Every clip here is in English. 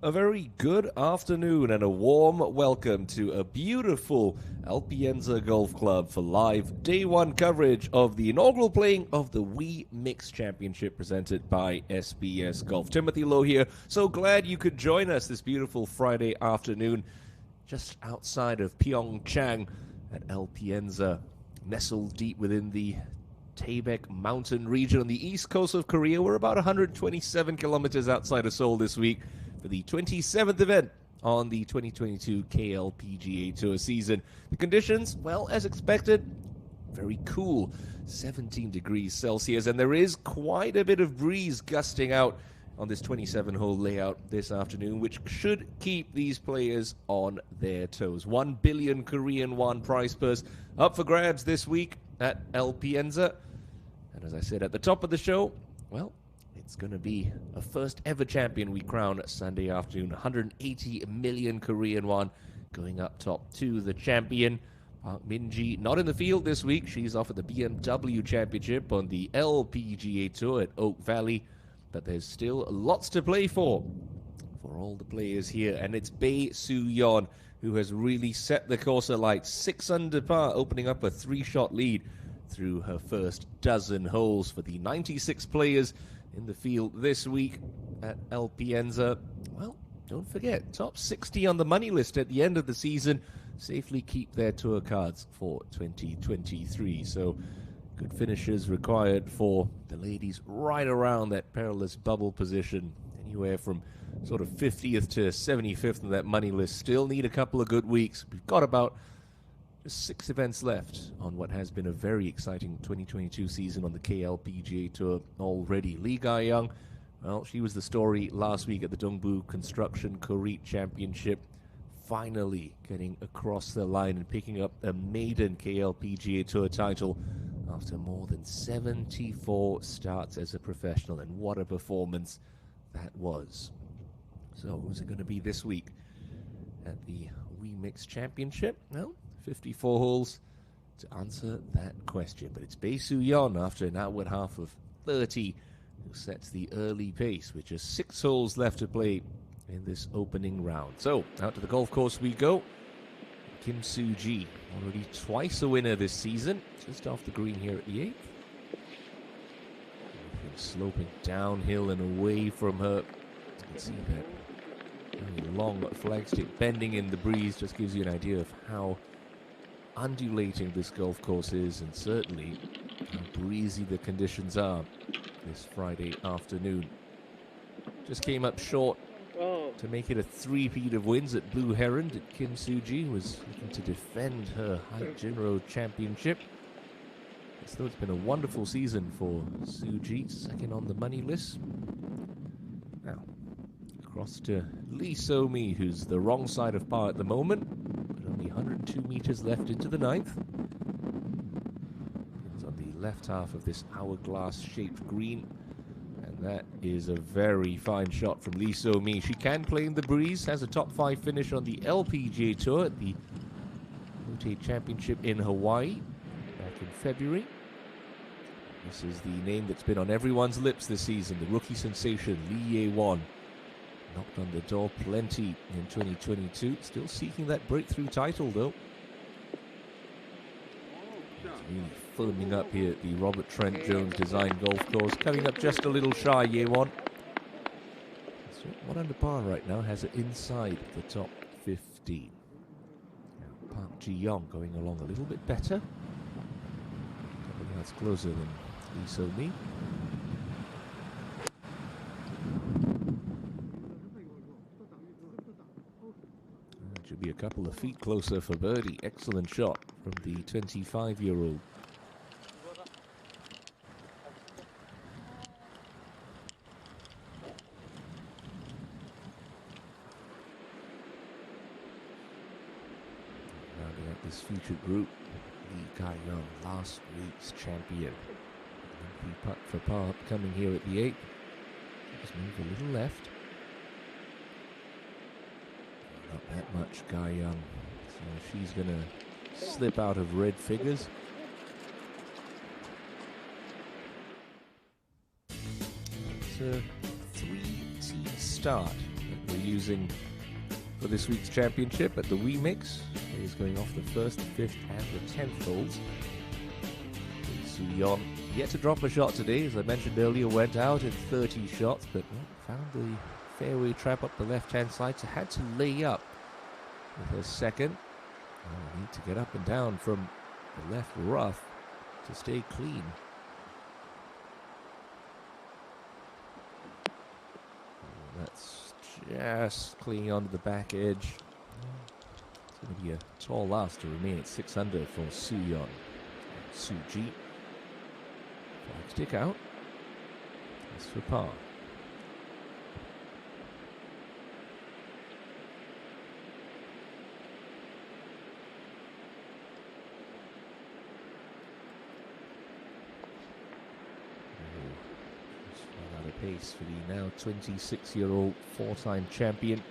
A very good afternoon and a warm welcome to a beautiful Alpienza Golf Club for live day one coverage of the inaugural playing of the WEMIX Championship presented by SBS Golf. Timothy Lowe here. So glad you could join us this beautiful Friday afternoon just outside of Pyeongchang at Alpienza, nestled deep within the Taebaek mountain region on the east coast of Korea. We're about 127 kilometers outside of Seoul this week for the 27th event on the 2022 KLPGA Tour season. The conditions, well, as expected, very cool, 17 degrees Celsius, and there is quite a bit of breeze gusting out on this 27-hole layout this afternoon, which should keep these players on their toes. 1 billion Korean won prize purse up for grabs this week at Alpienza. And as I said at the top of the show, well, it's going to be a first ever champion we crown Sunday afternoon. 180 million Korean won going up top to the champion. Park Min-ji not in the field this week. She's off at the BMW Championship on the LPGA Tour at Oak Valley. But there's still lots to play for all the players here. And it's Bae Soo-yeon who has really set the course alight. 6 under par, opening up a 3-shot lead through her first dozen holes for the 96 players in the field this week at Alpienza. Well, don't forget, top 60 on the money list at the end of the season safely keep their tour cards for 2023. So good finishes required for the ladies right around that perilous bubble position, anywhere from sort of 50th to 75th on that money list. Still need a couple of good weeks. We've got about just 6 events left on what has been a very exciting 2022 season on the KLPGA Tour already. Lee Ga-young, well, she was the story last week at the Dongbu Construction Korea Championship, finally getting across the line and picking up a maiden KLPGA Tour title after more than 74 starts as a professional. And what a performance that was. So who's it going to be this week at the WEMIX Championship? Well, 54 holes to answer that question. But it's Bae Soo-yeon after an outward half of 30 who sets the early pace with just 6 holes left to play in this opening round. So out to the golf course we go. Kim Soo-ji, already twice a winner this season, just off the green here at the 8th. Sloping downhill and away from her. You can see that very long flagstick bending in the breeze just gives you an idea of how undulating this golf course is, and certainly how breezy the conditions are this Friday afternoon. Just came up short to make it a 3-peat of wins at Blue Heron. Kim Soo-ji was looking to defend her Haijinro Championship. So it's been a wonderful season for Soo-ji, second on the money list. Now, across to Lee So-mi, who's the wrong side of par at the moment, but only 102 meters left into the 9th. It's on the left half of this hourglass-shaped green, and that is a very fine shot from Lee So-mi. She can play in the breeze, has a top 5 finish on the LPGA Tour at the Lotte Championship in Hawaii back in February. This is the name that's been on everyone's lips this season, the rookie sensation, Lee Ye-won. Knocked on the door plenty in 2022. Still seeking that breakthrough title, though. It's really foaming up here at the Robert Trent Jones Design Golf Course. Coming up just a little shy, Ye-won. So 1 under par right now, has it inside the top 15. Now, Park Ji-young going along a little bit better. A couple of yards closer than Lee So-mi. Should be a couple of feet closer for birdie. Excellent shot from the 25-year-old. Rounding out this featured group, Lee Ga-young, last week's champion. He putt for par coming here at the 8th. Just move a little left. Not that much, Ga-young. So she's going to slip out of red figures. It's a 3-tee start at the we're using for this week's championship at the WEMIX. He's going off the 1st, 5th, and the 10th holes. Soo-yeon yet to drop a shot today, as I mentioned earlier, went out in 30 shots, but found the fairway trap up the left-hand side, so had to lay up with her second. Need to get up and down from the left rough to stay clean. That's just clinging onto the back edge. It's going to be a tall ask to remain at 6 under for Soo-yeon. Soo-ji. Flag stick out. That's for par. Pace for the now 26-year-old four-time champion.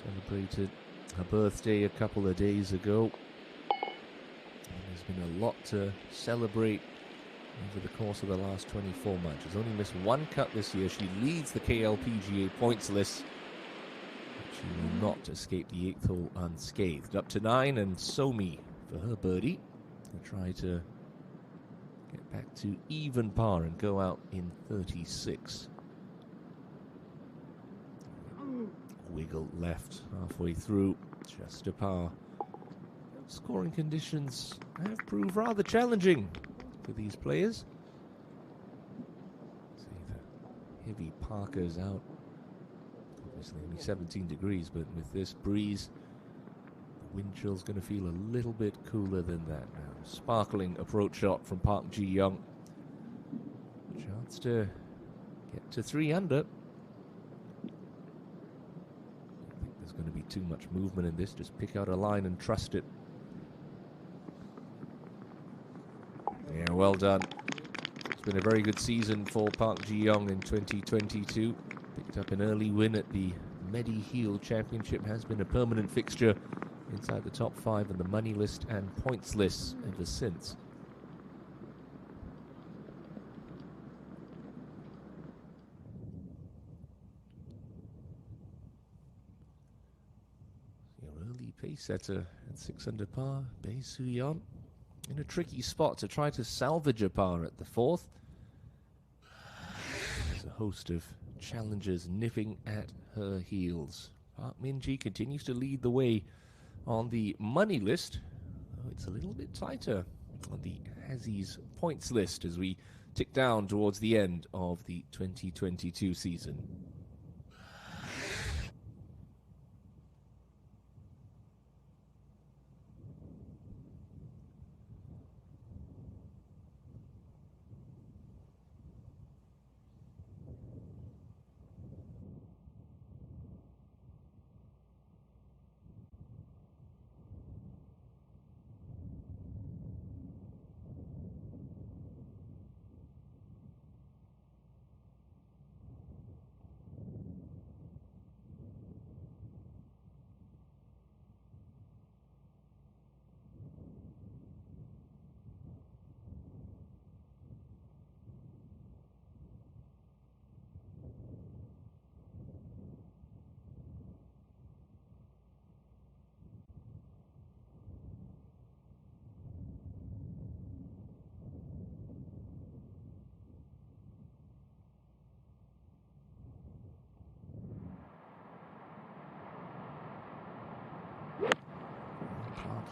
Celebrated her birthday a couple of days ago. And there's been a lot to celebrate over the course of the last 24 months. She's only missed one cut this year. She leads the KLPGA points list. She will not escape the 8th hole unscathed. Up to 9, and Somi for her birdie. Will try to get back to even par and go out in 36. Wiggle left halfway through, just a par. Scoring conditions have proved rather challenging for these players. See the heavy parkas out. Obviously only 17 degrees, but with this breeze, the wind chill's going to feel a little bit cooler than that now. Sparkling approach shot from Park Ji-young. Chance to get to 3 under. I think there's going to be too much movement in this. Just pick out a line and trust it. Yeah, well done. It's been a very good season for Park Ji-young in 2022. Picked up an early win at the Mediheal Championship. Has been a permanent fixture inside the top 5 on the money list and points list ever since. Your early pace setter at 6 under par, Bae Soo-yeon, in a tricky spot to try to salvage a par at the 4th. There's a host of challengers nipping at her heels. Park Min-ji continues to lead the way on the money list. Oh, it's a little bit tighter on the Hazzies points list as we tick down towards the end of the 2022 season.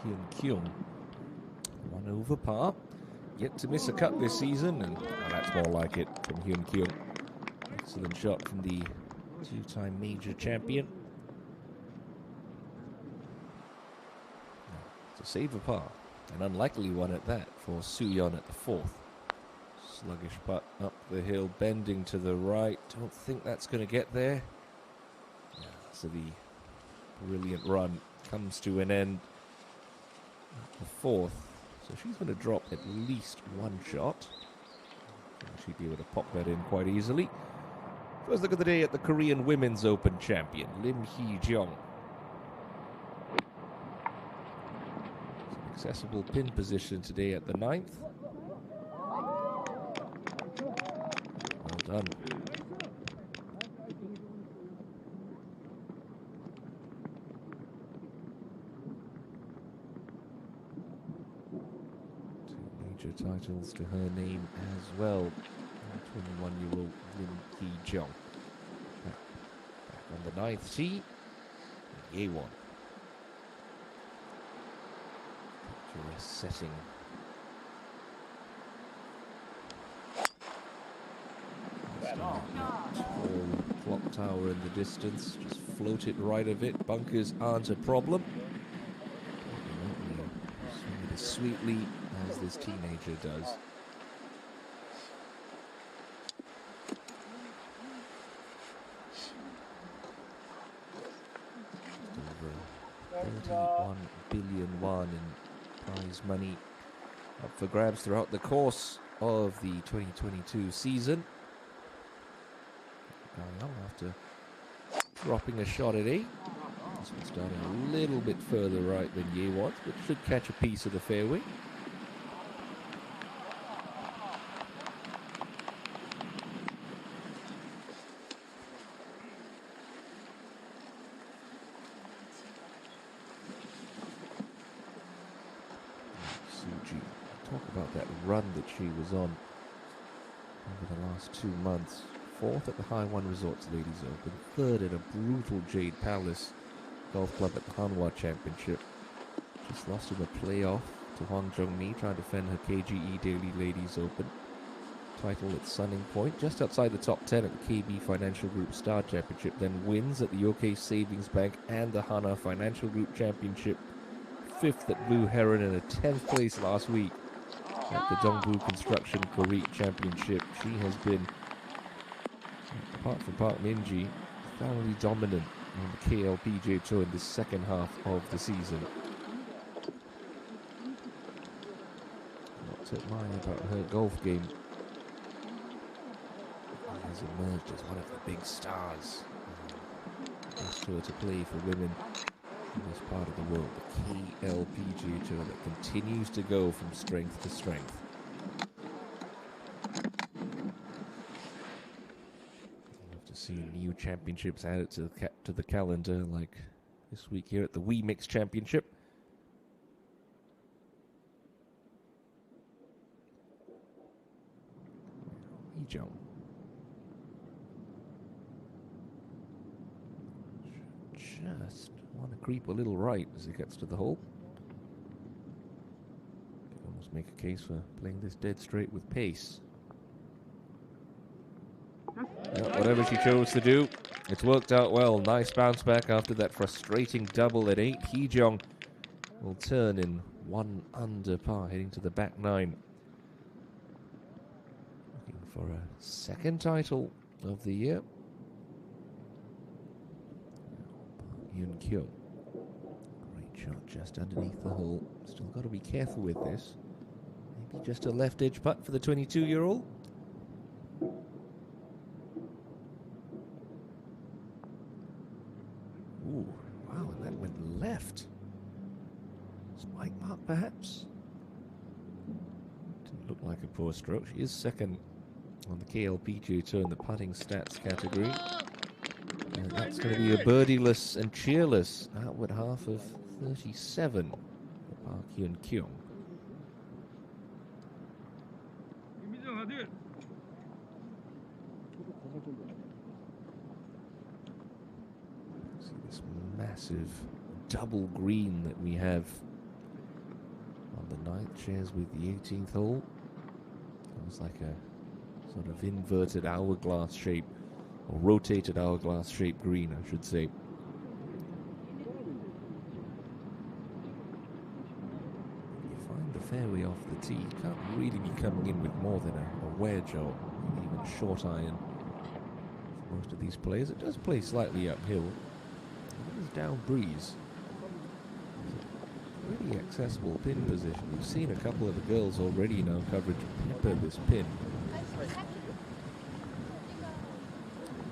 Hyun-kyung, 1 over par, yet to miss a cut this season, and that's more like it from Hyun-kyung. Excellent shot from the 2-time major champion. To save a par, an unlikely one at that for Soo-yeon at the 4th. Sluggish putt up the hill, bending to the right. Don't think that's going to get there. Yeah, so the brilliant run comes to an end. The 4th, so she's going to drop at least 1 shot. She'd be able to pop that in quite easily. First look of the day at the Korean Women's Open champion, Lim Hee-jeong. Accessible pin position today at the 9th. Well done. major titles to her name as well. 21-year-old Lim Hee-jung. Back on the 9th tee, Ye-won. Picturesque setting. Tall clock tower in the distance, just float it right of it. Bunkers aren't a problem. Swing it as sweetly as this teenager does. Just over 31 billion won in prize money up for grabs throughout the course of the 2022 season. After dropping a shot at 8. This one's starting a little bit further right than Ye-won, but should catch a piece of the fairway. Suji, talk about that run that she was on over the last 2 months. 4th at the Haiwan Resorts Ladies Open, 3rd at a brutal Jade Palace Golf Club at the Hanwha Championship. Just lost in the playoff to Hwang Jung-mi, trying to defend her KGE Daily Ladies Open title at Sunning Point, just outside the top 10 at the KB Financial Group Star Championship, then wins at the OK Savings Bank and the Hana Financial Group Championship, 5th at Blue Heron and a 10th place last week at the Dongbu Construction Korea Championship. She has been, apart from Park Min-ji, thoroughly dominant on the KLPJ Tour in the second half of the season. What to admire about her golf game, she has emerged as one of the big stars. Best tour to play for women in this part of the world, the KLPJ Tour, that continues to go from strength to strength. See new championships added to the calendar, like this week here at the WEMIX Championship. Hee-jung. Just want to creep a little right as he gets to the hole. Could almost make a case for playing this dead straight with pace. Whatever she chose to do, it's worked out well. Nice bounce back after that frustrating double at 8. Hee-jung will turn in 1 under par, heading to the back 9. Looking for a second title of the year. Yoon-kyung. Great shot just underneath the hole. Still got to be careful with this. Maybe just a left edge putt for the 22-year-old. Ooh, wow, and that went left. Spike mark, perhaps? Didn't look like a poor stroke. She is second on the KLPJ Tour in the putting stats category. And that's going to be a birdieless and cheerless outward half of 37 for Park Yoon-kyung. Massive double green that we have on the 9th, shares with the 18th hole. It was like a sort of inverted hourglass shape, or rotated hourglass shape green, I should say. You find the fairway off the tee, you can't really be coming in with more than a wedge or even short iron for most of these players. It does play slightly uphill. It is down breeze. Really accessible pin position. We've seen a couple of the girls already now coverage pepper this pin.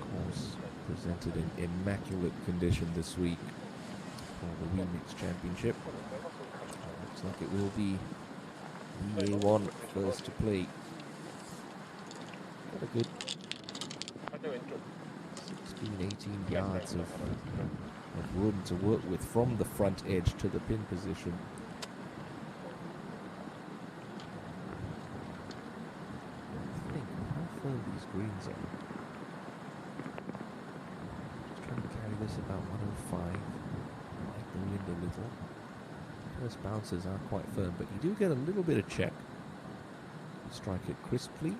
Of course, presented in immaculate condition this week for the WEMIX Championship. Looks like it will be Ye-won first to play. Got a good 16-18 yards of room to work with from the front edge to the pin position. firm these greens are. Just trying to carry this about 105. Like the wind a little. First bounces are quite firm, but you do get a little bit of check. Strike it crisply.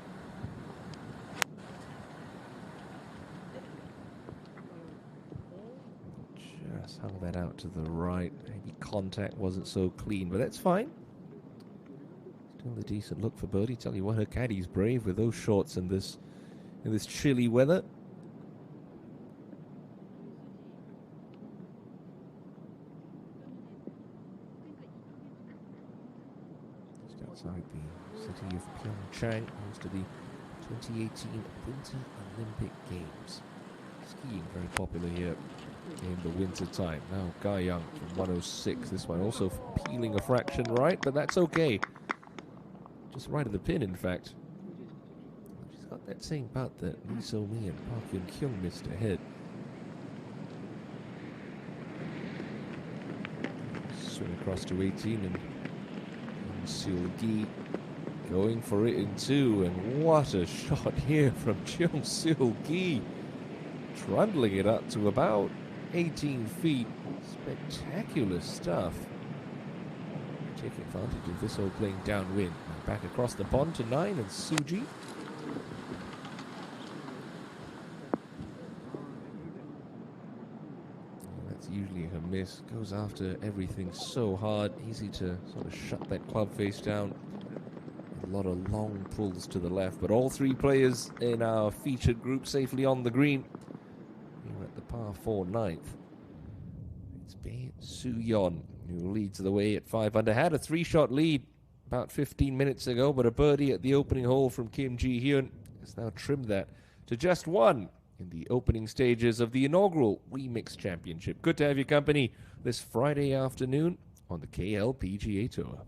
Just hung that out to the right. Maybe contact wasn't so clean, but that's fine. Still a decent look for birdie. Tell you what, her caddy's brave with those shorts in this chilly weather. Just outside the city of Pyeongchang, host to the 2018 Winter Olympic Games. Skiing very popular here in the winter time. Now Ga Young from 106. This one also peeling a fraction right, but that's okay. Just right of the pin, in fact. She's got that same putt that Lee So-mi and Park Yun-kyung missed ahead. Swing across to 18 and Seul-gi going for it in 2. And what a shot here from Cheong Seul-gi. Trundling it up to about 18 feet. Spectacular stuff. Taking advantage of this hole playing downwind. Back across the pond to 9 and Suji. That's usually her miss. Goes after everything so hard. Easy to sort of shut that club face down. A lot of long pulls to the left, but all 3 players in our featured group safely on the green. We're at the par 4 ninth. It's Bae Soo-yeon who leads the way at 5 under. Had a 3-shot lead about 15 minutes ago, but a birdie at the opening hole from Kim Ji-hyun has now trimmed that to just 1 in the opening stages of the inaugural WEMIX Championship. Good to have your company this Friday afternoon on the KLPGA Tour.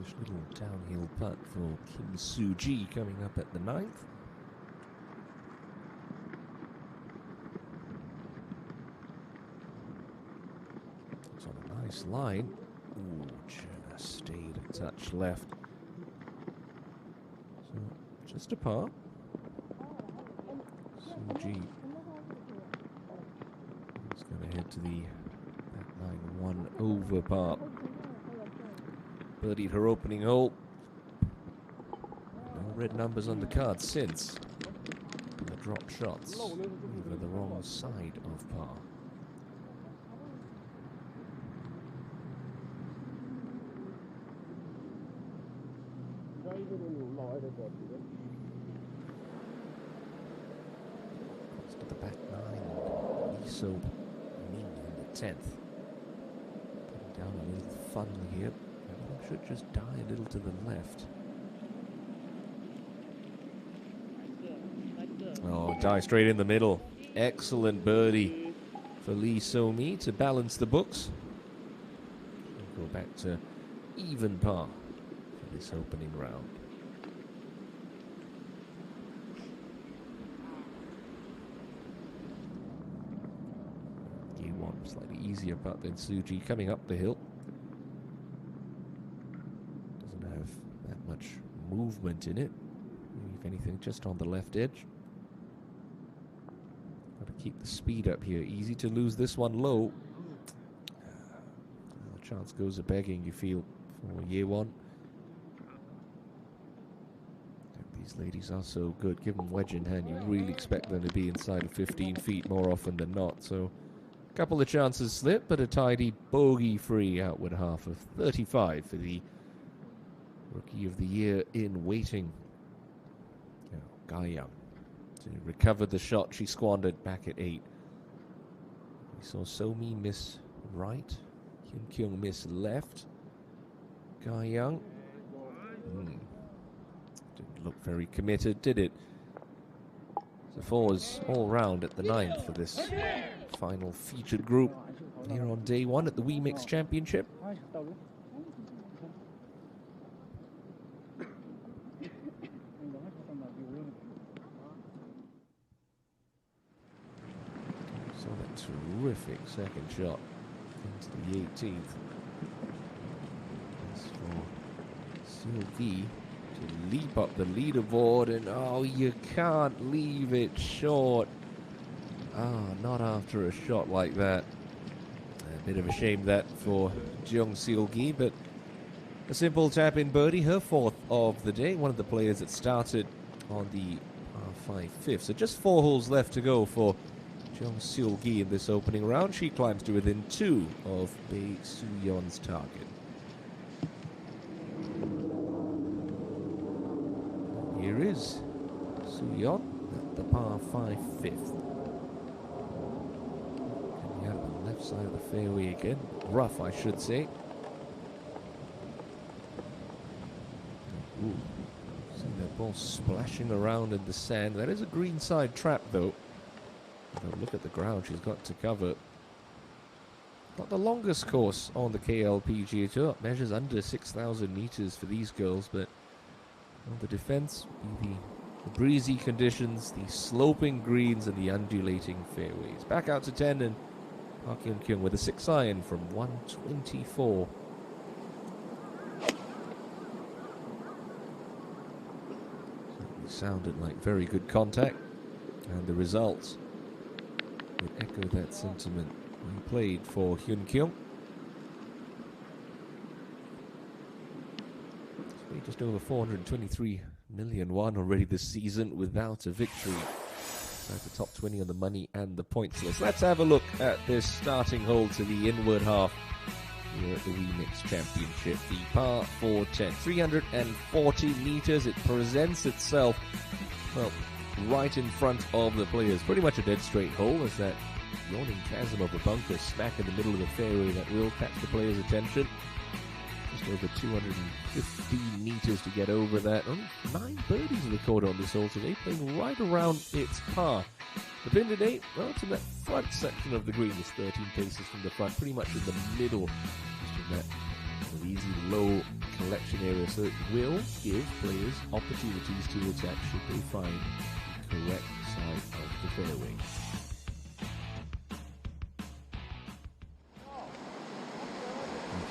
Stylish little downhill putt for Kim Soo-ji coming up at the 9th. It's on a nice line. Ooh, just stayed a touch left. So, just a par. Soo-ji is going to head to the back nine, 1 over par. Birdied her opening hole. No red numbers on the card since. And the drop shots over the wrong side of par. Comes to the back nine. So mean in the 10th. Getting down a little funnel here. Should just die a little to the left. Oh, die straight in the middle. Excellent birdie for Lee So-mi to balance the books. We'll go back to even par for this opening round. Ye-won, slightly easier putt than Soo-ji coming up the hill. Much movement in it. If anything, just on the left edge. Got to keep the speed up here. Easy to lose this one low. Chance goes a begging, you feel, for Ye-won. These ladies are so good. Give them wedge in hand, you really expect them to be inside of 15 feet more often than not. So a couple of chances slip, but a tidy bogey-free outward half of 35 for the Rookie of the Year in waiting. Ga Young to recover the shot she squandered back at 8. We saw So-mi miss right, Hyun Kyung miss left. Ga Young didn't look very committed, did it? So fours all round at the 9th for this final featured group here on day 1 at the WEMIX Championship. Terrific second shot into the 18th. As for Soo-gi to leap up the leaderboard, and oh, you can't leave it short. Not after a shot like that. A bit of a shame that for Jeong Seul-gi, but a simple tap-in birdie, her 4th of the day. One of the players that started on the par 5 fifth. So just 4 holes left to go for Jeong Seul-gi in this opening round. She climbs to within 2 of Bae Soo-yeon's target. Here is Soo-yeon at the par 5 fifth. Coming out of the left side of the fairway again. Rough, I should say. Ooh. See that ball splashing around in the sand. That is a greenside trap, though. Look at the ground she's got to cover. Not the longest course on the KLPGA Tour. It measures under 6,000 meters for these girls, but on the defense, the breezy conditions, the sloping greens, and the undulating fairways. Back out to 10, and Park Hyun-kyung with a 6-iron from 124. Certainly sounded like very good contact, and the results would echo that sentiment. He played for Hyun-kyung. Just over 423 million won already this season without a victory. Inside the top 20 on the money and the points list. Let's have a look at this starting hole to the inward half here at the WEMIX Championship. The par 410, 340 meters. It presents itself, well, right in front of the players. Pretty much a dead straight hole, as that yawning chasm of a bunker smack in the middle of the fairway that will catch the players' attention. Just over 215 meters to get over that. Only 9 birdies recorded on this hole today, playing right around its par. The pin today, well, it's in that front section of the green. It's 13 paces from the front, pretty much in the middle. Just in that easy low collection area, so it will give players opportunities to attack should they find the correct side of the fairway.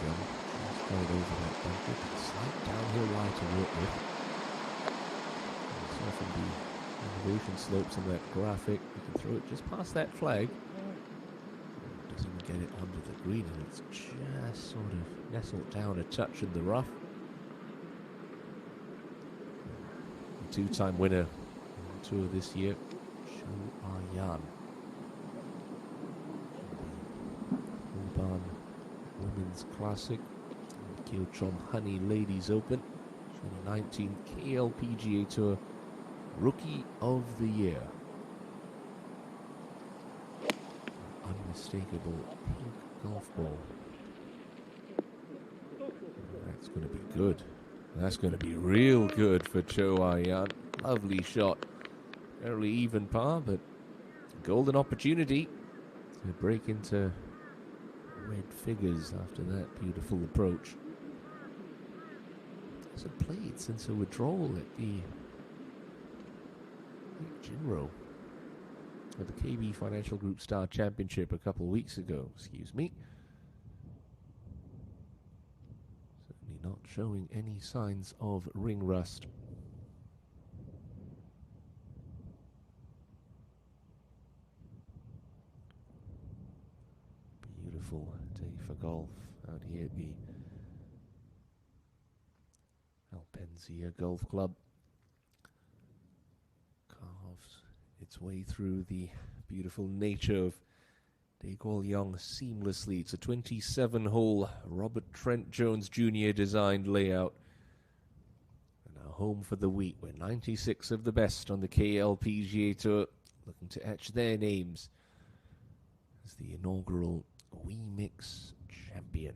Just right over that bunker. Slight downhill lie to work with. So from the elevation slopes on that graphic, you can throw it just past that flag. Doesn't even get it onto the green, and it's just sort of nestled down a touch in the rough. The two-time winner on the tour this year, Cho Ah-Yan. Ulban Women's Classic, Kyochon Honey Ladies Open, 2019 KLPGA Tour Rookie of the Year. Unmistakable pink golf ball. That's going to be good. That's going to be real good for Cho Ah-Yan. Lovely shot. Fairly even par, but golden opportunity to break into red figures after that beautiful approach. Hasn't played since a withdrawal at the Jinro at the KB Financial Group Star Championship a couple of weeks ago. Excuse me. Certainly not showing any signs of ring rust. Beautiful day for golf out here at the Alpenzia Golf Club. Carves its way through the beautiful nature of Dae Gwol Yong seamlessly. It's a 27-hole Robert Trent Jones Jr. designed layout. And our home for the week, where 96 of the best on the KLPGA Tour looking to etch their names as the inaugural WEMIX Champion.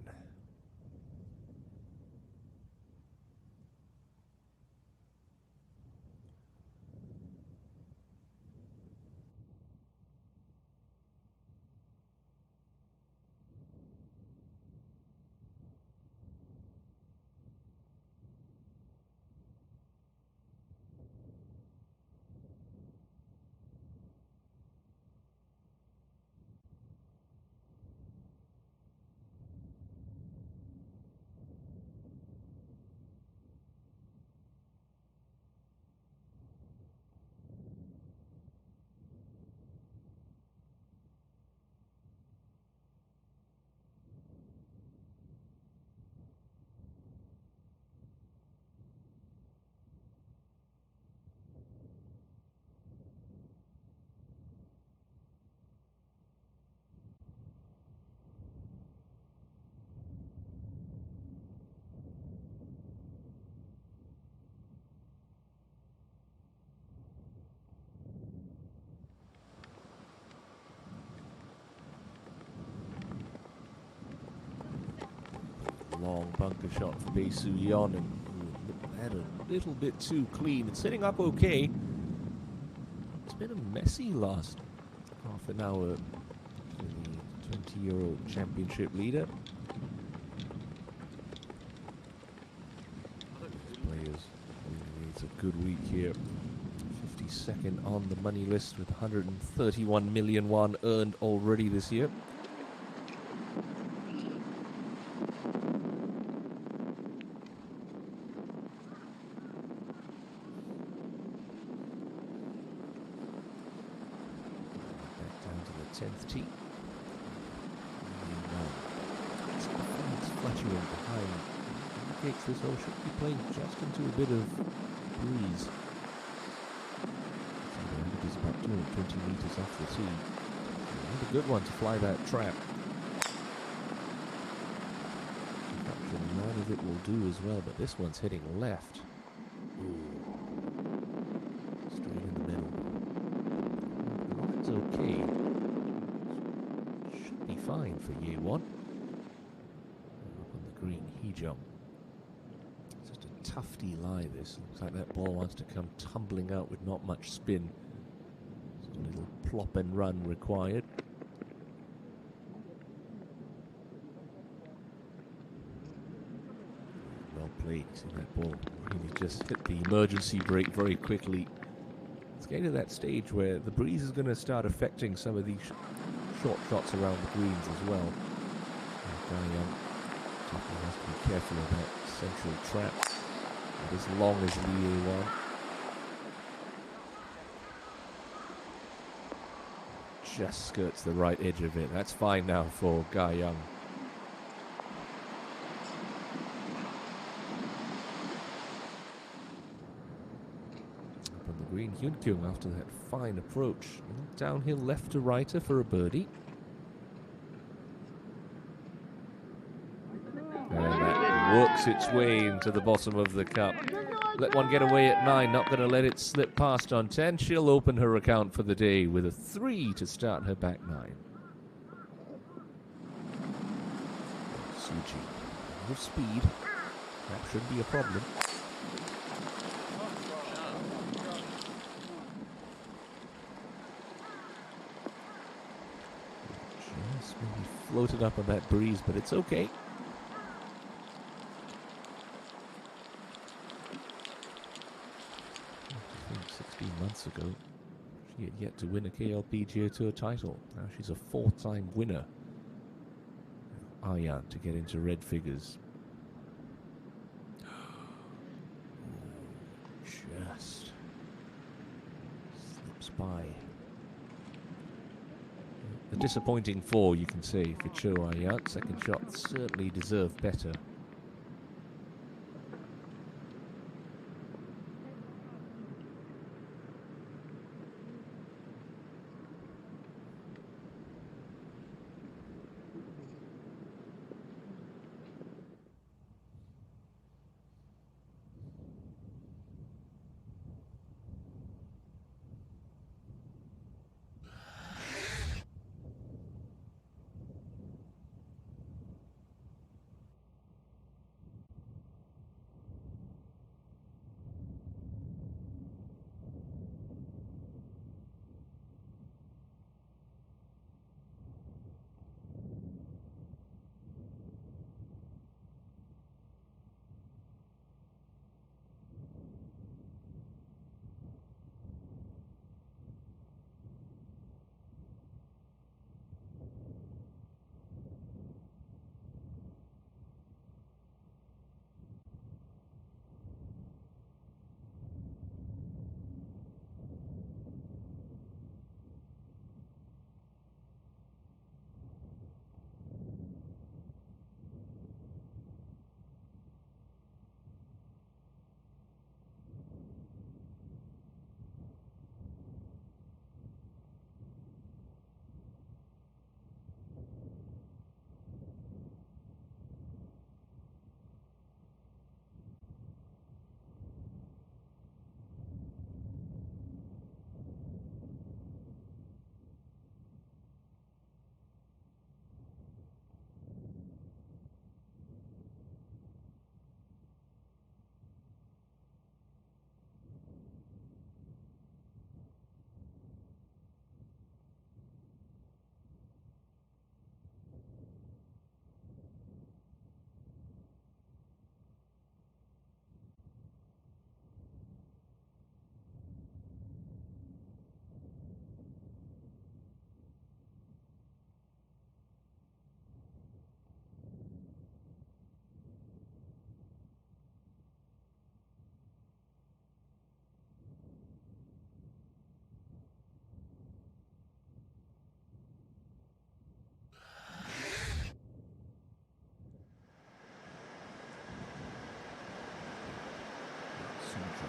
Long bunker shot for Bae Soo Yeon, and that a little bit too clean. It's setting up okay. It's been a messy last half an hour for the 20-year-old championship leader. This players really needs a good week here. 52nd on the money list with 131 million won earned already this year. Down to the 10th tee. It's fluttering behind. Indicates this hole should be playing just into a bit of breeze. It is about 220 meters off the tee. And a good one to fly that trap. A lot of it will do as well, but this one's hitting left. Ooh. Straight in the middle. That's okay. Should be fine for year one. Up on the green, he jumped. It's just a tufty lie, this. Looks like that ball wants to come tumbling out with not much spin. So a little plop and run required. played. See that ball really just hit the emergency brake very quickly. It's getting to that stage where the breeze is going to start affecting some of these short shots around the greens as well. Guy Young definitely has to be careful of that central trap. Not as long as the A1. Just skirts the right edge of it. That's fine now for Guy Young. Up on the green, Hyun Kyung after that fine approach. Downhill left to righter for a birdie. And that works its way into the bottom of the cup. Let one get away at 9, not going to let it slip past on 10. She'll open her account for the day with a 3 to start her back 9. Suji, with speed. That shouldn't be a problem. Just maybe floated up on that breeze, but it's okay. 16 months ago, she had yet to win a KLPGA Tour title. Now she's a 4-time winner. Aryan to get into red figures. Just slips by. A disappointing 4, you can say, for Cho Aryan. Second shot certainly deserved better.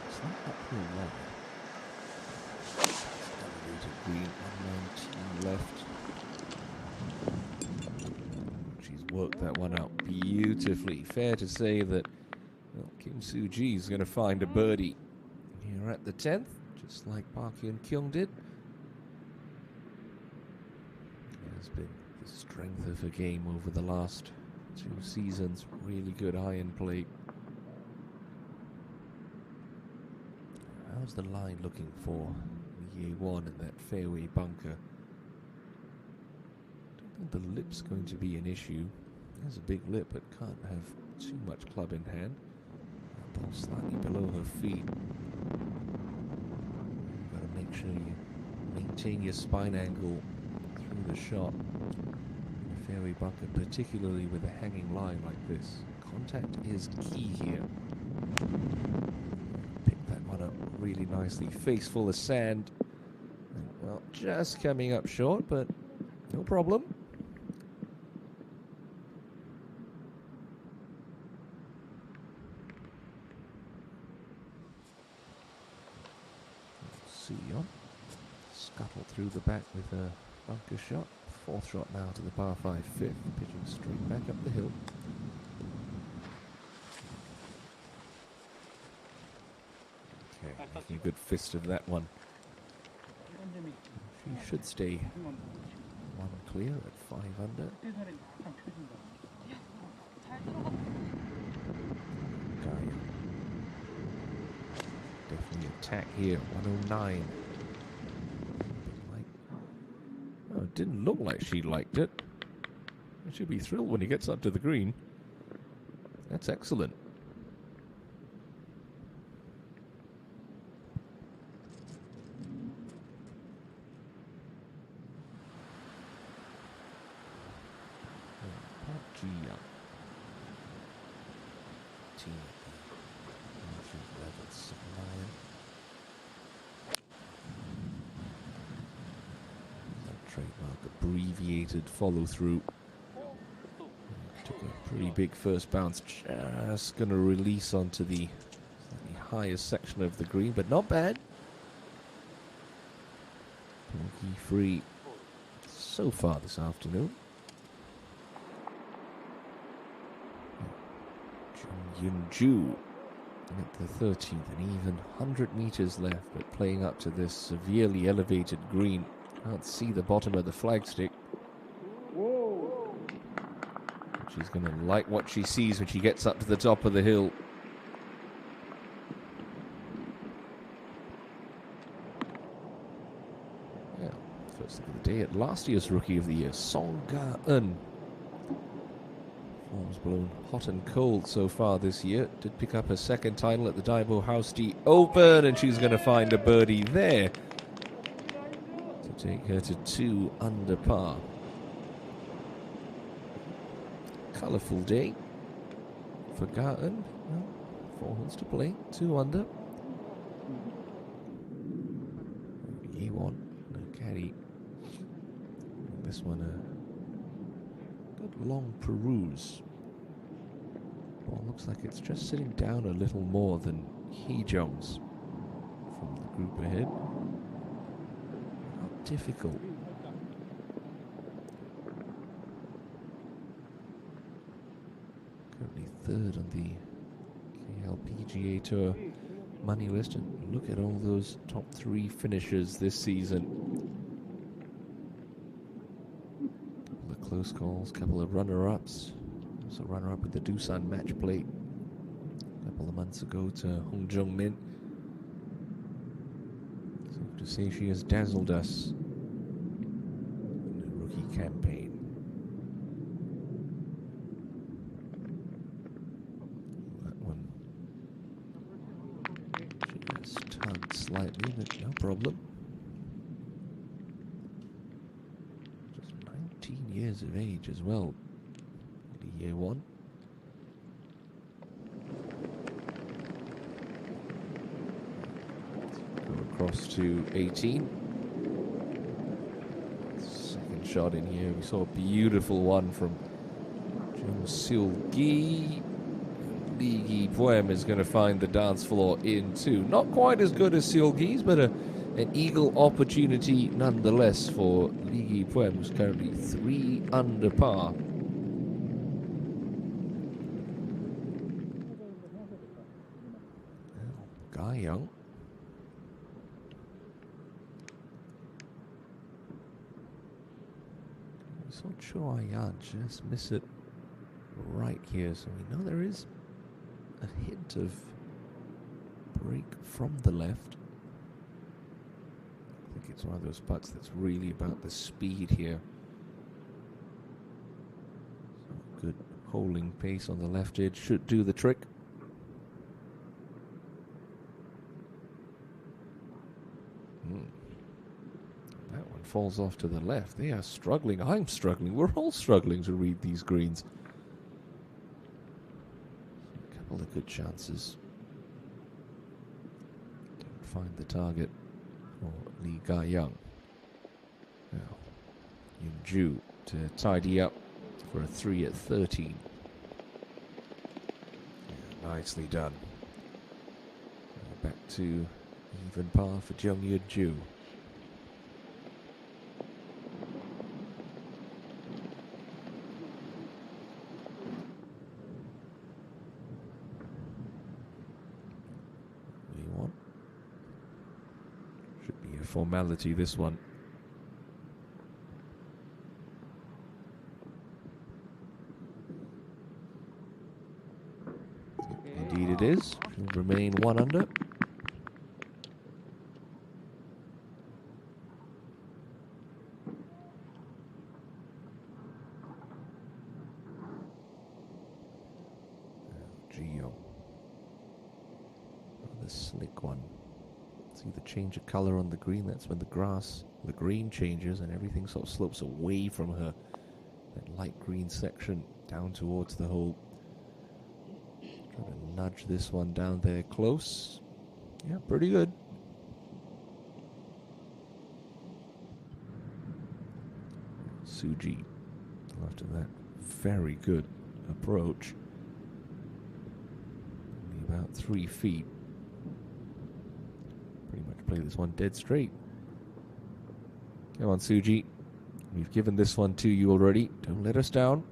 It's not uphill line. Elevated green, 119 left. She's worked that one out beautifully. Fair to say that, well, Kim Soo-ji is going to find a birdie here at the 10th, just like Park Hyun-kyung did. Has been the strength of her game over the last 2 seasons. Really good iron play. How's the line looking for the A1 and that fairway bunker? Don't think the lip's going to be an issue. There's a big lip, but can't have too much club in hand. Ball slightly below her feet. Got to make sure you maintain your spine angle through the shot. In a fairway bunker, particularly with a hanging line like this. Contact is key here. Pick that one up really nicely. Face full of sand. And, well, just coming up short, but no problem. Sion scuttled through the back with a bunker shot. Fourth shot now to the par 5 fifth, pitching straight back up the hill. Okay, making a good fist of that one. She should stay one clear at 5 under. Gaia. Definitely attack here, 109. Oh, it didn't look like she liked it. She'll be thrilled when he gets up to the green. That's excellent. Trademark abbreviated follow through. Took a pretty big first bounce. Just going to release onto the highest section of the green, but not bad. Bogey free so far this afternoon. Yunju at the 13th, and even 100 meters left, but playing up to this severely elevated green. Can't see the bottom of the flagstick. She's going to like what she sees when she gets up to the top of the hill. Yeah, first look of the day at last year's Rookie of the Year, Song Ga-eun. Form's blown hot and cold so far this year. Did pick up her second title at the Daibo House D Open, and she's going to find a birdie there to take her to 2 under par. Colourful day for Ga-eun. Well, 4 holes to play, 2 under. Ye1, no caddy. This one a good long peruse. Ball looks like it's just sitting down a little more than Hee-jung's from the group ahead. Not difficult. Currently 3rd on the KLPGA Tour money list, and look at all those top 3 finishers this season. Couple of close calls, couple of runner-ups. Also runner-up with the Doosan match play a couple of months ago to Hong Jung-min. So to say she has dazzled us in the rookie campaign. That one just tugged slightly, but no problem. Just 19 years of age as well. Year 1. Go across to 18. Second shot in here. We saw a beautiful one from Jung Seul-gi. Lee Gi-poem is going to find the dance floor in 2. Not quite as good as Seul-gi's, but an eagle opportunity nonetheless for Lee Gi-poem, who's currently 3 under par. Young. So Chua Yan just miss it right here, so we know there is a hint of break from the left. I think it's one of those putts that's really about the speed here. So good holding pace on the left edge should do the trick. That one falls off to the left. They are struggling. I'm struggling. We're all struggling to read these greens. A couple of good chances. Don't find the target for Lee Ga-young. Now, Yun-ju to tidy up for a 3 at 13. Yeah, nicely done. Back to even par for Jung Yun-ju. Should be a formality, this one. Indeed it is. He'll remain 1 under. Gio. The slick one. See the change of color on the green? That's when the green changes and everything sort of slopes away from her. That light green section down towards the hole. Trying to nudge this one down there close. Yeah, pretty good. Suji, after that very good approach. Only about 3 feet. Pretty much play this one dead straight. Come on, Suji. We've given this one to you already. Don't let us down.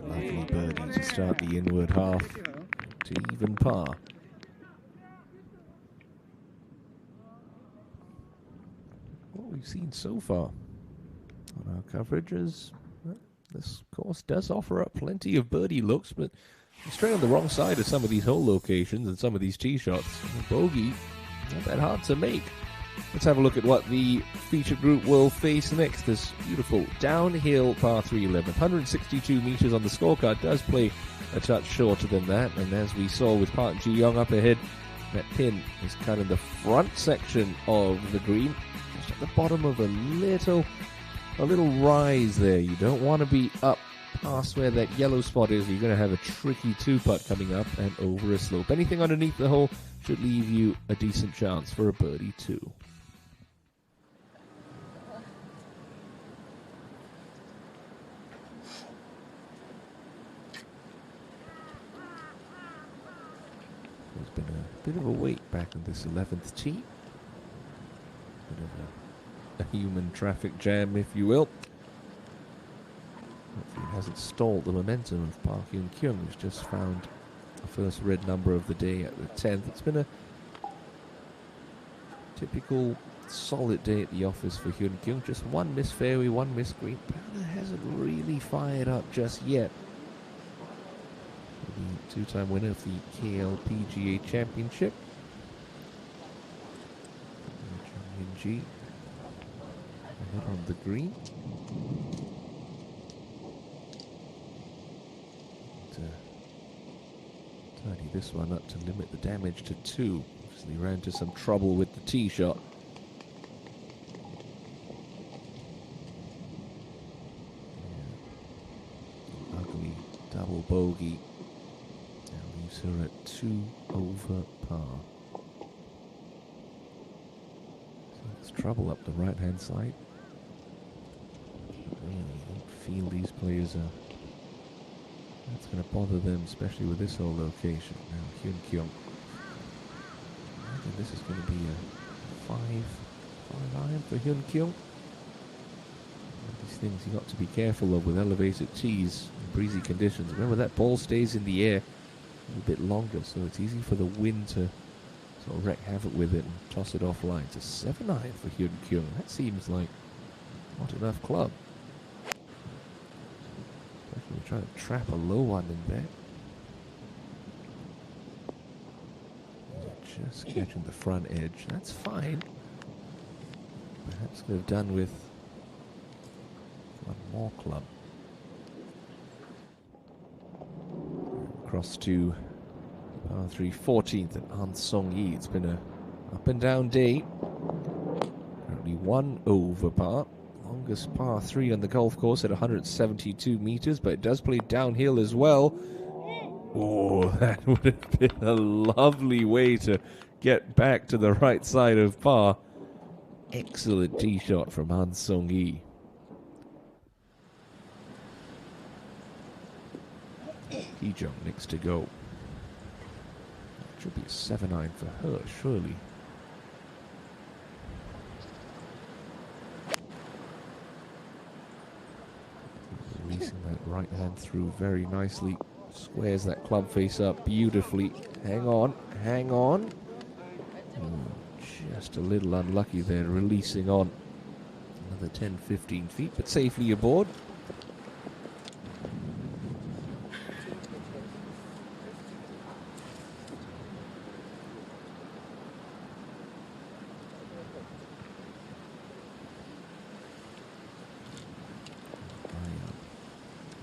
Lovely birdie to start the inward half to even par. What we've seen so far on our coverage is this course does offer up plenty of birdie looks, but you're straight on the wrong side of some of these hole locations and some of these tee shots. A bogey, not that hard to make. Let's have a look at what the feature group will face next. This beautiful downhill par 3 11. 162 meters on the scorecard. Does play a touch shorter than that. And as we saw with Park Ji-young up ahead, that pin is cut in the front section of the green. Just at the bottom of a little rise there. You don't want to be up past where that yellow spot is. You're going to have a tricky 2-putt coming up and over a slope. Anything underneath the hole should leave you a decent chance for a birdie too. There's been a bit of a wait back in this 11th tee. Bit of a human traffic jam, if you will. Hopefully it hasn't stalled the momentum of Park Hyun-kyung, who's just found the first red number of the day at the 10th. It's been a typical solid day at the office for Hyun-kyung. Just one missed fairway, one missed green. Powder hasn't really fired up just yet. The two-time winner of the KLPGA Championship. Jung ahead on the green. Tidy this one up to limit the damage to 2. Obviously ran into some trouble with the tee shot. Yeah. Ugly double bogey. Now leaves her at 2 over par. So there's trouble up the right-hand side. Really don't feel these players are. That's going to bother them, especially with this whole location. Now, Hyun-kyung. I think this is going to be a 5 iron for Hyun-kyung. These things you've got to be careful of with elevated tees and breezy conditions. Remember, that ball stays in the air a bit longer, so it's easy for the wind to sort of wreak havoc with it and toss it offline. It's a 7 iron for Hyun-kyung. That seems like not enough club. We're trying to trap a low one in there. Just catching the front edge. That's fine. Perhaps could have done with one more club. Across to par 3 14th at An Song Yi. It's been a up and down day. Currently 1 over par. Longest par 3 on the golf course at 172 meters, but it does play downhill as well. Oh, that would have been a lovely way to get back to the right side of par. Excellent tee shot from Han Song-yi. Hee-jung next to go. Should be a 7-iron for her, surely. Releasing that right hand through very nicely. Squares that club face up beautifully. Hang on, hang on. Just a little unlucky there, releasing on. Another 10-15 feet, but safely aboard.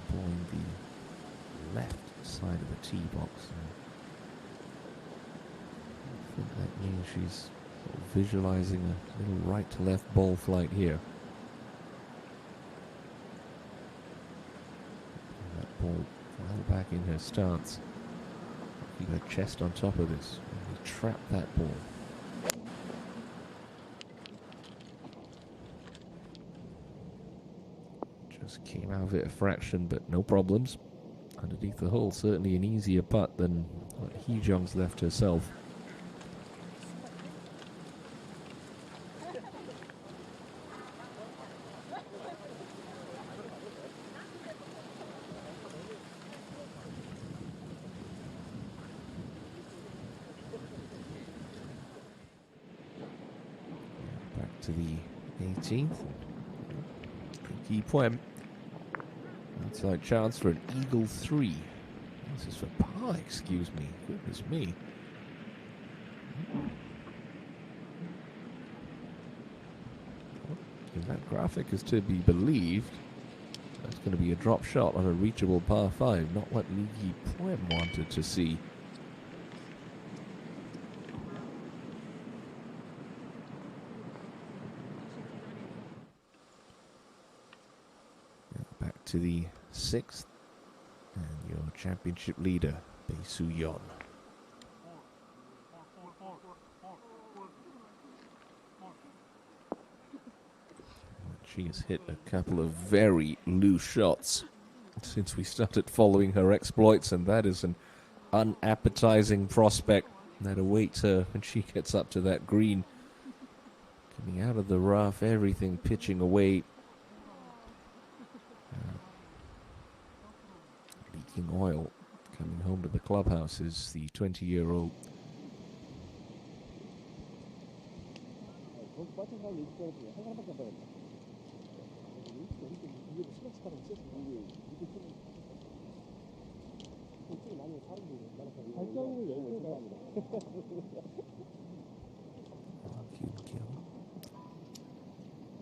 Pulling the left side of the tee box. I think that means she's sort of visualizing a little right to left ball flight here. And that ball well back in her stance. Keep her chest on top of this. And we trap that ball. Just came out of it a fraction, but no problems. Underneath the hole, certainly an easier putt than what Hee-jung's left herself. Back to the 18th. Key Poem. Outside chance for an eagle 3. This is for par, excuse me. Goodness me. If that graphic is to be believed, that's going to be a drop shot on a reachable par 5, not what Lee Key Poem wanted to see. Back to the 6th, and your championship leader, Bae Soo-yeon. She has hit a couple of very loose shots since we started following her exploits, and that is an unappetizing prospect that awaits her when she gets up to that green. Coming out of the rough, everything pitching away. Leaking oil. Coming home to the clubhouse is the 20-year-old.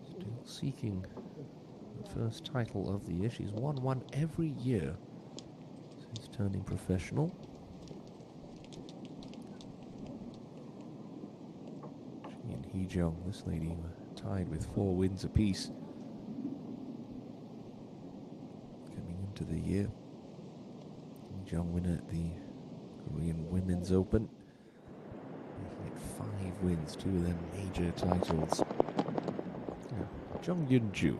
Still seeking the first title of the year. She's won one every year since turning professional. She and Hee-jung, this lady, were tied with 4 wins apiece coming into the year. Hee-jung winner at the Korean Women's Open. He had 5 wins, 2 of them major titles. Jung Yun-ju,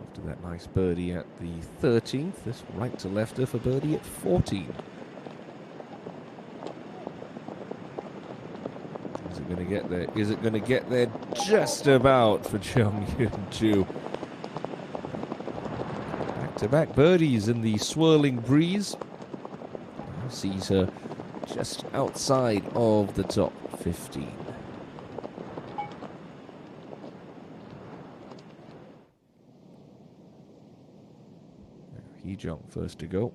after that nice birdie at the 13th, this right to lefter for birdie at 14. Is it going to get there? Is it going to get there? Just about for Jung Yun-ju. Back-to-back birdies in the swirling breeze. Sees her just outside of the top 15. Hee-jung first to go.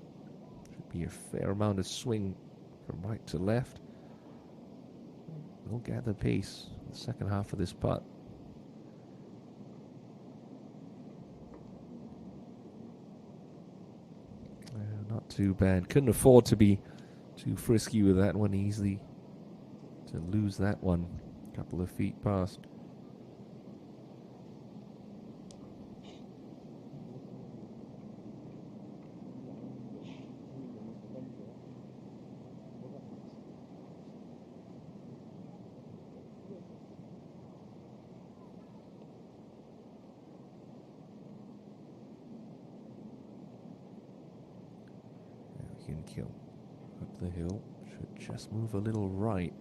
Should be a fair amount of swing from right to left. will gather pace in the second half of this putt. Not too bad. Couldn't afford to be too frisky with that one, easily to lose that one a couple of feet past. Kill up the hill, should just move a little right.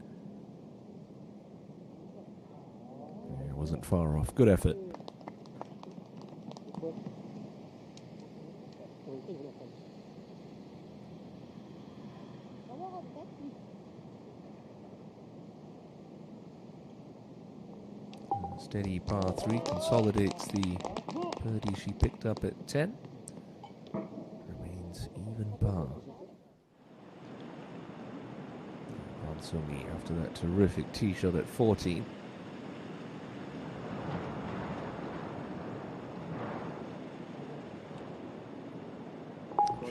Yeah, wasn't far off. Good effort. Steady par 3 consolidates the birdie she picked up at 10. Remains even par. Songi after that terrific tee shot at 14.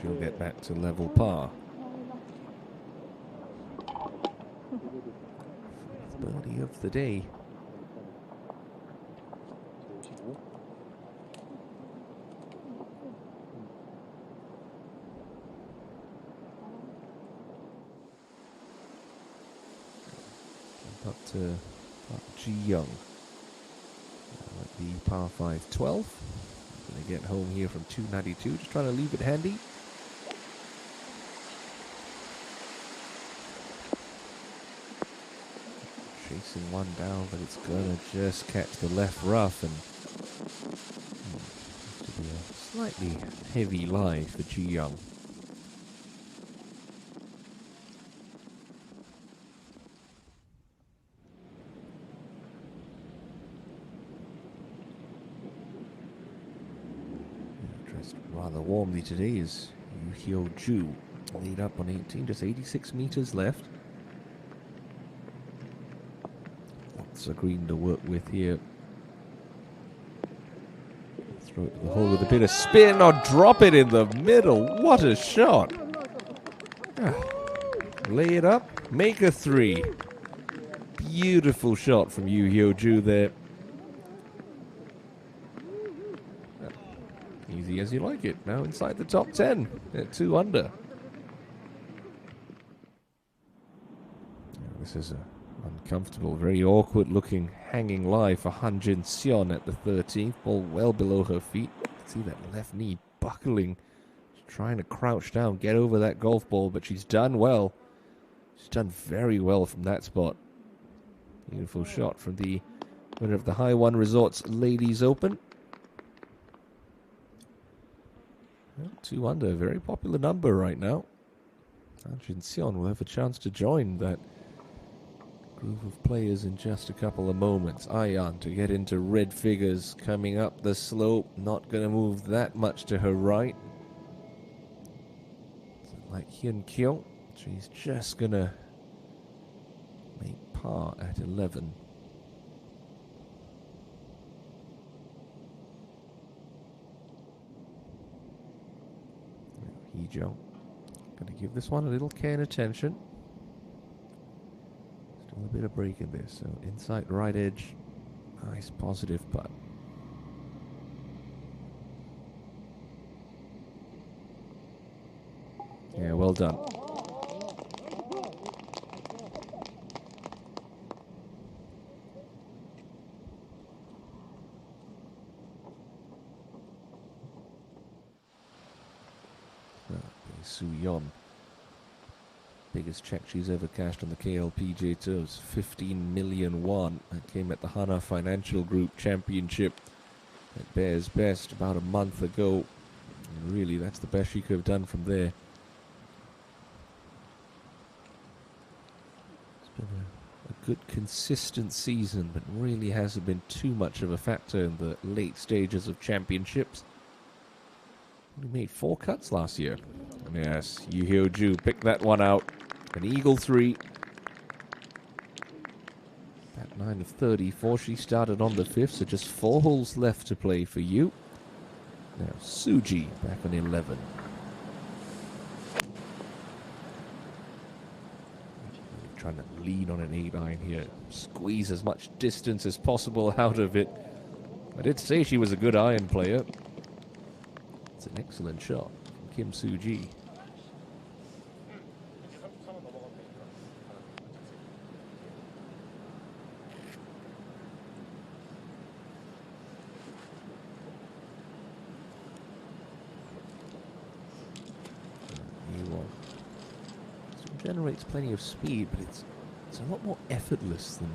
She'll get back to level par. Birdie of the day. Up to Ji Young. The par 5 12. Going to get home here from 292. Just trying to leave it handy. Chasing one down, but it's going to just catch the left rough and to be a slightly heavy lie for Ji Young. Rather warmly today is Yu Hyo Ju, lead up on 18, just 86 meters left. Lots of green to work with here. Throw it to the hole with a bit of spin or drop it in the middle. What a shot! Lay it up, make a 3. Beautiful shot from Yu Hyo Ju there. Easy as you like it. Now inside the top 10 at 2 under. This is a uncomfortable, very awkward looking hanging lie for Han Jin Seon at the 13th. Ball well below her feet. You can see that left knee buckling. She's trying to crouch down, get over that golf ball, but she's done well. She's done very well from that spot. Beautiful shot from the winner of the High One Resorts Ladies Open. 2 under, a very popular number right now. Han Jin Seon will have a chance to join that group of players in just a couple of moments. Ayan to get into red figures coming up the slope. Not going to move that much to her right. Like Hyun Kyo, she's just going to make par at 11. Hejo. Going to give this one a little care and attention. Still a bit of break in this. So inside right edge. Nice positive putt. Yeah, well done. Su Yeon. Biggest check she's ever cashed on the KLPJ Tours. 15 million won. That came at the Hana Financial Group Championship at Bears Best about a month ago. And really, that's the best she could have done from there. It's been a good, consistent season, but really hasn't been too much of a factor in the late stages of championships. We made 4 cuts last year. Yes, Yu Hyo Ju picked that one out. An eagle 3. 9 of 34. She started on the 5th, so just 4 holes left to play for you. Now Suji back on 11. Trying to lean on an 8-iron here. Squeeze as much distance as possible out of it. I did say she was a good iron player. It's an excellent shot from Kim Soo-ji. Generates plenty of speed, but it's a lot more effortless than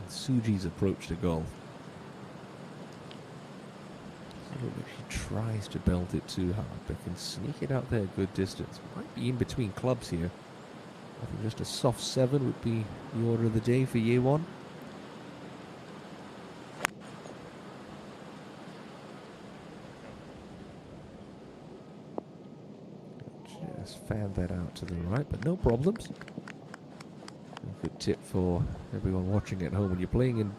Suji's approach to golf. So if she tries to belt it too hard, but can sneak it out there a good distance. Might be in between clubs here. I think just a soft 7 would be the order of the day for Yewon. Fan that out to the right, but no problems. A good tip for everyone watching at home: when you're playing in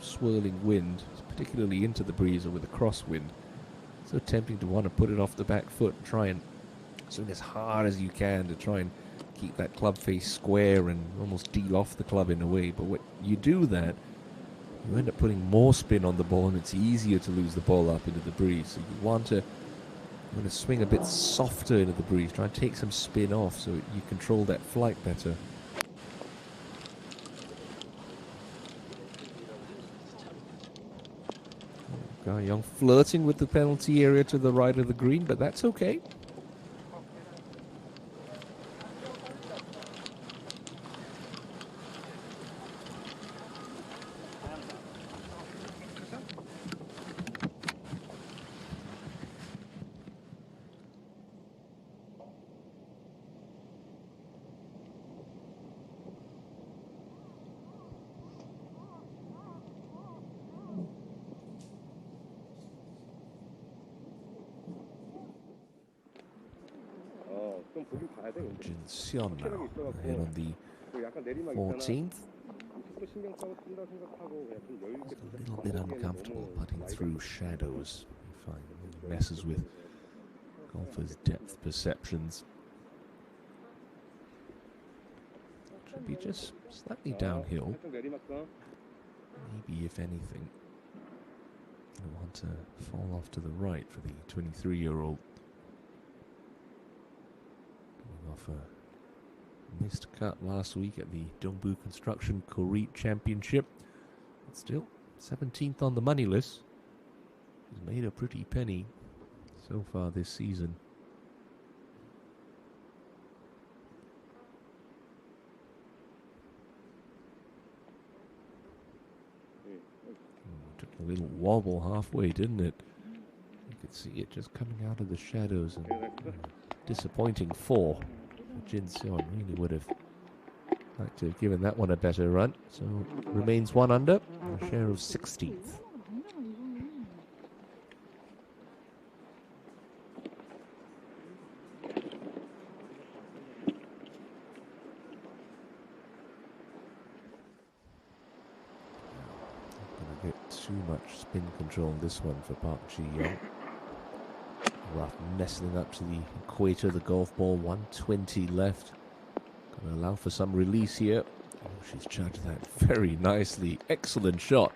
swirling wind, particularly into the breeze or with a crosswind, it's so tempting to want to put it off the back foot and try and swing as hard as you can to try and keep that club face square and almost deal off the club in a way. But when you do that, you end up putting more spin on the ball, and it's easier to lose the ball up into the breeze. So you want to swing a bit softer into the breeze, try and take some spin off so you control that flight better. Guy Young flirting with the penalty area to the right of the green, but that's okay. Jin Seon now, ahead on the 14th. A little bit uncomfortable putting through shadows. I find it messes with golfers' depth perceptions. Should be just slightly downhill. Maybe, if anything, I want to fall off to the right for the 23-year-old. Off a missed cut last week at the Dongbu Construction Korea Championship. But still, 17th on the money list. He's made a pretty penny so far this season. Took a little wobble halfway, didn't it? You could see it just coming out of the shadows, and disappointing 4. Jin Seon really would have liked to have given that one a better run. So remains 1 under, a share of 16th. Not going to get too much spin control on this one for Park Ji-young. Rough nestling up to the equator, the golf ball, 120 left. Going to allow for some release here. Oh, she's judged that very nicely. Excellent shot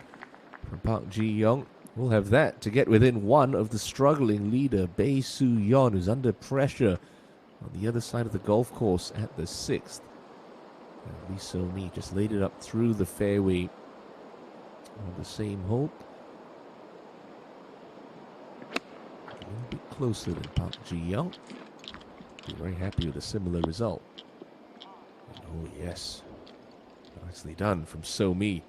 from Park Ji-young. We'll have that to get within 1 of the struggling leader, Bae Soo-yeon, who's under pressure on the other side of the golf course at the 6th. Lee So-mi just laid it up through the fairway on the same hole. A little bit closer than Park Ji-young. Be very happy with a similar result. And oh yes, nicely done from So-mi.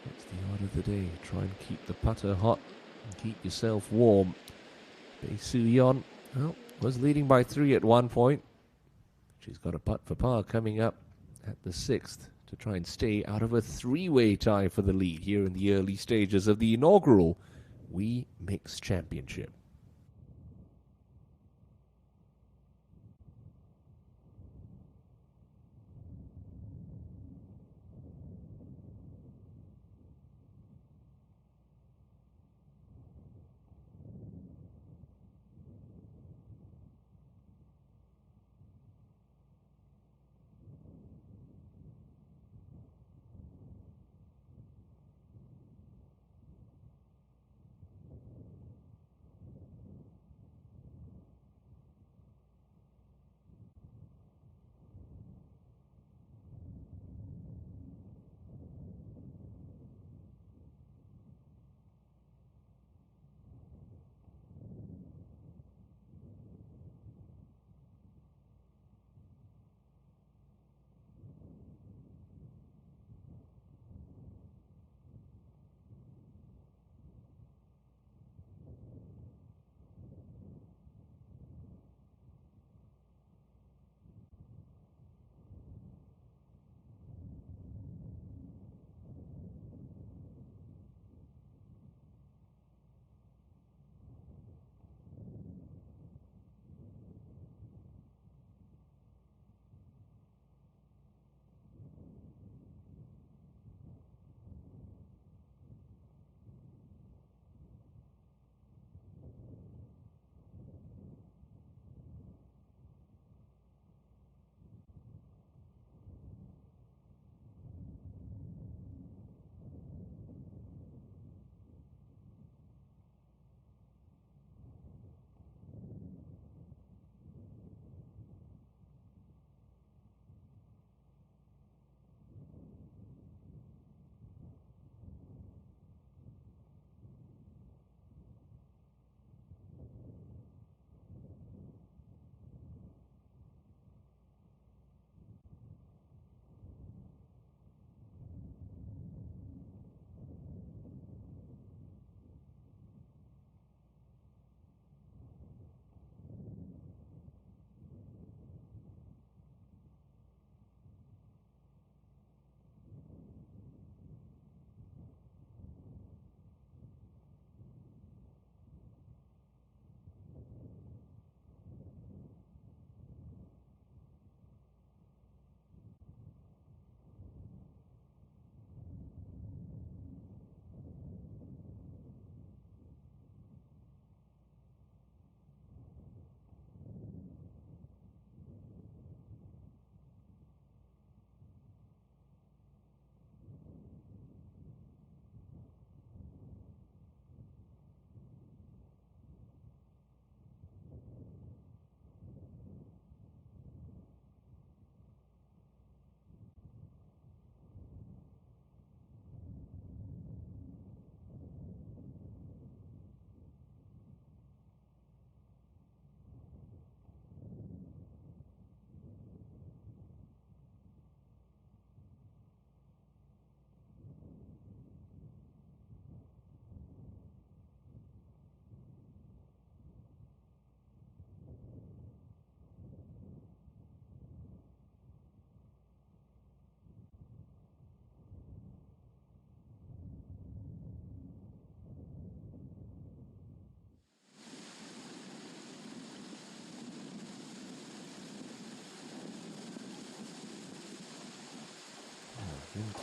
That's the order of the day. Try and keep the putter hot. Keep yourself warm. Bae Soo-yeon, well, was leading by 3 at one point. She's got a putt for par coming up at the 6th to try and stay out of a three-way tie for the lead here in the early stages of the inaugural WEMIX Championship.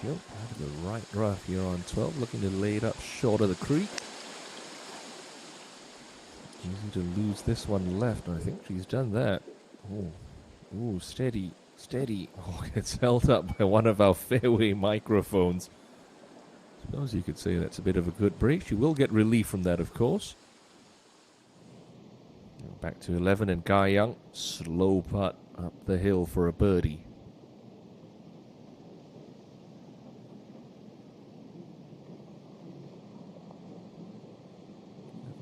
Tilt out of the right rough here on 12, looking to lay it up short of the creek. Easy to lose this one left, and I think she's done that. Oh, steady, steady. Oh, it's held up by one of our fairway microphones. Suppose you could say that's a bit of a good break. She will get relief from that, of course. Back to 11, and Guy Young, slow putt up the hill for a birdie.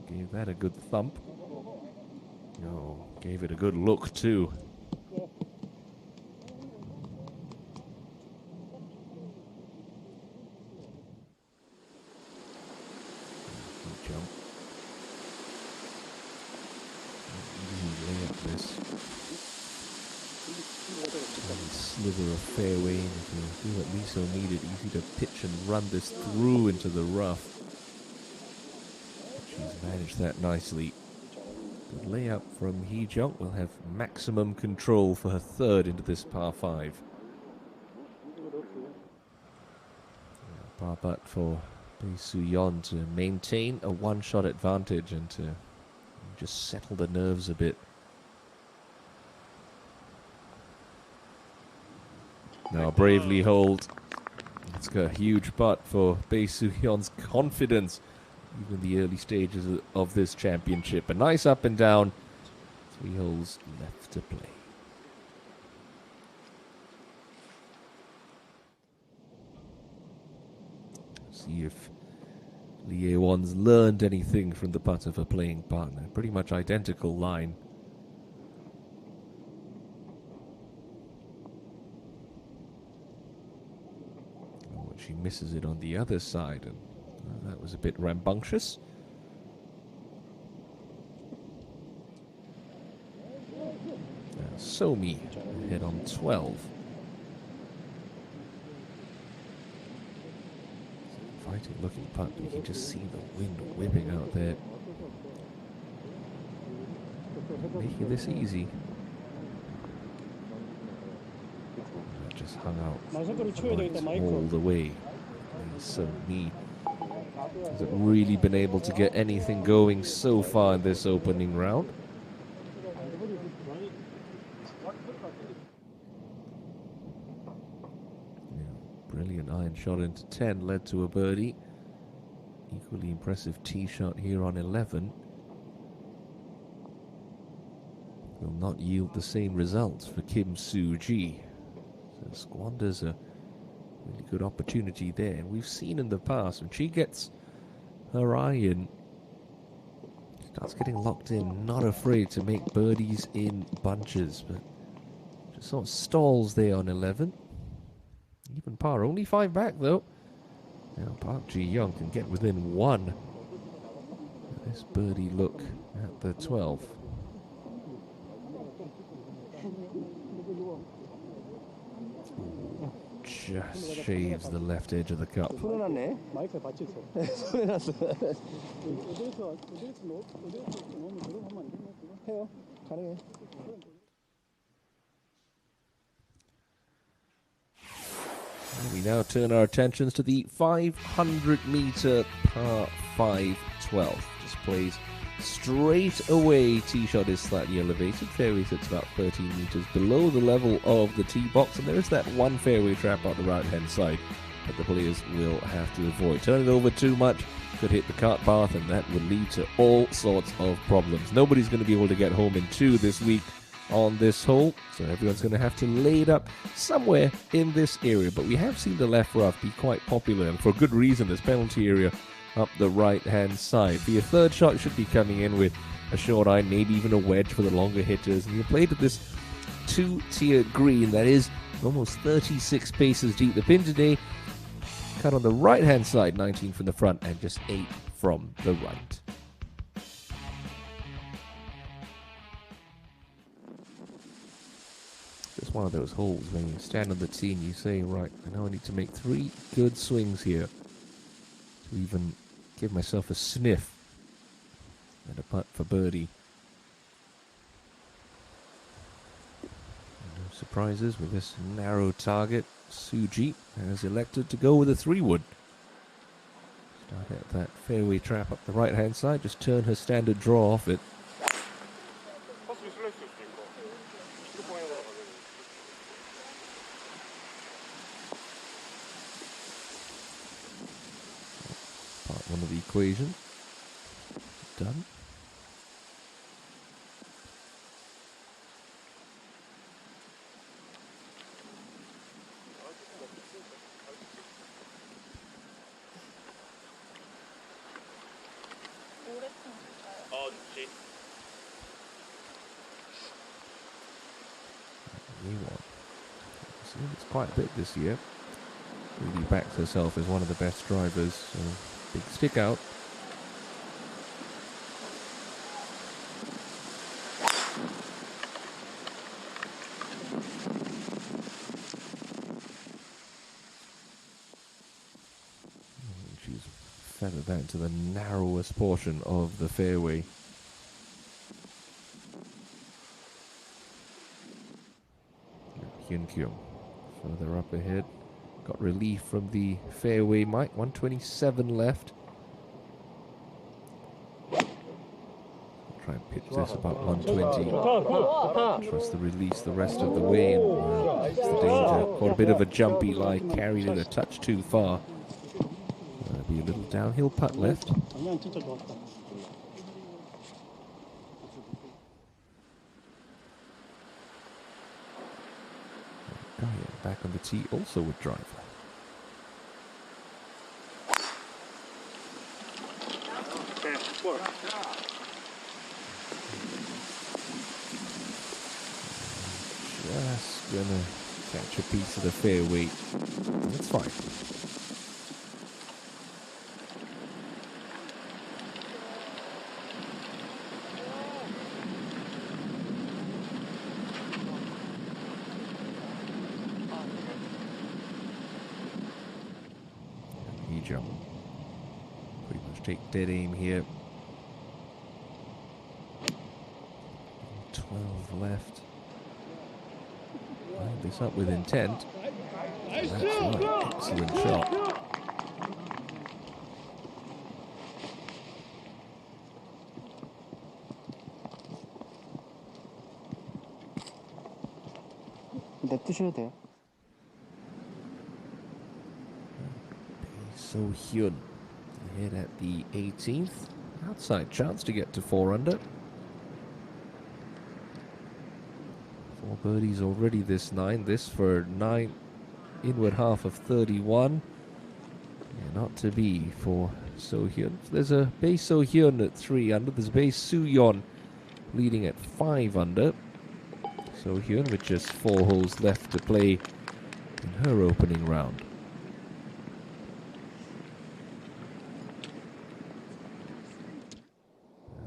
Gave that a good thump. Oh, gave it a good look too. Good jump. Easy lay up this. Sliver of fairway, and if you do what Miso needed, easy to pitch and run this through into the rough. She's managed that nicely. Good layup from Hee Jung will have maximum control for her third into this par 5. Par putt for Bae Soo-yeon to maintain a one-shot advantage and to just settle the nerves a bit. Now bravely hold. It's got a huge putt for Bae Soo-yeon's confidence, even in the early stages of this championship. A nice up and down. 3 holes left to play. See if Lee Ae-won's learned anything from the putt of her playing partner. Pretty much identical line. Oh, she misses it on the other side, and that was a bit rambunctious. Somi hit on 12. Fighting looking putt, you can just see the wind whipping out there. Making this easy. Just hung out all the way. Somi hasn't really been able to get anything going so far in this opening round. Brilliant iron shot into 10, led to a birdie. Equally impressive tee shot here on 11. Will not yield the same results for Kim Soo-ji. So squanders a really good opportunity there. And we've seen in the past, when she gets her eye in, starts getting locked in, not afraid to make birdies in bunches. But just sort of stalls there on 11. Even par, only 5 back though. Now Park Ji-young can get within 1. This birdie look at the 12. Just shaves the left edge of the cup. We now turn our attentions to the 500-meter par 5 12. Just plays straight away. Tee shot is slightly elevated. Fairway sits about 13 meters below the level of the tee box, and there is that one fairway trap on the right-hand side that the players will have to avoid. Turn it over too much could hit the cart path, and that would lead to all sorts of problems. Nobody's going to be able to get home in 2 this week on this hole, so everyone's going to have to lay it up somewhere in this area. But we have seen the left rough be quite popular, and for good reason. This penalty area up the right hand side. For your third shot, you should be coming in with a short iron, maybe even a wedge for the longer hitters, and you play to this 2-tier green that is almost 36 paces deep. The pin today cut on the right hand side, 19 from the front and just 8 from the right. It's one of those holes when you stand on the tee and you say, right, I know I need to make 3 good swings here to even give myself a sniff and a putt for birdie. No surprises with this narrow target. Soo-ji has elected to go with a 3-wood. Start at that fairway trap up the right hand side, just turn her standard draw off it. One of the equation done. It's quite a bit this year. Really backs herself as one of the best drivers. So big stick out. feather that into the narrowest portion of the fairway. Hyun Kyung further up ahead. Got relief from the fairway mic. 127 left. Try and pitch this about 120. Tries to release the rest of the way, and that's the danger. Caught a bit of a jumpy lie, carried it a touch too far. There'll be a little downhill putt left. Back on the tee, also with driver. Just gonna catch a piece of the fairway. That's fine. Jump. Pretty much take dead aim here. 12 left. Line this up with intent. That's right. Excellent shot. So Hyun ahead at the 18th. Outside chance to get to 4 under. 4 birdies already this 9. This for 9. Inward half of 31. Yeah, not to be for So Hyun. There's a Bae So Hyun at 3 under. There's Bae Soo Yeon leading at 5 under. So Hyun with just 4 holes left to play in her opening round.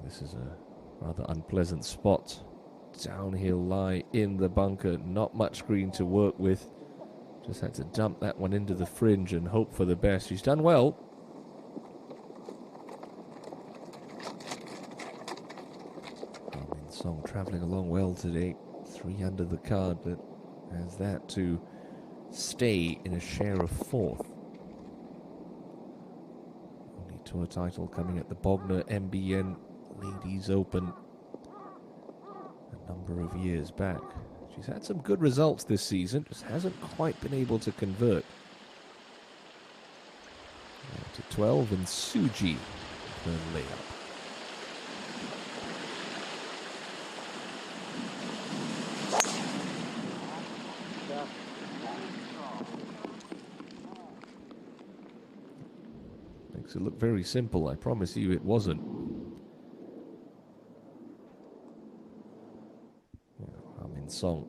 This is a rather unpleasant spot. Downhill lie in the bunker. Not much green to work with. Just had to dump that one into the fringe and hope for the best. She's done well. Min Song traveling along well today. 3 under the card, but has that to stay in a share of 4th. Only tour title coming at the Bognor MBN Ladies Open a number of years back. She's had some good results this season, just hasn't quite been able to convert. To 12 and Suji, her layup. Makes it look very simple. I promise you it wasn't. Min Song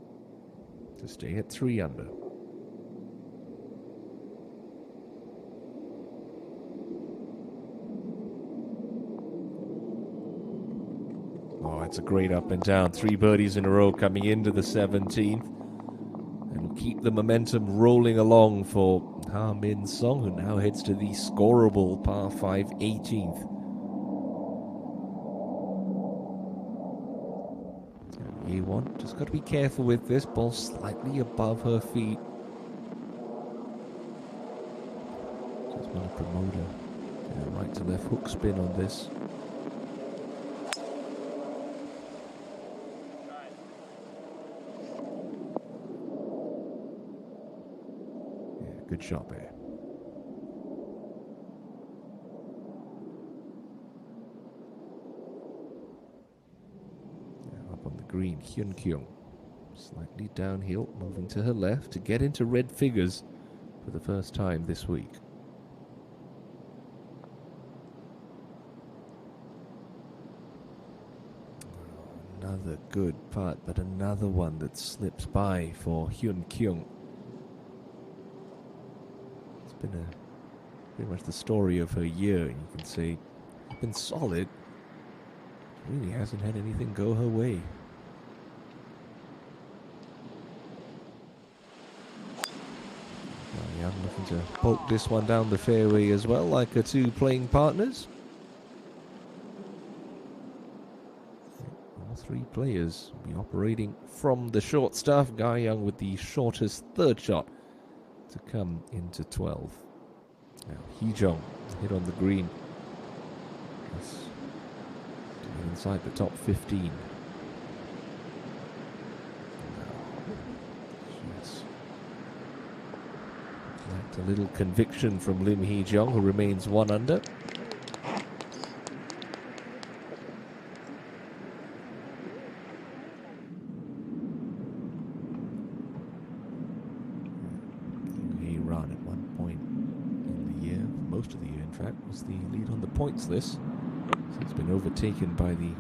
to stay at 3 under. Oh, it's a great up and down. 3 birdies in a row coming into the 17th. And will keep the momentum rolling along for Min Song, who now heads to the scoreable par 5 18th. A1, just got to be careful with this. Ball slightly above her feet. Just want to promote a right to left hook spin on this. Yeah, good shot there. Green, Hyun Kyung, slightly downhill, moving to her left to get into red figures for the first time this week. Another good putt, but another one that slips by for Hyun Kyung. It's been pretty much the story of her year, and you can say it's been solid. Really hasn't had anything go her way. Young looking to poke this one down the fairway as well, like her two playing partners. All three players will be operating from the short stuff. Guy Young with the shortest third shot to come into 12. Now, Hee-jung hit on the green. That's inside the top 15. A little conviction from Lim Hee-jung, who remains 1 under. Hee-ran at one point in the year, most of the year in fact, was the lead on the points list. So he's been overtaken by the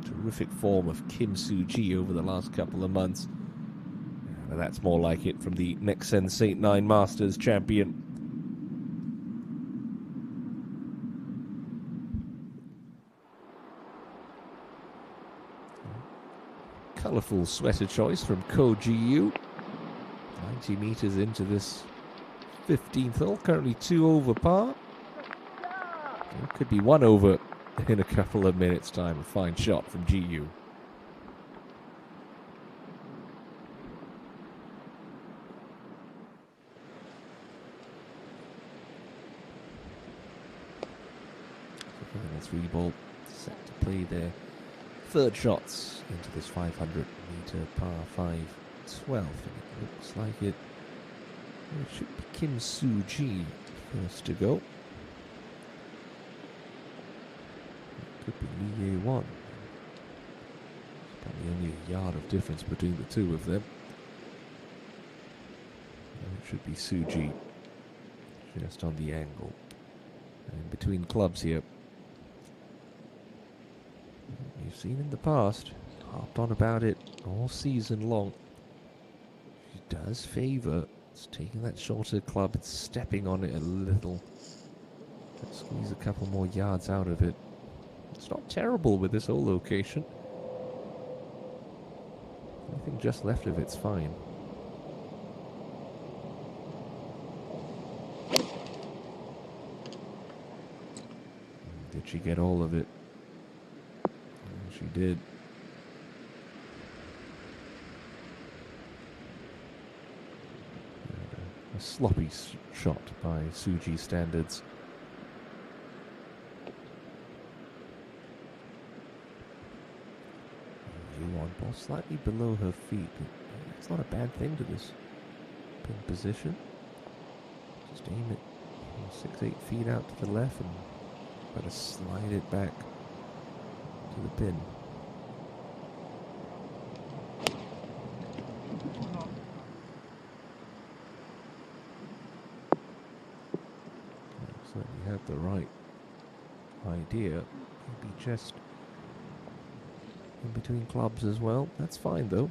terrific form of Kim Soo-ji over the last couple of months. Now that's more like it from the next Sensate 9 Masters champion. Colourful sweater choice from Ko Ji-yu. 90 metres into this 15th hole, currently 2 over par. It could be 1 over in a couple of minutes' time. A fine shot from Ji-yu. Three ball set to play their third shots into this 500-meter par 5 12. And it looks like it should be Kim Soo-ji first to go. It could be Lee Ye-won. Probably only a yard of difference between the two of them. And it should be Soo-ji just on the angle. And between clubs here. You've seen in the past, harped on about it all season long. She does favour. It's taking that shorter club, it's stepping on it a little. Let's squeeze a couple more yards out of it. It's not terrible with this whole location. Anything just left of it's fine. Did she get all of it? She did. A sloppy shot by Soo-ji standards. Ye-won ball slightly below her feet. It's not a bad thing to this pin position. Just aim it 6-8 feet out to the left and try to slide it back to the pin. So you have the right idea. Maybe just in between clubs as well. That's fine though.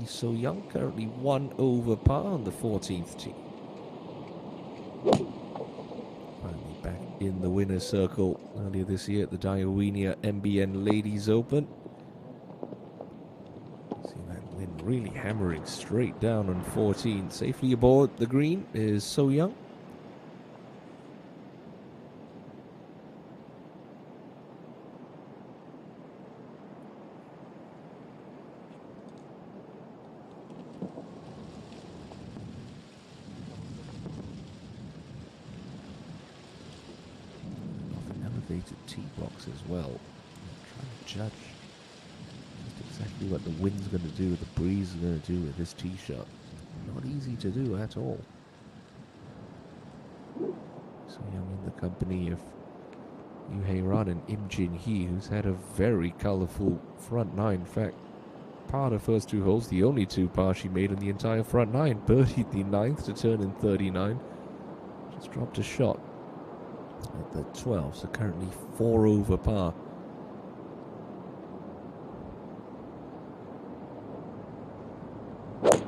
So Young, currently 1 over par on the 14th tee. Finally back in the winner's circle earlier this year at the Diowenia MBN Ladies Open. See that wind really hammering straight down on 14. Safely aboard the green is So Young. Tee box as well. I'm trying to judge just exactly what the wind's going to do, what the breeze is going to do with this tee shot. Not easy to do at all. So Young in the company of Yoo Hae-ran and Im Jin-hee, who's had a very colourful front nine. In fact, par the first 2 holes, the only 2 pars she made in the entire front nine. Birdied the 9th to turn in 39. Just dropped a shot. at the 12, so currently 4 over par. This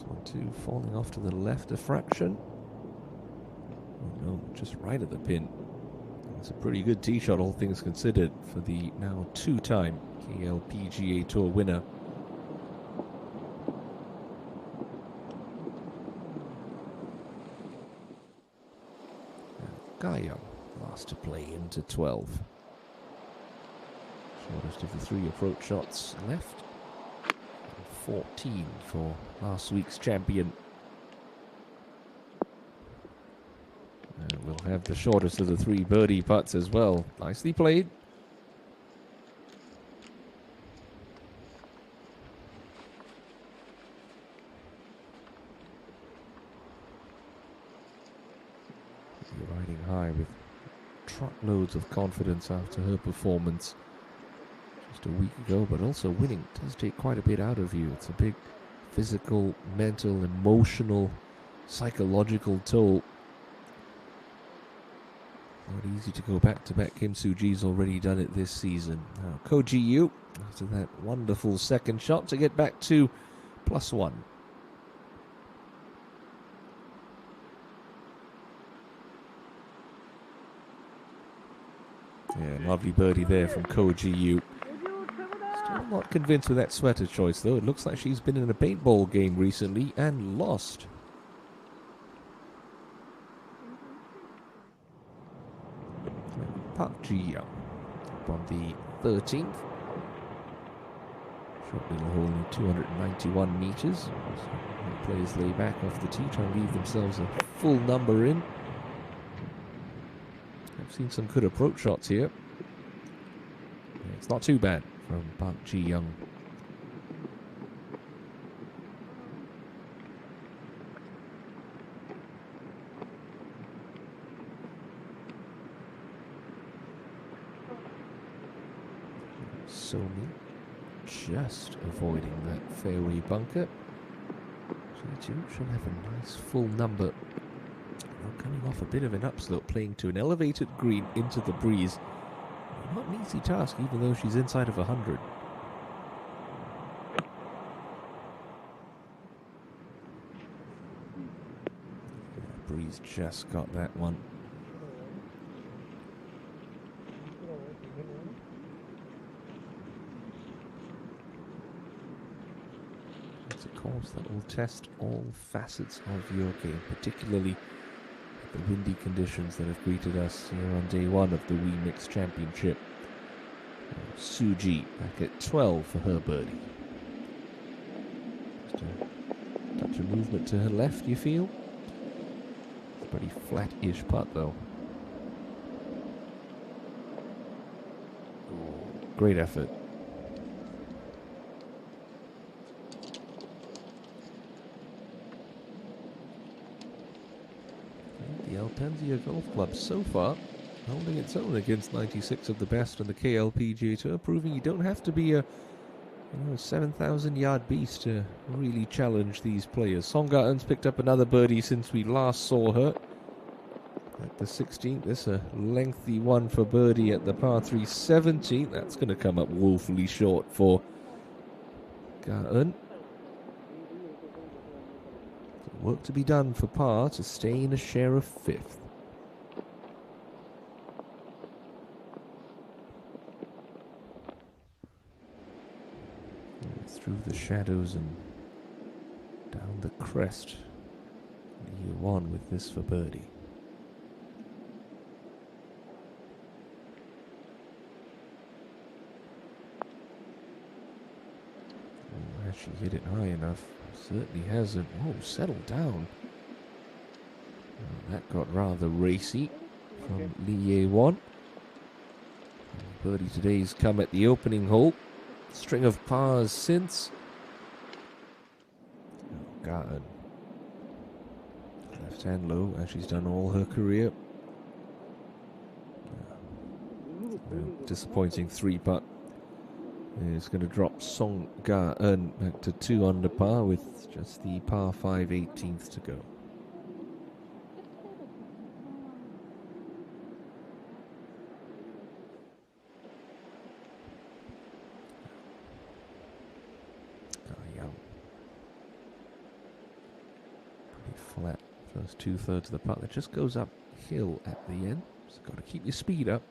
one too, falling off to the left a fraction. Oh no, just right at the pin. It's a pretty good tee shot, all things considered, for the now 2-time KLPGA Tour winner. Young, last to play into 12. Shortest of the 3 approach shots left. And 14 for last week's champion. And we'll have the shortest of the 3 birdie putts as well. Nicely played. Riding high with truckloads of confidence after her performance just a week ago, but also winning does take quite a bit out of you. It's a big physical, mental, emotional, psychological toll. Not easy to go back-to-back. Kim Soo-ji's already done it this season. Now, Ko Ji-yu, after that wonderful second shot to get back to +1. Yeah, lovely birdie there from Ko Ji-yu. Still not convinced with that sweater choice, though. It looks like she's been in a paintball game recently and lost. Park Ji-young up on the 13th. Short little hole in 291 meters. Players lay back off the tee, trying to leave themselves a full number in. I've seen some good approach shots here. Yeah, it's not too bad from Park Ji-young. Somi just avoiding that fairway bunker. She too should have a nice full number. Coming off a bit of an upslope, playing to an elevated green into the breeze. Not an easy task, even though she's inside of 100. Breeze just got that one. It's a course that will test all facets of your game, particularly the windy conditions that have greeted us here on day 1 of the WEMIX Championship. Soo-ji back at 12 for her birdie. Just a touch of movement to her left, you feel? It's a pretty flat-ish putt, though. Great effort. The Alpenzia Golf Club so far holding its own against 96 of the best on the KLPGA Tour, proving you don't have to be a 7,000-yard beast to really challenge these players. Song Ga-eun's picked up another birdie since we last saw her. At the 16th, this a lengthy one for birdie at the par 3 17th. That's going to come up woefully short for Ga-eun. Work to be done for par to stay in a share of 5th. Through the shadows and down the crest. Year 1 with this for birdie. Oh, has she hit it high enough? Certainly hasn't. Oh, settled down. Oh, that got rather racy from Lee Ye-won. Birdie today's come at the opening hole. String of pars since. Oh, God. Left hand low, as she's done all her career. Disappointing 3-putt. It's going to drop Song Ga-eun back to 2 under par with just the par 5 18th to go. flat first 2/3 of the putt that just goes uphill at the end. So got to keep your speed up.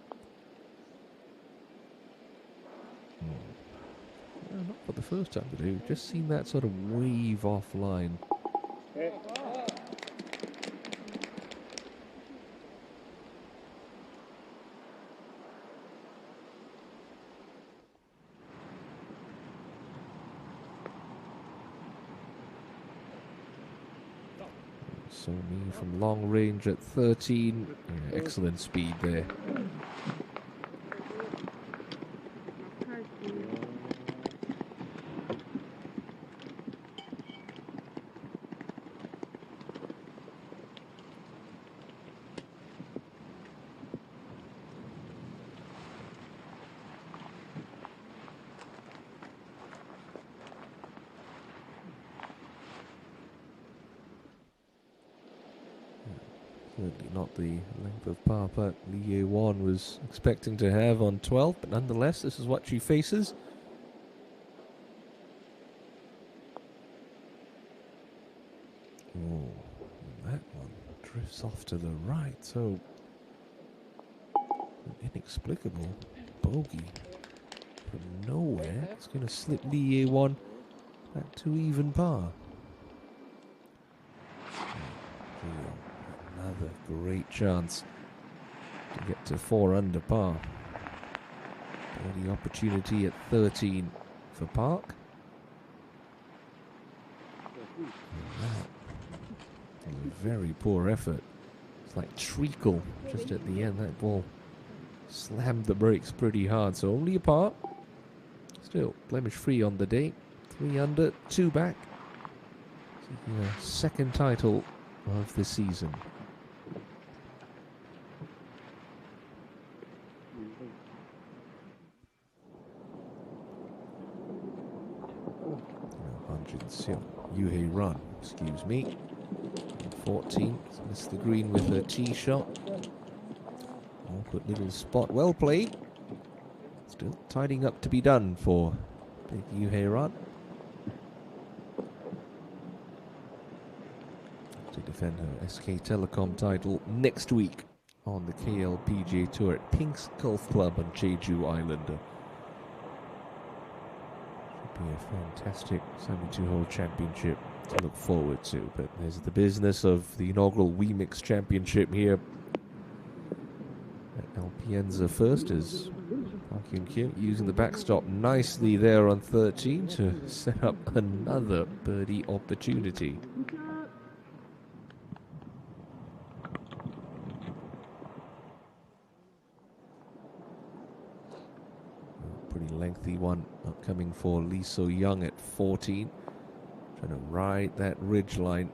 Not for the first time today. We've just seen that sort of wave offline. So me from long range at 13. Yeah, excellent speed there. Certainly not the length of par putt Lee Ye-won was expecting to have on 12, but nonetheless, this is what she faces. Oh, that one drifts off to the right, so an inexplicable bogey from nowhere. It's going to slip Lee Ye-won back to even par. Another great chance to get to 4 under par. Birdie opportunity at 13 for Park. That was a very poor effort. It's like treacle just at the end. That ball slammed the brakes pretty hard. So only a par. Still blemish free on the day. 3 under, 2 back. Seeking a second title of the season. Yuhei run, excuse me. 14, missed the green with her tee shot. Awkward little spot, well played. Still tidying up to be done for big Yuhei run. To defend her SK Telecom title next week on the KLPGA Tour at Pink's Golf Club on Jeju Island. Be a fantastic 72-hole championship to look forward to, but there's the business of the inaugural WEMIX Championship here at Alpienza first, as Park Hyun-kim using the backstop nicely there on 13 to set up another birdie opportunity. Pretty lengthy one upcoming for Lee So-young at 14. Trying to ride that ridge line.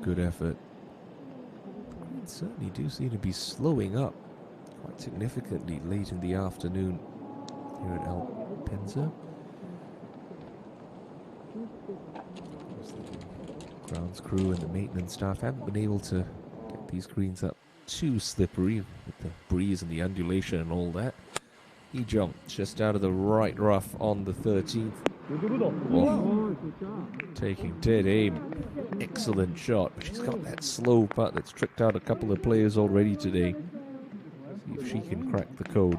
Good effort. They certainly do seem to be slowing up quite significantly late in the afternoon here at Alpienza. The grounds crew and the maintenance staff haven't been able to get these greens up too slippery with the breeze and the undulation and all that. He jumped just out of the right rough on the 13th. Oh, taking dead aim. Excellent shot. But she's got that slow putt that's tricked out a couple of players already today. See if she can crack the code.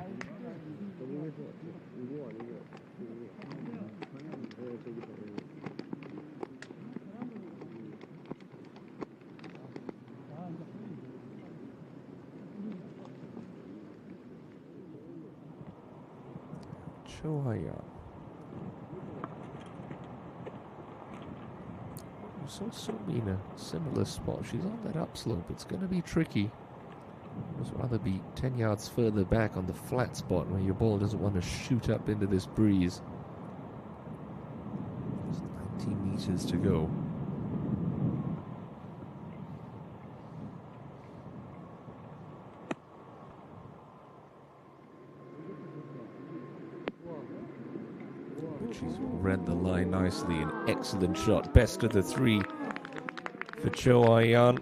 Also in a similar spot. She's on that upslope. It's going to be tricky. I'd rather be 10 yards further back on the flat spot where your ball doesn't want to shoot up into this breeze. There's 19 meters to go. She's read the line nicely. An excellent shot. Best of the 3 for Cho Ah-yeon.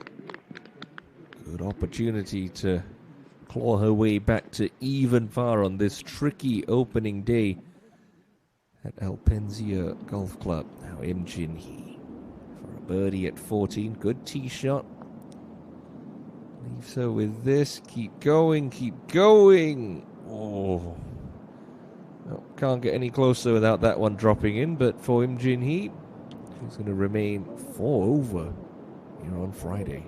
Good opportunity to claw her way back to even par on this tricky opening day at Alpienza Golf Club. Now Im Jin Hee. Birdie at 14. Good tee shot. Leaves her with this. Keep going, keep going. Oh. No, can't get any closer without that one dropping in, but for Im Jin Hee, she's going to remain 4 over here on Friday.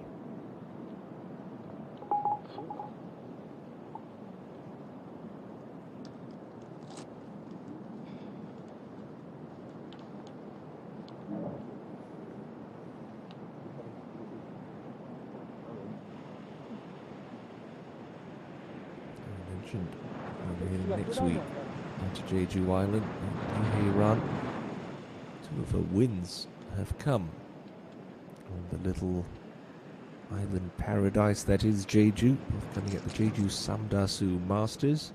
Next week to Jeju Island and Iran. 2 of her wins have come on the little island paradise that is Jeju. Both coming at the Jeju Samdasu Masters.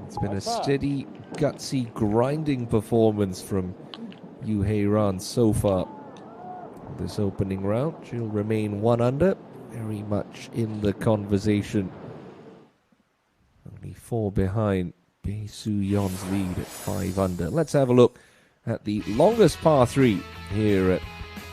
It's been a steady, gutsy, grinding performance from Yu Hei-ran so far this opening round. She'll remain 1 under, very much in the conversation. Only 4 behind Bae Soo-yeon's lead at 5 under. Let's have a look at the longest par 3 here at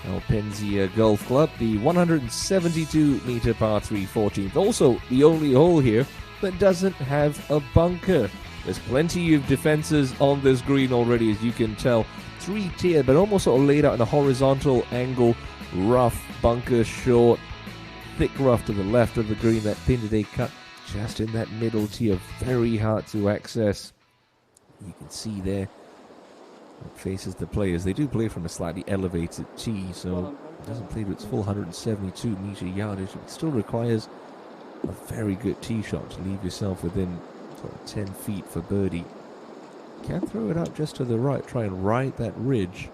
Alpenzia Golf Club, the 172-meter par 3 14th. Also the only hole here that doesn't have a bunker. There's plenty of defenses on this green already, as you can tell. 3-tiered, but almost sort of laid out in a horizontal angle. Rough, bunker short, thick rough to the left of the green. That pin today cut just in that middle tier. Very hard to access. You can see there it faces the players. They do play from a slightly elevated tee, so it doesn't play to its full 172-meter yardage. It still requires a very good tee shot to leave yourself within sort of 10 feet for birdie. Can throw it out just to the right, try and ride that ridge.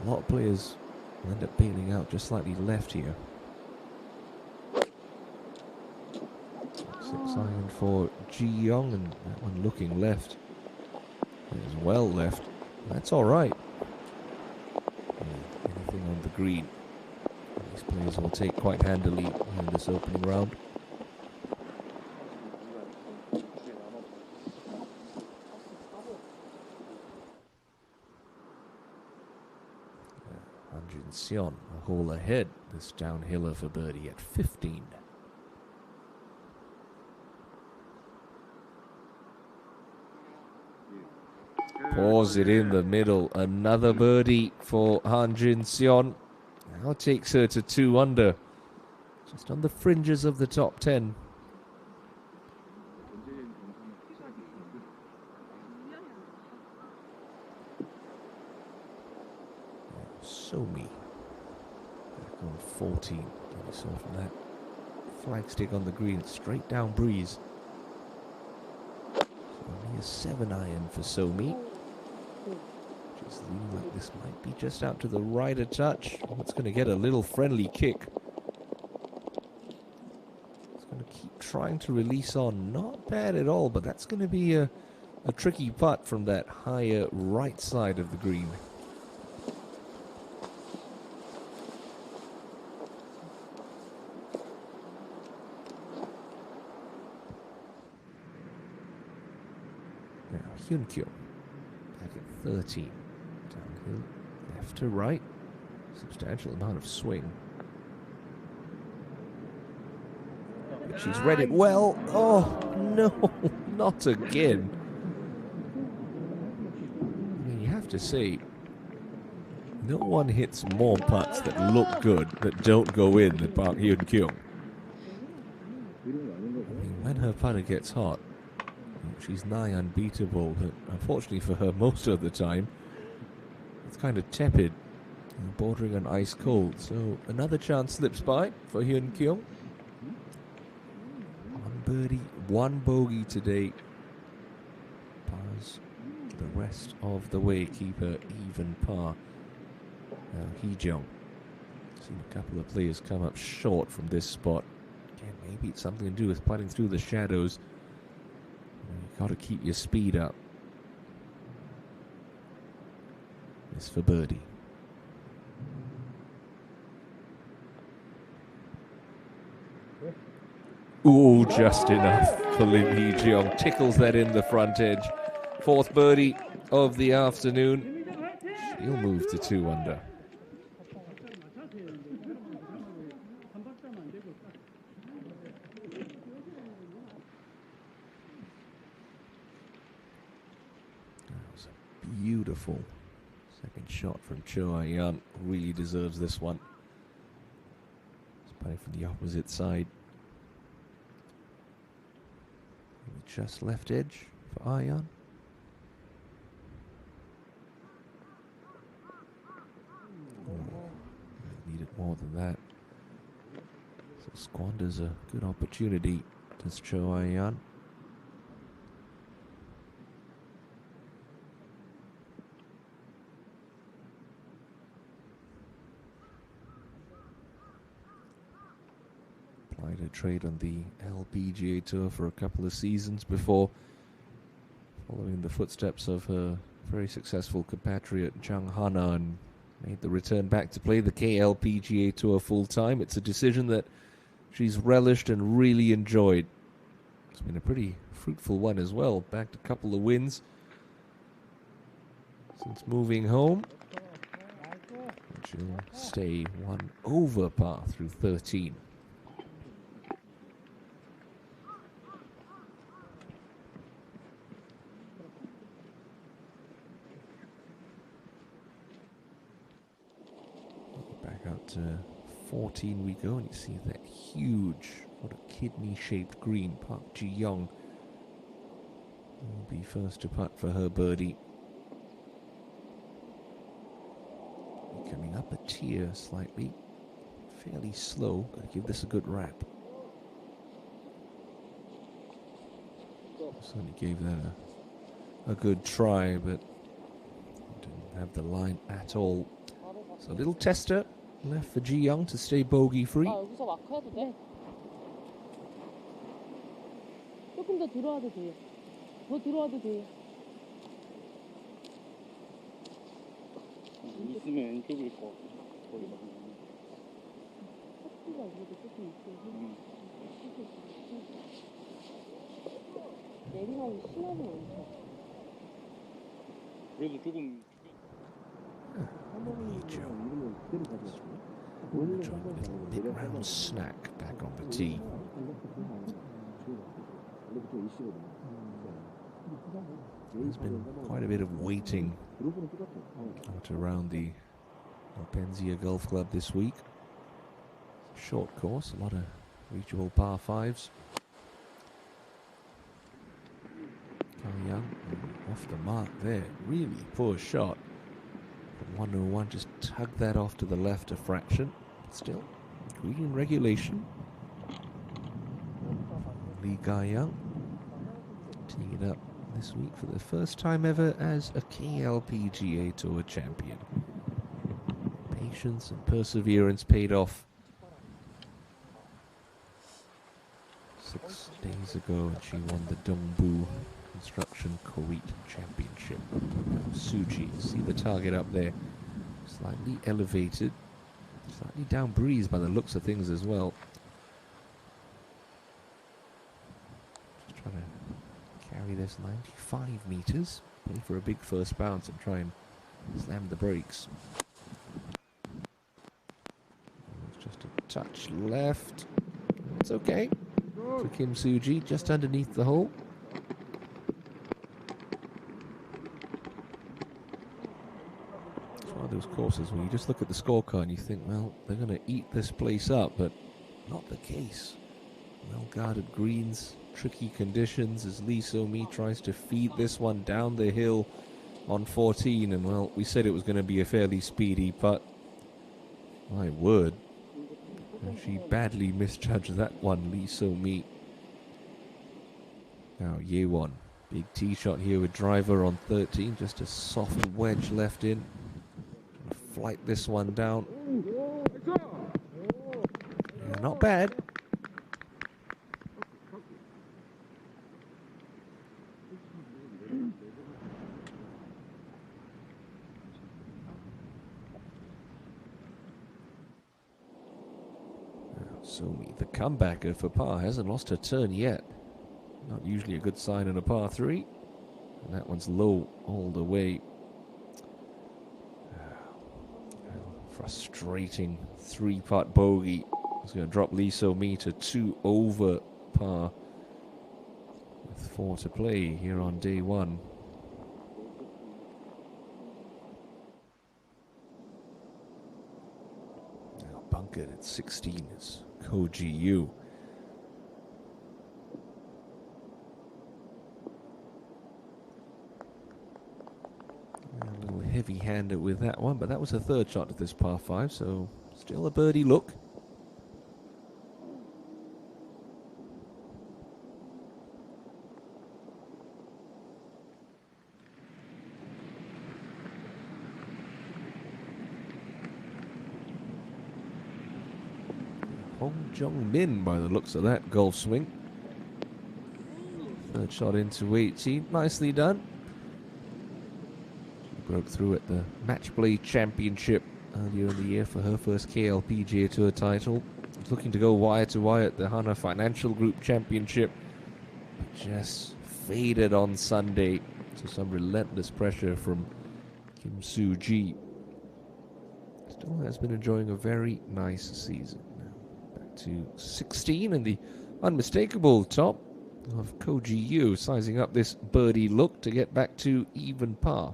A lot of players will end up bailing out just slightly left here. 6 iron for Ji Young, and that one looking left. As well left. That's all right. Anything on the green, these players will take quite handily in this opening round. Sion, a hole ahead, this downhiller for birdie at 15. Pours it in the middle. Another birdie for Han Jin Sion. Now takes her to 2 under. Just on the fringes of the top 10. Somi. Back on 14. You saw from that flagstick on the green. Straight down breeze. So only a 7 iron for Somi. Just leaning like this might be just out to the right a touch. It's going to get a little friendly kick. It's going to keep trying to release on. Not bad at all, but that's going to be a tricky putt from that higher right side of the green. Hyun Kyo back at 13. Downhill, left to right. Substantial amount of swing. But she's read it well. Oh, no, not again. I mean, you have to say, no one hits more putts that look good that don't go in than Park Hyun Kyo. I mean, when her putter gets hot, she's nigh unbeatable, but unfortunately for her, most of the time, it's kind of tepid, bordering on ice cold. So another chance slips by for Hyun Kyung. 1 birdie, 1 bogey today. Pars the rest of the way, keep her even par. Now Hee Jung. Seen a couple of players come up short from this spot. Again, maybe it's something to do with putting through the shadows. You've got to keep your speed up. This for birdie. Ooh, just enough for Lim Hee-jeong. Tickles that in the front edge. Fourth birdie of the afternoon. She'll move to 2 under. That was a beautiful second shot from Cho Ayan. Really deserves this one. He's playing from the opposite side. Just left edge for Ayan. Needed more than that. So squanders a good opportunity. Does Cho Ayan. Applied a trade on the LPGA Tour for a couple of seasons before following the footsteps of her very successful compatriot Zhang Hana and made the return back to play the KLPGA Tour full-time. It's a decision that she's relished and really enjoyed. It's been a pretty fruitful one as well. Backed a couple of wins since moving home. And she'll stay 1 over par through 13. Out to 14 we go, and you see that huge, what a kidney-shaped green. Park Ji-young will be first to putt for her birdie. Coming up a tier slightly, fairly slow. Got to give this a good wrap. Certainly gave that a good try, but didn't have the line at all. So a little tester left for Ji-young to stay bogey-free. 여기서 마크 해도 돼. 조금 더 들어와도 돼. 더 들어와도 돼. 있으면 왼쪽일 것 같고 거기가. 커피가 그래도 조금 있고. 내리막이 심하지 않죠. 그래도 조금. Enjoying a little mid-round snack back on the tee. There's been quite a bit of waiting out around the Orpenzia Golf Club this week. Short course, a lot of reachable par 5s. Young off the mark there. Really poor shot. 101 just tugged that off to the left a fraction. Still, green regulation. Lee Ga-young teeing it up this week for the first time ever as a KLPGA Tour champion. Patience and perseverance paid off 6 days ago, and she won the Dongbu Construction Korea Championship. Suji, see the target up there, slightly elevated, slightly down breeze by the looks of things as well. Just trying to carry this 95 meters, pay for a big first bounce and try and slam the brakes. It's just a touch left. It's okay for Kim Soo-ji, just underneath the hole. Those courses when you just look at the scorecard and you think, well, they're going to eat this place up, but not the case. Well-guarded greens, tricky conditions as Lee So-mi tries to feed this one down the hill on 14, and well, we said it was going to be a fairly speedy putt. My word. And she badly misjudged that one, Lee So-mi. Now, Ye-won, big tee shot here with driver on 13, just a soft wedge left in. Flight this one down. Yeah, not bad. Lisomi, the comebacker for par, hasn't lost her turn yet. Not usually a good sign in a par 3. And that one's low all the way. Frustrating 3-putt bogey. It's going to drop Lisomi to 2 over par with 4 to play here on day 1. Now bunkered at 16 is Koji Yu. A little heavy-handed with that one, but that was her third shot at this par 5, so still a birdie look. Hong Jong-min by the looks of that golf swing. Third shot into 18, nicely done. Broke through at the Match Play Championship earlier in the year for her first KLPGA Tour title. Was looking to go wire to wire at the Hana Financial Group Championship, but just faded on Sunday to some relentless pressure from Kim Soo-ji. Still has been enjoying a very nice season. Now back to 16 and the unmistakable top of Koji Yu, sizing up this birdie look to get back to even par.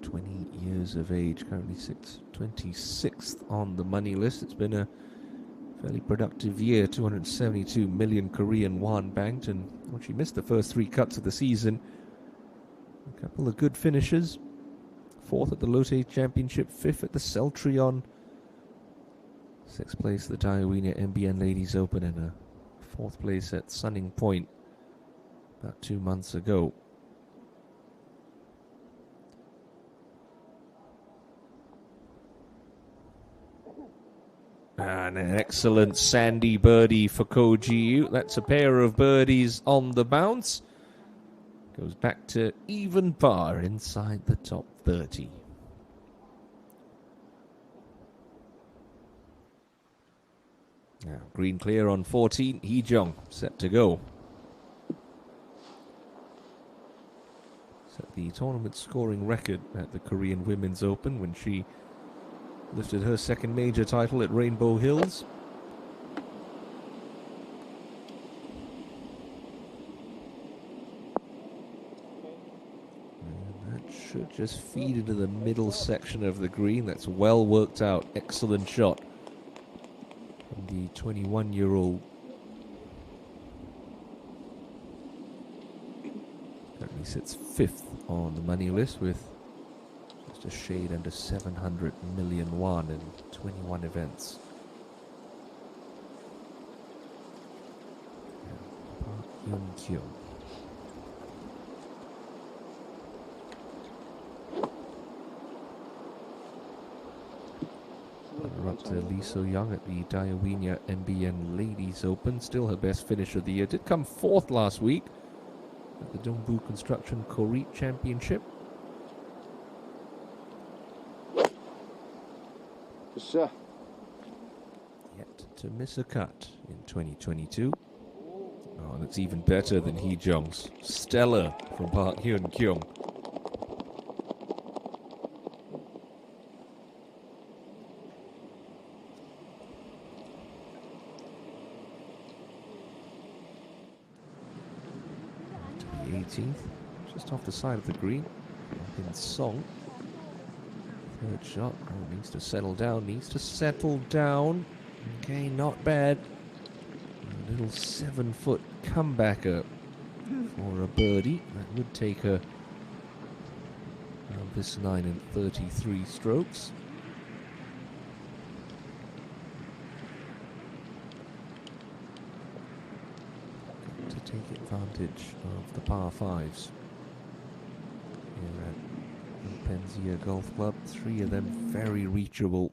20 years of age, currently 26th on the money list. It's been a fairly productive year, 272 million Korean won banked, and well, she missed the first 3 cuts of the season. A couple of good finishes. 4th at the Lotte Championship, 5th at the Celtrion, 6th place at the Daiwinia MBN Ladies Open, and a 4th place at Sunning Point about 2 months ago. And an excellent sandy birdie for Koji Yu. That's a pair of birdies on the bounce. Goes back to even par inside the top 30. Now, green clear on 14. Hee Jong set to go. Set the tournament scoring record at the Korean Women's Open when she lifted her second major title at Rainbow Hills. And that should just feed into the middle section of the green. That's well worked out. Excellent shot from the 21-year-old. Currently sits 5th on the money list with a shade under 700 million won in 21 events. Park Hyun-kyo. Up to Lee So-young at the Daiwinia MBN Ladies Open. Still her best finish of the year. Did come 4th last week at the Dongbu Construction Korea Championship. Yet to miss a cut in 2022. Oh, that's even better than Hee Jong's. Stellar from Park Hyun-kyung. To the 18th, just off the side of the green, in Song. Third shot, oh, needs to settle down, Okay, not bad. A little 7-foot comebacker for a birdie. That would take her around this 9 and 33 strokes. To take advantage of the par 5s here at Penzia Golf Club. 3 of them very reachable.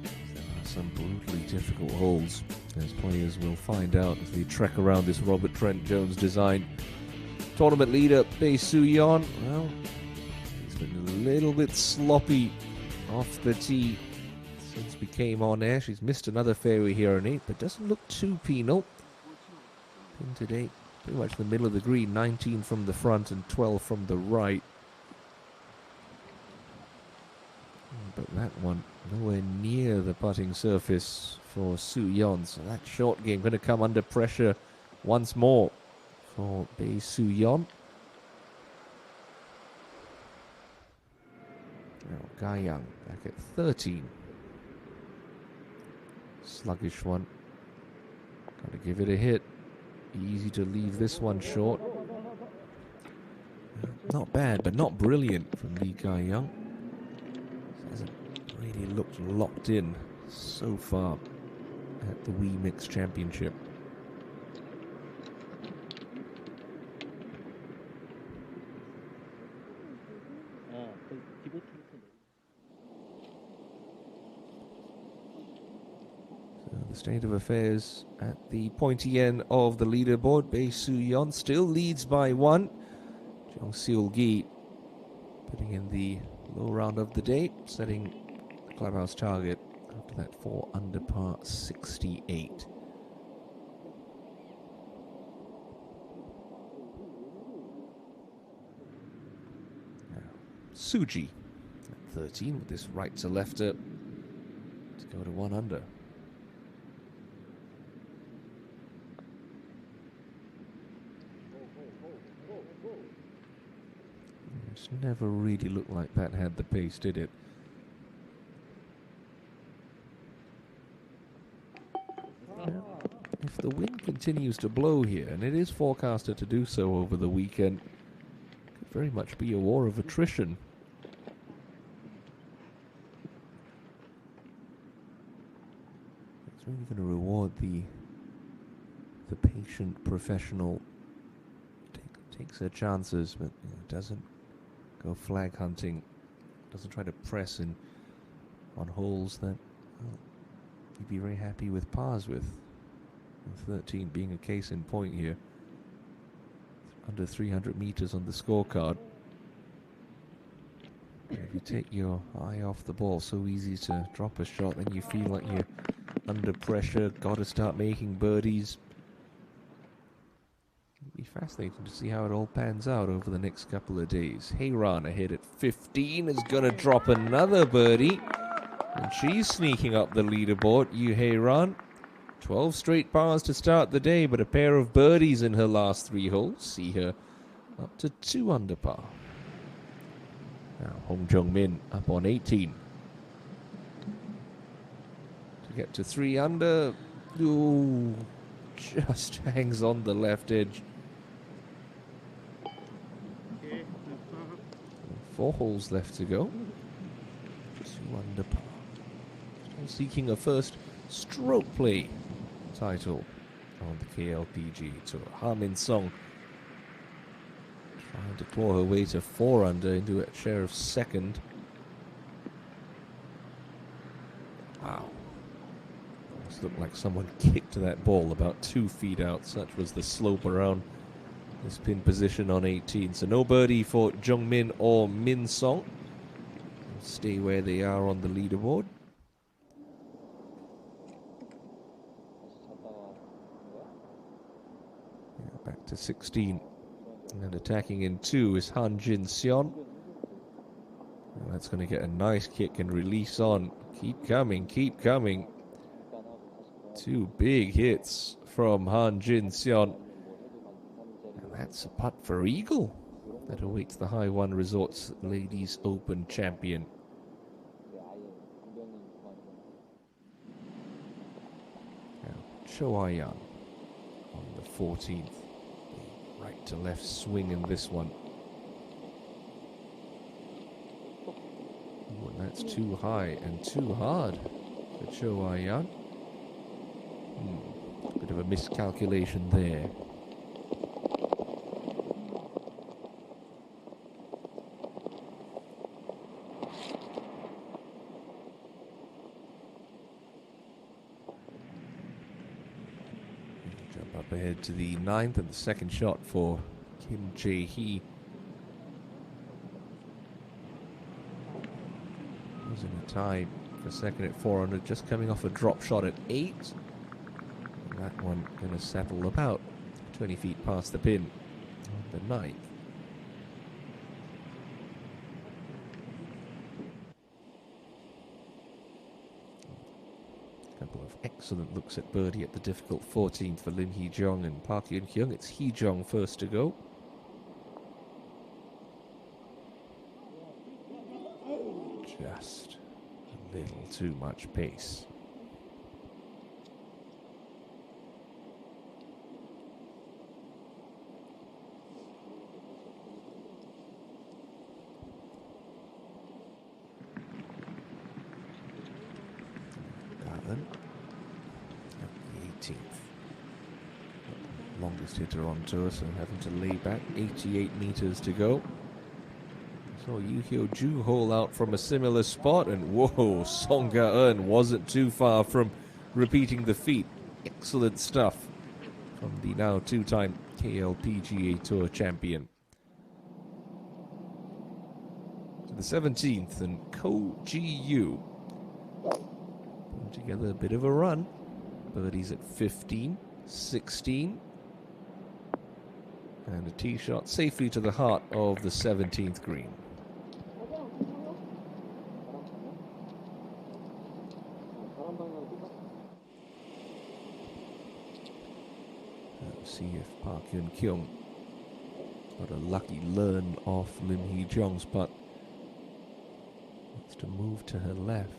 There are some brutally difficult holes, as players will find out as they trek around this Robert Trent Jones design. Tournament leader Bae Soo-yeon, well, he's been a little bit sloppy off the tee since we came on air. She's missed another fairway here on 8, but doesn't look too penal. Pin today, pretty much the middle of the green, 19 from the front and 12 from the right. But that one nowhere near the putting surface for Soo-yeon, so that short game going to come under pressure once more for Bae Soo-yeon. Now Ga-young back at 13. Sluggish one. Gotta give it a hit. Easy to leave this one short. Not bad, but not brilliant from Lee Ga-young. Hasn't really looked locked in so far at the WEMIX Championship. The state of affairs at the pointy end of the leaderboard. Bae Soo-yeon still leads by 1. Jung Seul-gi putting in the low round of the day, setting the clubhouse target after that 4 under par 68. Suji at 13 with this right to lefter to go to 1 under. It's never really looked like that had the pace, did it? If the wind continues to blow here, and it is forecasted to do so over the weekend, it could very much be a war of attrition. It's really going to reward the patient professional. Takes her chances, but doesn't go flag hunting, doesn't try to press in on holes that you'd be very happy with pars with. 13 being a case in point here. Under 300 meters on the scorecard. If you take your eye off the ball, so easy to drop a shot, then you feel like you're under pressure, got to start making birdies. It'll be fascinating to see how it all pans out over the next couple of days. Heyran ahead at 15 is going to drop another birdie. And she's sneaking up the leaderboard. Yu Heyran, 12 straight pars to start the day, but a pair of birdies in her last 3 holes see her up to 2 under par. Now Hong Jung-min up on 18. To get to 3 under. Ooh, just hangs on the left edge. 4 holes left to go. 2 under par. Still seeking a first stroke play title on the KLPG Tour. Ha Min-sung trying to claw her way to 4 under into a share of second. Wow. This looked like someone kicked that ball about 2 feet out. Such was the slope around this pin position on 18. So no birdie for Jung-min or Min-sung. Stay where they are on the leaderboard. Back to 16. And attacking in 2 is Han Jin-seon. That's going to get a nice kick and release on. Keep coming, keep coming. 2 big hits from Han Jin-seon. And that's a putt for eagle that awaits the High One Resorts Ladies Open champion. Now, Cho Ah-yeon on the 14th. Right to left swing in this one. Ooh, and that's too high and too hard for Cho Ah-yeon. Bit of a miscalculation there. head to the 9th and the second shot for Kim Jae-hee. Was in a tie for second at 400, just coming off a drop shot at 8. And that one going to settle about 20 feet past the pin on the 9th. Couple of excellent looks at birdie at the difficult 14th for Lim Hee-jung and Park Hyun-kyung. It's Hee-jung first to go. Just a little too much pace. Garland at the 18th. Longest hitter on tour, so having to lay back 88 meters to go. So Yu Hyo-ju hole out from a similar spot, and whoa, Song Ga-eun wasn't too far from repeating the feat. Excellent stuff from the now two-time KLPGA Tour champion. To the 17th, and Ko Ji-yu putting together a bit of a run. Birdies at 15, 16. And a tee shot safely to the heart of the 17th green. Let's see if Park Hyun-kyung got a lucky learn off Lim Hee-jung's putt. Wants to move to her left.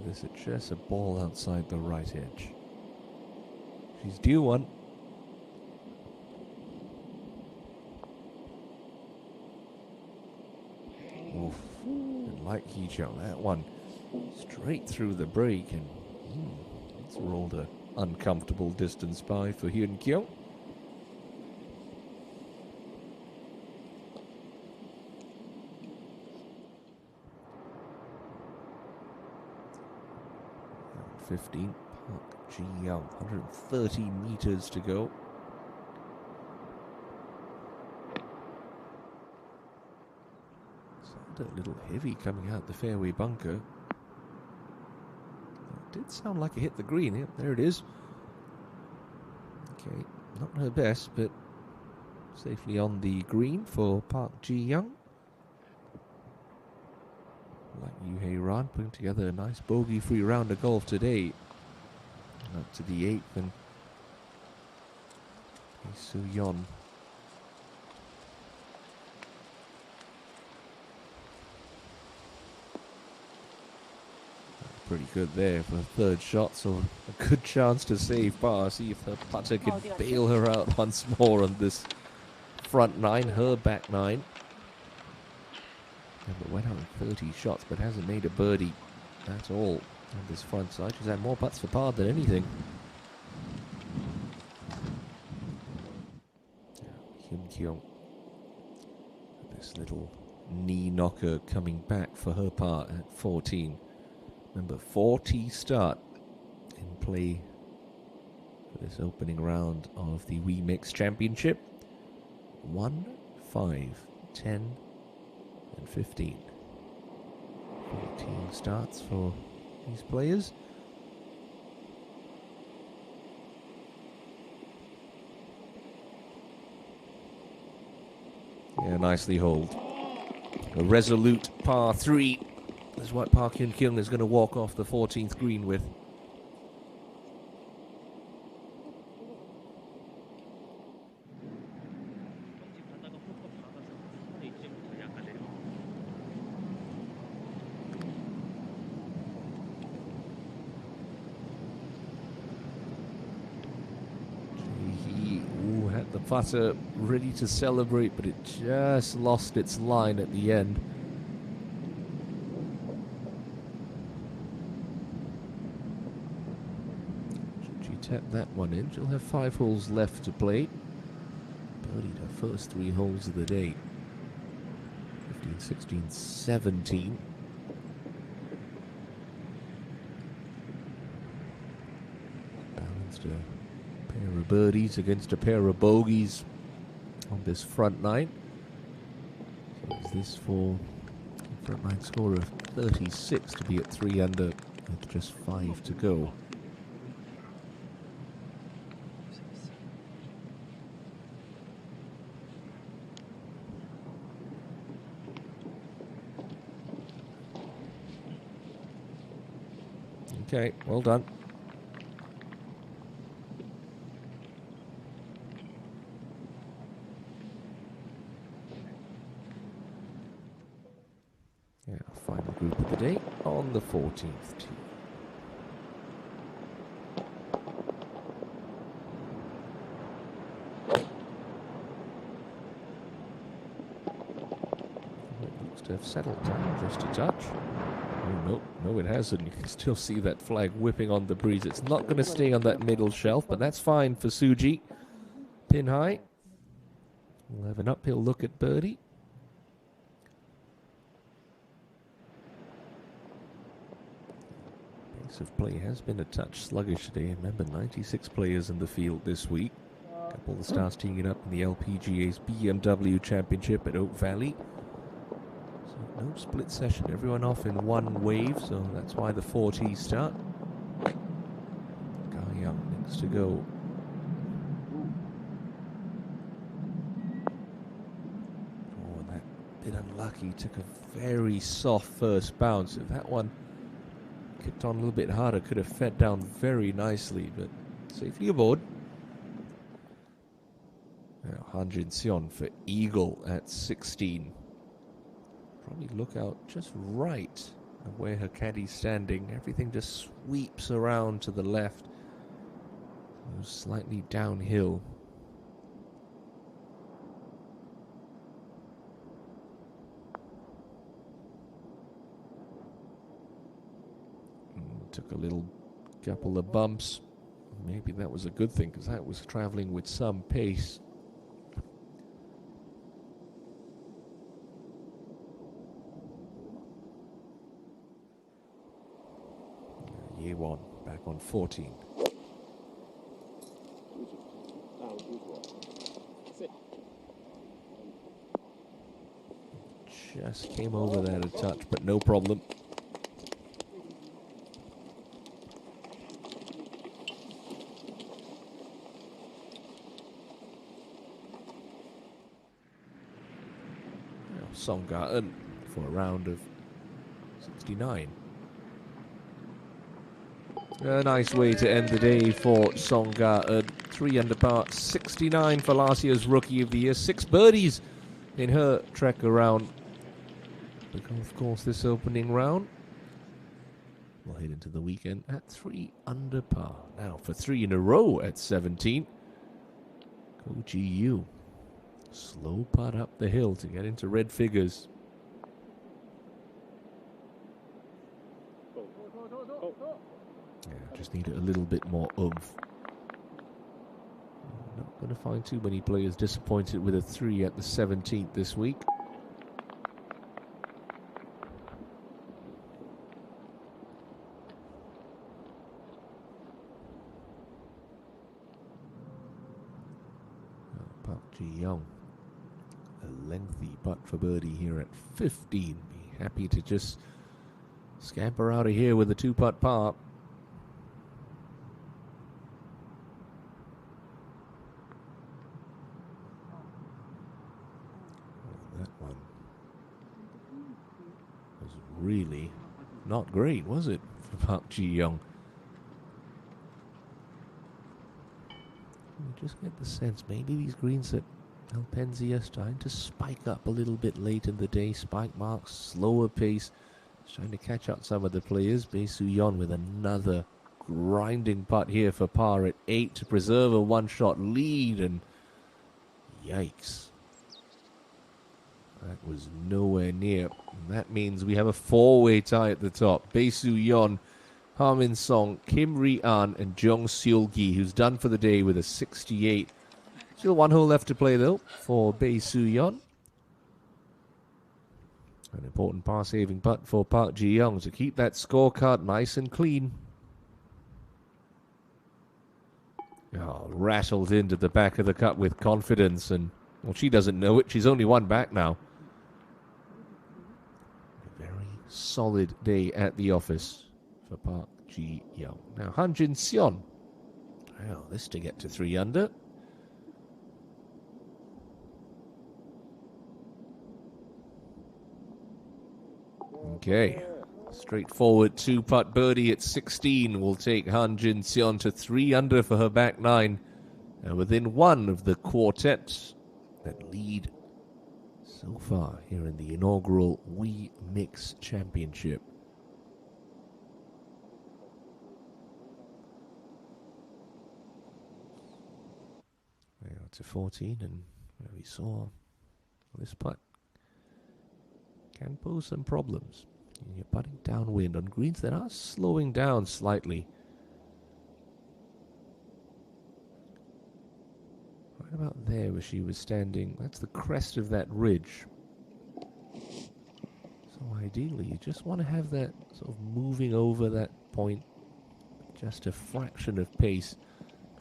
There's just a ball outside the right edge. She's due one. Oof. And like Hee-jung, that one straight through the break, and it's rolled an uncomfortable distance by for Hyun-kyung. Now 15. Park Ji-young, 130 meters to go. Sounded a little heavy coming out the fairway bunker. It did sound like it hit the green. Yep, there it is. Okay, not her best, but safely on the green for Park Ji-young. Like Yu Hye-ran, putting together a nice bogey-free round of golf today. Up to the 8th, and Soo-yeon pretty good there for a third shot, so a good chance to save par. See if her putter can bail her out once more on this front 9, her back 9. But went out with 30 shots, but hasn't made a birdie at all on this front side. She's had more putts for par than anything. Hyun-kyung, this little knee knocker coming back for her part at 14. Remember, 40 start in play for this opening round of the WEMIX Championship. 1, 5, 10, and 15. 14 starts for these players. Yeah, nicely holed. A resolute par 3 is what Park Hyun-kyung is going to walk off the 14th green with. The putter ready to celebrate, but it just lost its line at the end. Should she tap that one in, she'll have 5 holes left to play. Birdied her first 3 holes of the day. 15, 16, 17. Just a pair of birdies against a pair of bogeys on this front nine. So is this for a front nine score of 36 to be at 3 under with just 5 to go? Okay, well done. Yeah, final group of the day on the 14th tee. It looks to have settled down just a touch. Oh, no, it hasn't. You can still see that flag whipping on the breeze. It's not going to stay on that middle shelf, but that's fine for Suji. Pin high. We'll have an uphill look at birdie. Pace of play has been a touch sluggish today. Remember, 96 players in the field this week. A couple of the stars teeing it up in the LPGA's BMW Championship at Oak Valley. No split session, everyone off in one wave, so that's why the 4 tees start. Guy Young next to go. Oh, and that bit unlucky, took a very soft first bounce. If that one kicked on a little bit harder, could have fed down very nicely, but safely aboard. Now, Han Jin Seon for eagle at 16. Probably look out just right of where her caddy's standing. Everything just sweeps around to the left. Goes slightly downhill. Took a little couple of bumps. Maybe that was a good thing because that was traveling with some pace. Year one, back on 14. Just came over that a touch, but no problem. Now Songgarten for a round of 69. A nice way to end the day for Songgarten. 3 under par, 69 for last year's Rookie of the Year. 6 birdies in her trek around the golf course this opening round. We'll head into the weekend at 3 under par. Now for 3 in a row at 17. Ko Ji-yu. Slow putt up the hill to get into red figures. Yeah, just needed a little bit more oomph. Not going to find too many players disappointed with a 3 at the 17th this week. Park Ji-young, a lengthy putt for birdie here at 15. Be happy to just scamper out of here with a 2-putt par. That one was really not great, was it, for Park Ji-young? You just get the sense maybe these greens at Alpenzia are starting to spike up a little bit late in the day. Spike marks, slower pace. It's trying to catch up some of the players. Bae Soo-yeon with another grinding putt here for par at 8 to preserve a one-shot lead. And yikes. That was nowhere near. And that means we have a 4-way tie at the top. Bae Soo-yeon, Ha-min Song, Kim Ri-an, and Jung Seul-gi, who's done for the day with a 68. Still 1 hole left to play, though, for Bae Soo-yeon. An important par-saving putt for Park Ji-young to keep that scorecard nice and clean. Oh, rattled into the back of the cup with confidence, and well, she doesn't know it. She's only one back now. A very solid day at the office for Park Ji Young. Now Han Jin Seon. Well, this to get to 3 under. Okay. Straightforward 2-putt birdie at 16 will take Han Jin Seon to 3 under for her back 9. And within one of the quartet that lead so far here in the inaugural WEMIX Championship. Now to 14, and we saw this putt can pose some problems. You're putting downwind on greens that are slowing down slightly. Right about there where she was standing, that's the crest of that ridge. So ideally, you just want to have that sort of moving over that point, just a fraction of pace.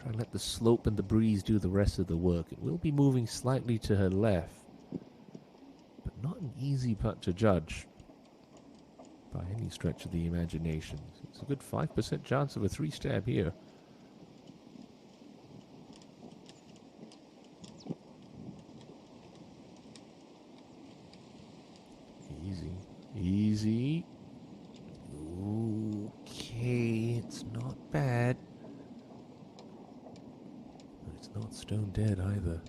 Try and let the slope and the breeze do the rest of the work. It will be moving slightly to her left, but not an easy putt to judge by any stretch of the imagination. It's a good 5% chance of a 3-stab here. Easy, easy. Okay, it's not bad, but it's not stone dead either.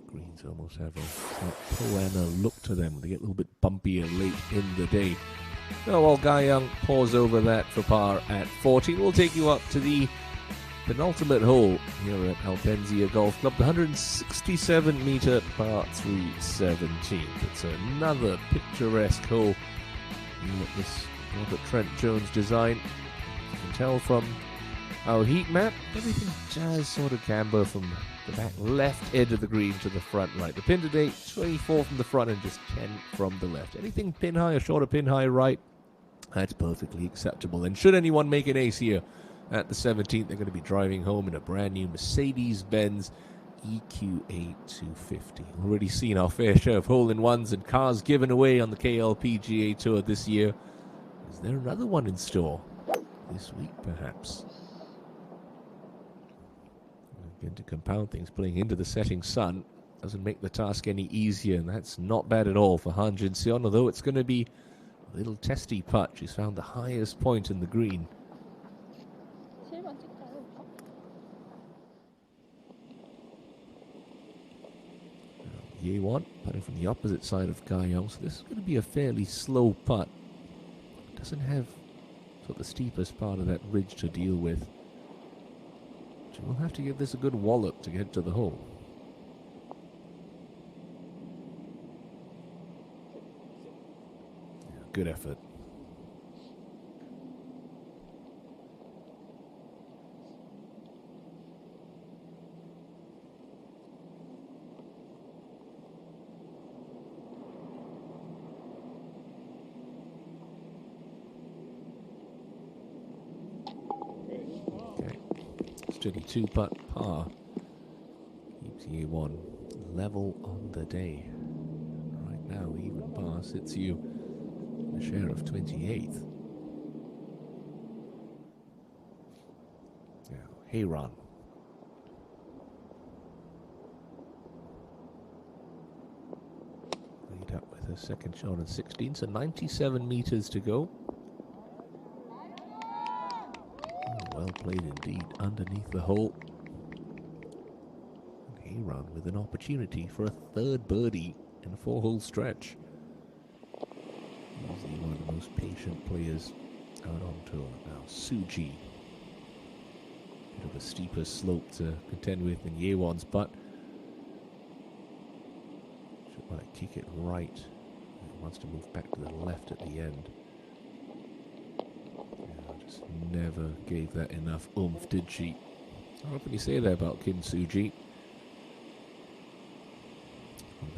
Greens almost have a Poana look to them. They get a little bit bumpier late in the day. Now, while Guy Young pours over that for par at 14, we'll take you up to the penultimate hole here at Alpenzia Golf Club, the 167-meter par 3 17. It's another picturesque hole here at this Robert Trent Jones design. You can tell from our heat map, everything does sort of camber from the back left edge of the green to the front right. The pin today, 24 from the front and just 10 from the left. Anything pin high or shorter pin high right, that's perfectly acceptable. And should anyone make an ace here at the 17th, they're going to be driving home in a brand new Mercedes-Benz EQA 250. Already seen our fair share of hole-in-ones and cars given away on the KLPGA Tour this year. Is there another one in store this week, perhaps? Again, to compound things, playing into the setting sun doesn't make the task any easier, and that's not bad at all for Han Jin Seon, although it's going to be a little testy putt. She's found the highest point in the green. Ye-Won putting from the opposite side of Guy Young, so this is going to be a fairly slow putt. It doesn't have sort of the steepest part of that ridge to deal with. We'll have to give this a good wallop to get to the hole. Yeah, good effort. Steady 2-putt par keeps Ye-Won level on the day. Right now, even par sits you a share of 28th. Now, Heyran. Lead up with her second shot on 16, so 97 meters to go. Well played indeed underneath the hole. Heyran with an opportunity for a third birdie in a 4-hole stretch. Easily one of the most patient players out on tour. Now Suji. Bit of a steeper slope to contend with than Ye-Won's putt. Should want to kick it right. He wants to move back to the left at the end. Just never gave that enough oomph, did she? How can you say that about Kim Soo-ji?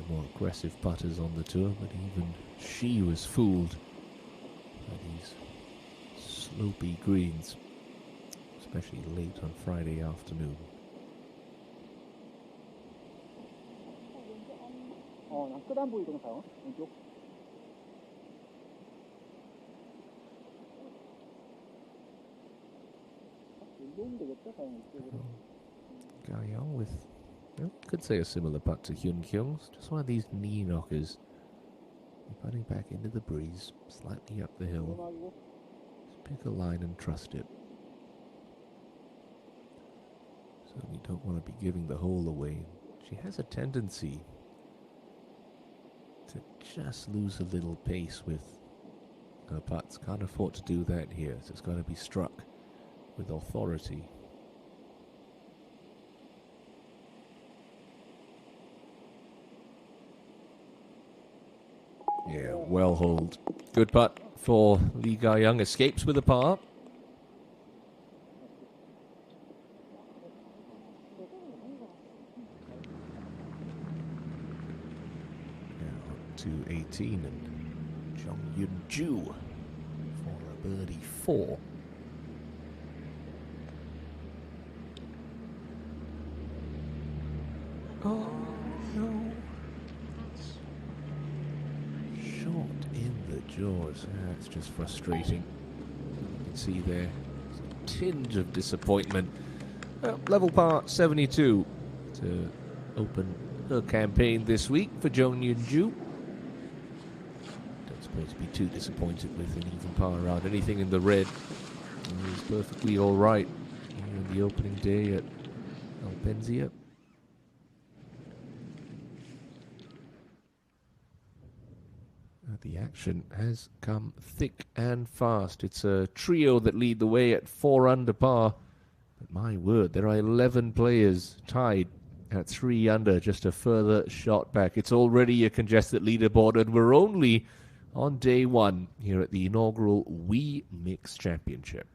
more aggressive putters on the tour, but even she was fooled by these slopey greens, especially late on Friday afternoon. 난 끝 안 보이거든, 가요. 왼쪽. 놓으면 되겠다, 가요. 이쪽으로. Gao with, well, could say a similar putt to Hyun Kyung's, just one of these knee knockers. Putting back into the breeze, slightly up the hill. Just pick a line and trust it. Certainly don't want to be giving the hole away. She has a tendency to just lose a little pace with her putts. Can't afford to do that here, so it's got to be struck with authority. Yeah, well holed. Good putt for Lee Ga-young. Escapes with a par. Now to 18 and Jung Yun-ju for a birdie 4. Oh no. Short in the jaws. That's just frustrating. You can see there a tinge of disappointment. Level par 72 to open her campaign this week for Jung Yun-ju. Don't suppose to be too disappointed with an even par around anything in the red. It was perfectly all right here on the opening day at Alpenzia. The action has come thick and fast. It's a trio that lead the way at 4 under par. But my word, there are 11 players tied at 3 under, just a further shot back. It's already a congested leaderboard, and we're only on day 1 here at the inaugural WEMIX Championship.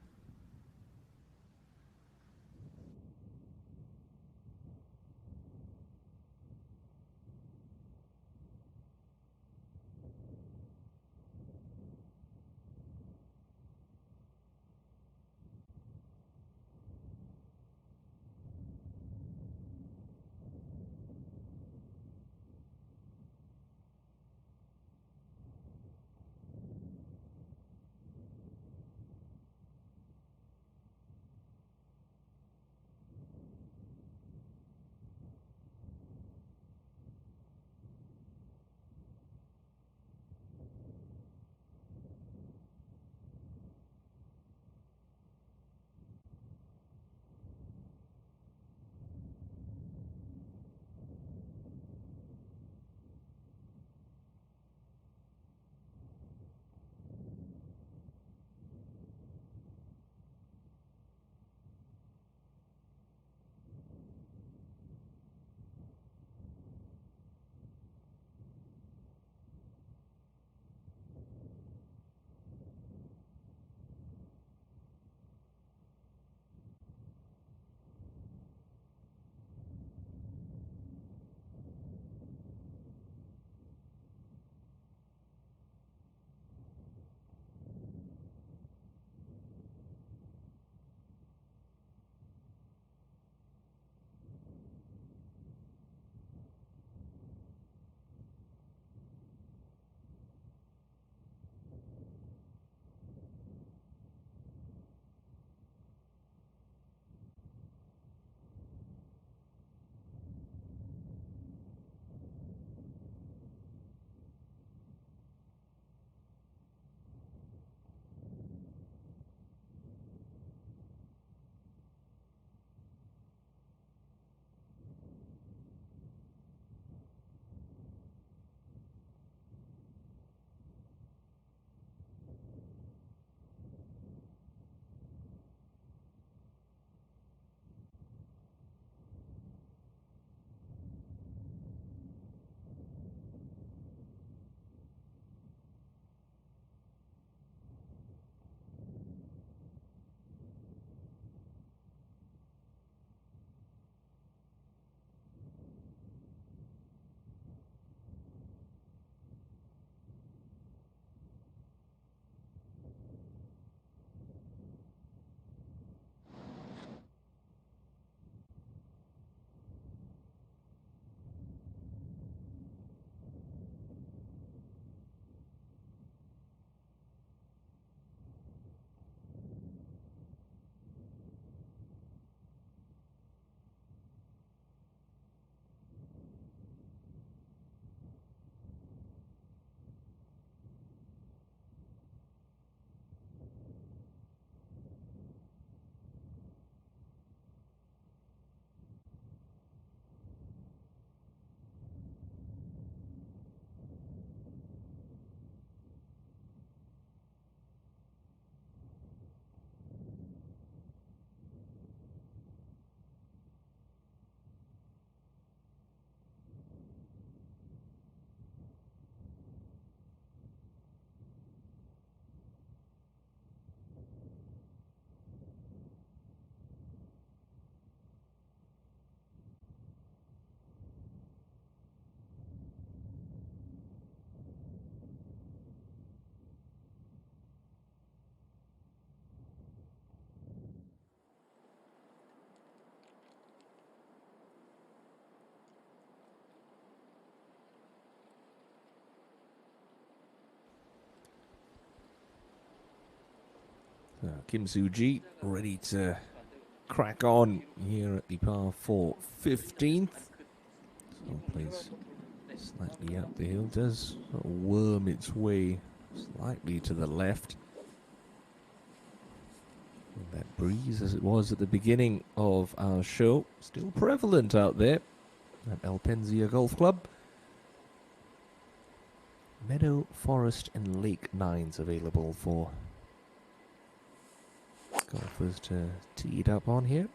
Kim Soo-ji ready to crack on here at the par 4 15th. So plays slightly up the hill, does sort of worm its way slightly to the left. And that breeze, as it was at the beginning of our show, still prevalent out there at Alpenzia Golf Club. Meadow, Forest and Lake 9s available for golfers to tee it up on here.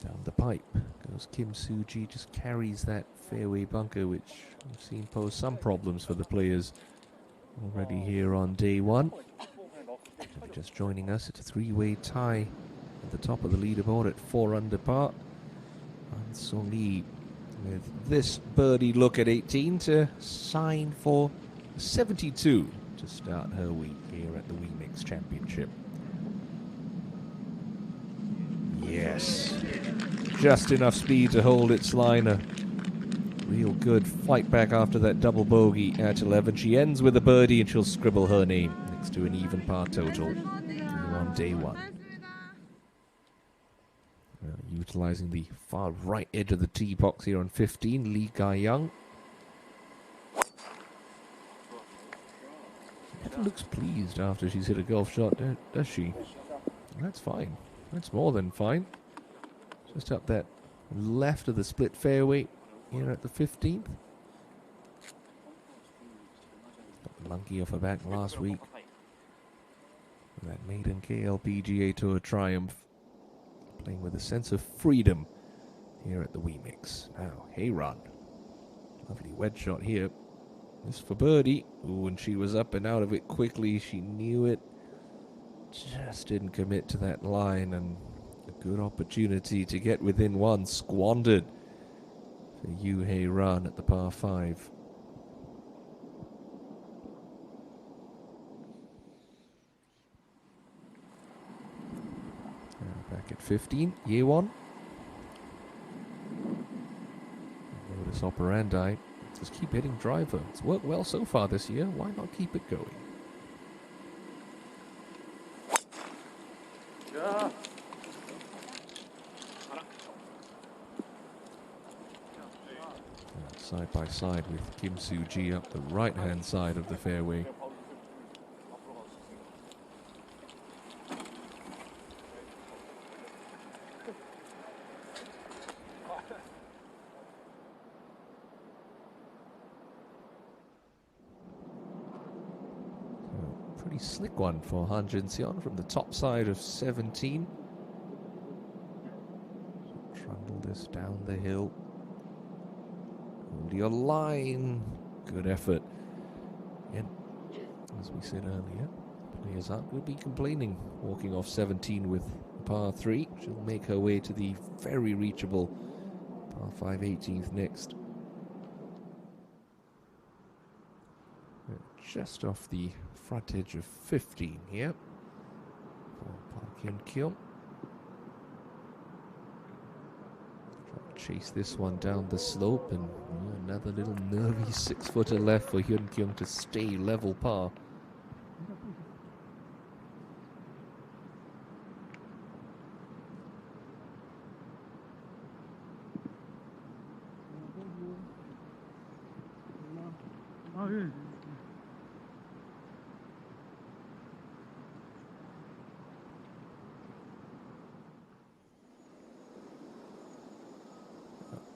Down the pipe goes Kim Soo-ji, just carries that fairway bunker, which we've seen pose some problems for the players already here on day one. If you're just joining us, it's a three-way tie at the top of the leaderboard at 4 under par. And Song Lee with this birdie look at 18 to sign for 72 to start her week here at the WEMIX Championship. Yes, just enough speed to hold its line. A real good fight back after that double bogey at 11. She ends with a birdie and she'll scribble her name next to an even par total here on day one. Utilizing the far right edge of the tee box here on 15, Lee Ga-young. Never looks pleased after she's hit a golf shot, does she? That's fine. That's more than fine. Just up that left of the split fairway here at the 15th. Got the monkey off her back last week. That maiden KLPGA Tour triumph. Playing with a sense of freedom here at the WEMIX. Now, Hey-Run. Lovely wedge shot here. This for birdie. Ooh, and she was up and out of it quickly. She knew it. Just didn't commit to that line, and a good opportunity to get within one squandered for Yu Hei-Ran at the par 5. Back at 15, Ye-Won. Modus operandi. Just keep hitting driver. It's worked well so far this year. Why not keep it going? Side by side with Kim Soo-ji up the right-hand side of the fairway. Pretty slick one for Han Jin-seon from the top side of 17. Trundle this down the hill. Hold your line. Good effort. And as we said earlier, players aren't going to be complaining walking off 17 with par 3. She'll make her way to the very reachable par 5 18th next. Just off the front edge of 15 here for Park Hyun-kyung. Chase this one down the slope, and another little nervy 6-footer left for Hyun-kyung to stay level par.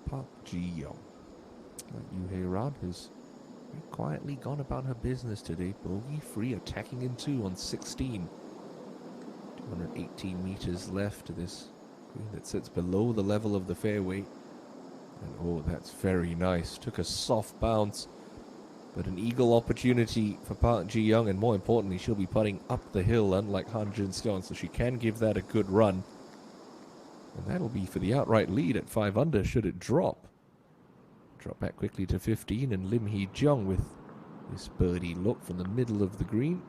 Park Ji-young. Yu Hei-Ran has very quietly gone about her business today. Bogey-free, attacking in 2 on 16. 218 meters left to this green that sits below the level of the fairway. And oh, that's very nice. Took a soft bounce, but an eagle opportunity for Park Ji-young, and more importantly, she'll be putting up the hill, unlike Han Jin-seon, so she can give that a good run. And that'll be for the outright lead at 5 under should it drop. Drop back quickly to 15, and Lim Hee-jung with this birdie look from the middle of the green.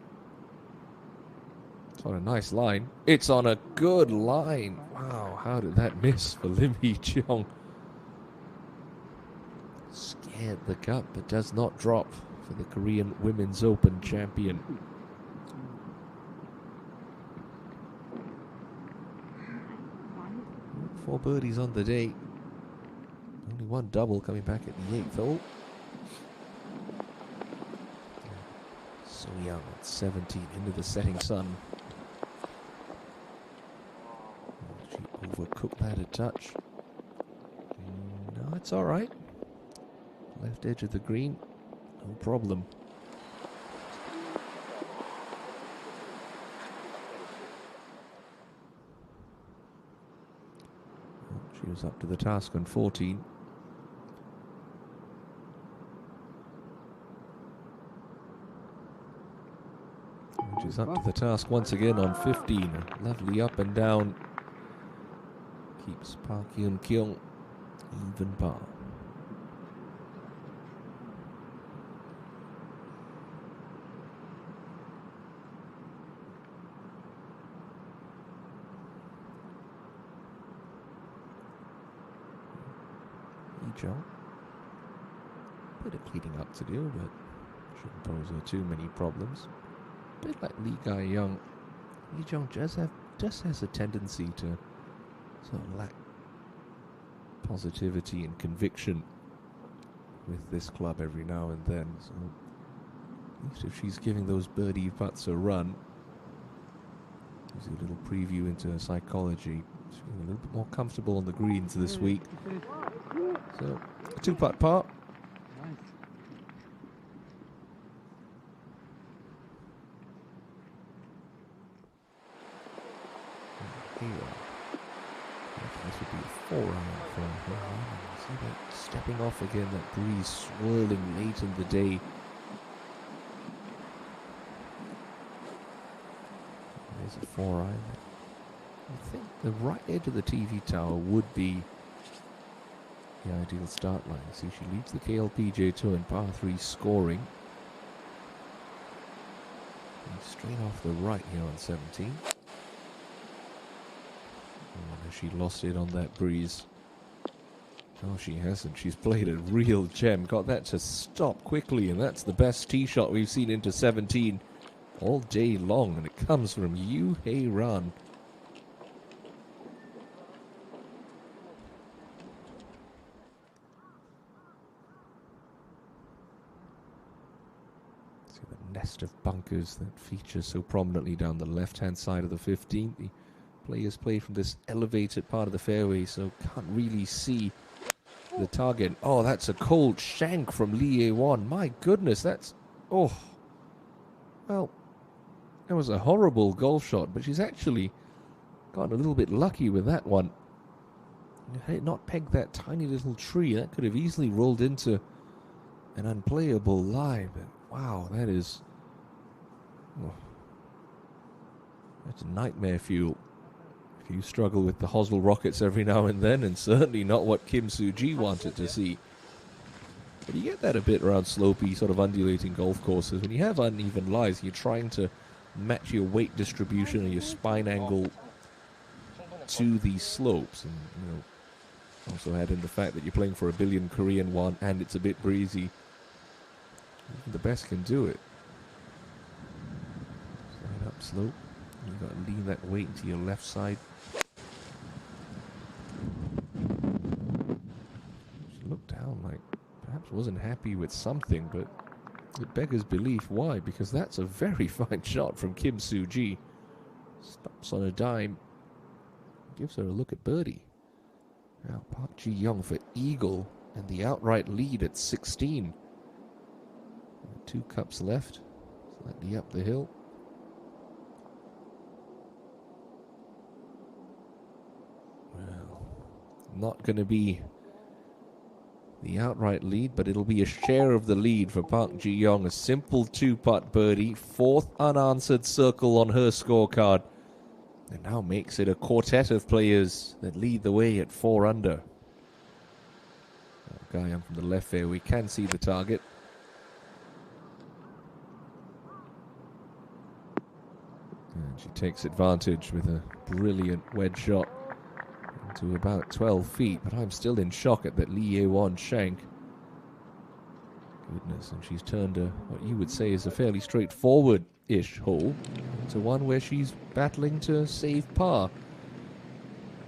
It's on a nice line. It's on a good line. Wow, how did that miss for Lim Hee-jung? Scared the cup, but does not drop for the Korean Women's Open champion. 4 birdies on the day. Only 1 double coming back at the 8th hole. So young at 17 into the setting sun. She overcooked that a touch. No, it's all right. Left edge of the green, no problem. She was up to the task on 14. She's up to the task once again on 15. A lovely up and down. Keeps Park Hyun Kyung even par. Bit of cleaning up to do, but shouldn't pose her too many problems. A bit like Lee Ga-young. Lee Jong just has a tendency to sort of lack positivity and conviction with this club every now and then. So at least if she's giving those birdie putts a run, gives you a little preview into her psychology. She's feeling a little bit more comfortable on the greens this week. So, a 2-putt par. Here. This would be a 4-iron for her. See that stepping off again, that breeze swirling late in the day. There's a 4-iron. I think the right edge of the TV tower would be the ideal start line. See, she leads the KLPJ Tour in par 3 scoring. And straight off the right here on 17. Oh, she lost it on that breeze. No, she hasn't. She's played a real gem. Got that to stop quickly, and that's the best tee shot we've seen into 17 all day long, and it comes from Yoo Hae-ran. See the nest of bunkers that feature so prominently down the left-hand side of the 15. The players play from this elevated part of the fairway, so can't really see the target. Oh, that's a cold shank from Lee Hae-won. My goodness, that's... Oh. Well, that was a horrible golf shot, but she's actually got a little bit lucky with that one. Had it not pegged that tiny little tree, that could have easily rolled into an unplayable lie. But wow, that is... Oh, that's nightmare fuel. If you struggle with the hosel rockets every now and then, and certainly not what Kim Soo-ji wanted to see. But you get that a bit around slopey, sort of undulating golf courses. When you have uneven lies, you're trying to match your weight distribution and your spine angle to these slopes. And, you know, also add in the fact that you're playing for a billion Korean won and it's a bit breezy. Even the best can do it. Slide up slope. You've got to lean that weight into your left side. She looked down like perhaps wasn't happy with something, but it beggars belief. Why? Because that's a very fine shot from Kim Soo-ji. Stops on a dime. Gives her a look at birdie. Now Park Ji-young for eagle and the outright lead at 16. 2 cups left. Slightly up the hill. Well, not going to be the outright lead, but it'll be a share of the lead for Park Ji-young. A simple 2-putt birdie, 4th unanswered circle on her scorecard, and now makes it a quartet of players that lead the way at 4 under. Guy on from the left there, we can see the target. And she takes advantage with a brilliant wedge shot to about 12 feet, but I'm still in shock at that Lee Hae-won shank. Goodness, and she's turned what you would say is a fairly straightforward-ish hole to one where she's battling to save par.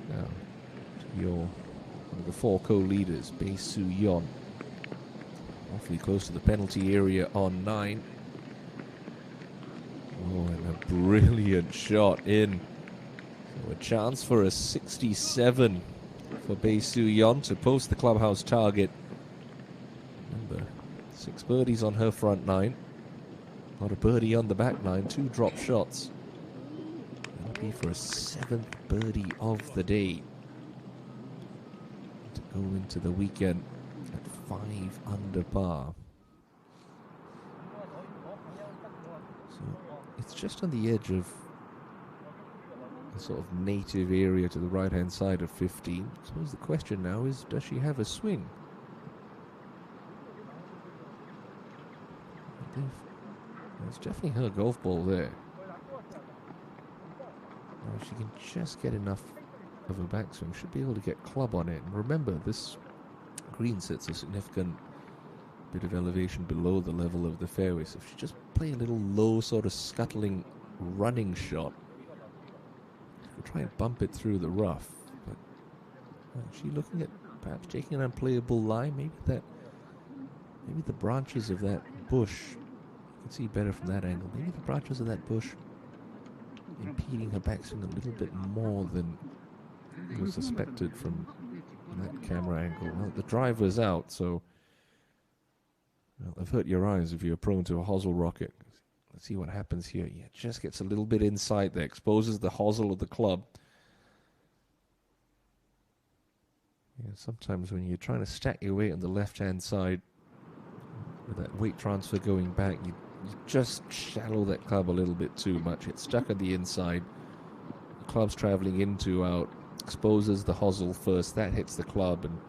Now, one of the four co-leaders, Bae Soo Yeon, awfully close to the penalty area on 9. Oh, and a brilliant shot in. So a chance for a 67 for Bae Soo Yeon to post the clubhouse target. Remember, 6 birdies on her front 9. Not a birdie on the back 9, 2 drop shots. That'll be for a 7th birdie of the day. To go into the weekend at 5 under par. So it's just on the edge of a sort of native area to the right-hand side of 15. I suppose the question now is, does she have a swing? It's definitely her golf ball there. Now, if she can just get enough of a backswing, should be able to get club on it. And remember, this green sits a significant bit of elevation below the level of the fairway. So if she just play a little low, sort of scuttling running shot, she'll try and bump it through the rough. But is she looking at perhaps taking an unplayable lie? Maybe the branches of that bush, you can see better from that angle. Maybe the branches of that bush impeding her backswing a little bit more than was suspected from that camera angle. Well, the driver's out, so I've hurt your eyes if you're prone to a hosel rocket. Let's see what happens here. Yeah, it just gets a little bit inside there, exposes the hosel of the club. Yeah, sometimes when you're trying to stack your weight on the left-hand side, with that weight transfer going back, you just shallow that club a little bit too much. It's stuck on the inside. The club's traveling in to out, exposes the hosel first. That hits the club and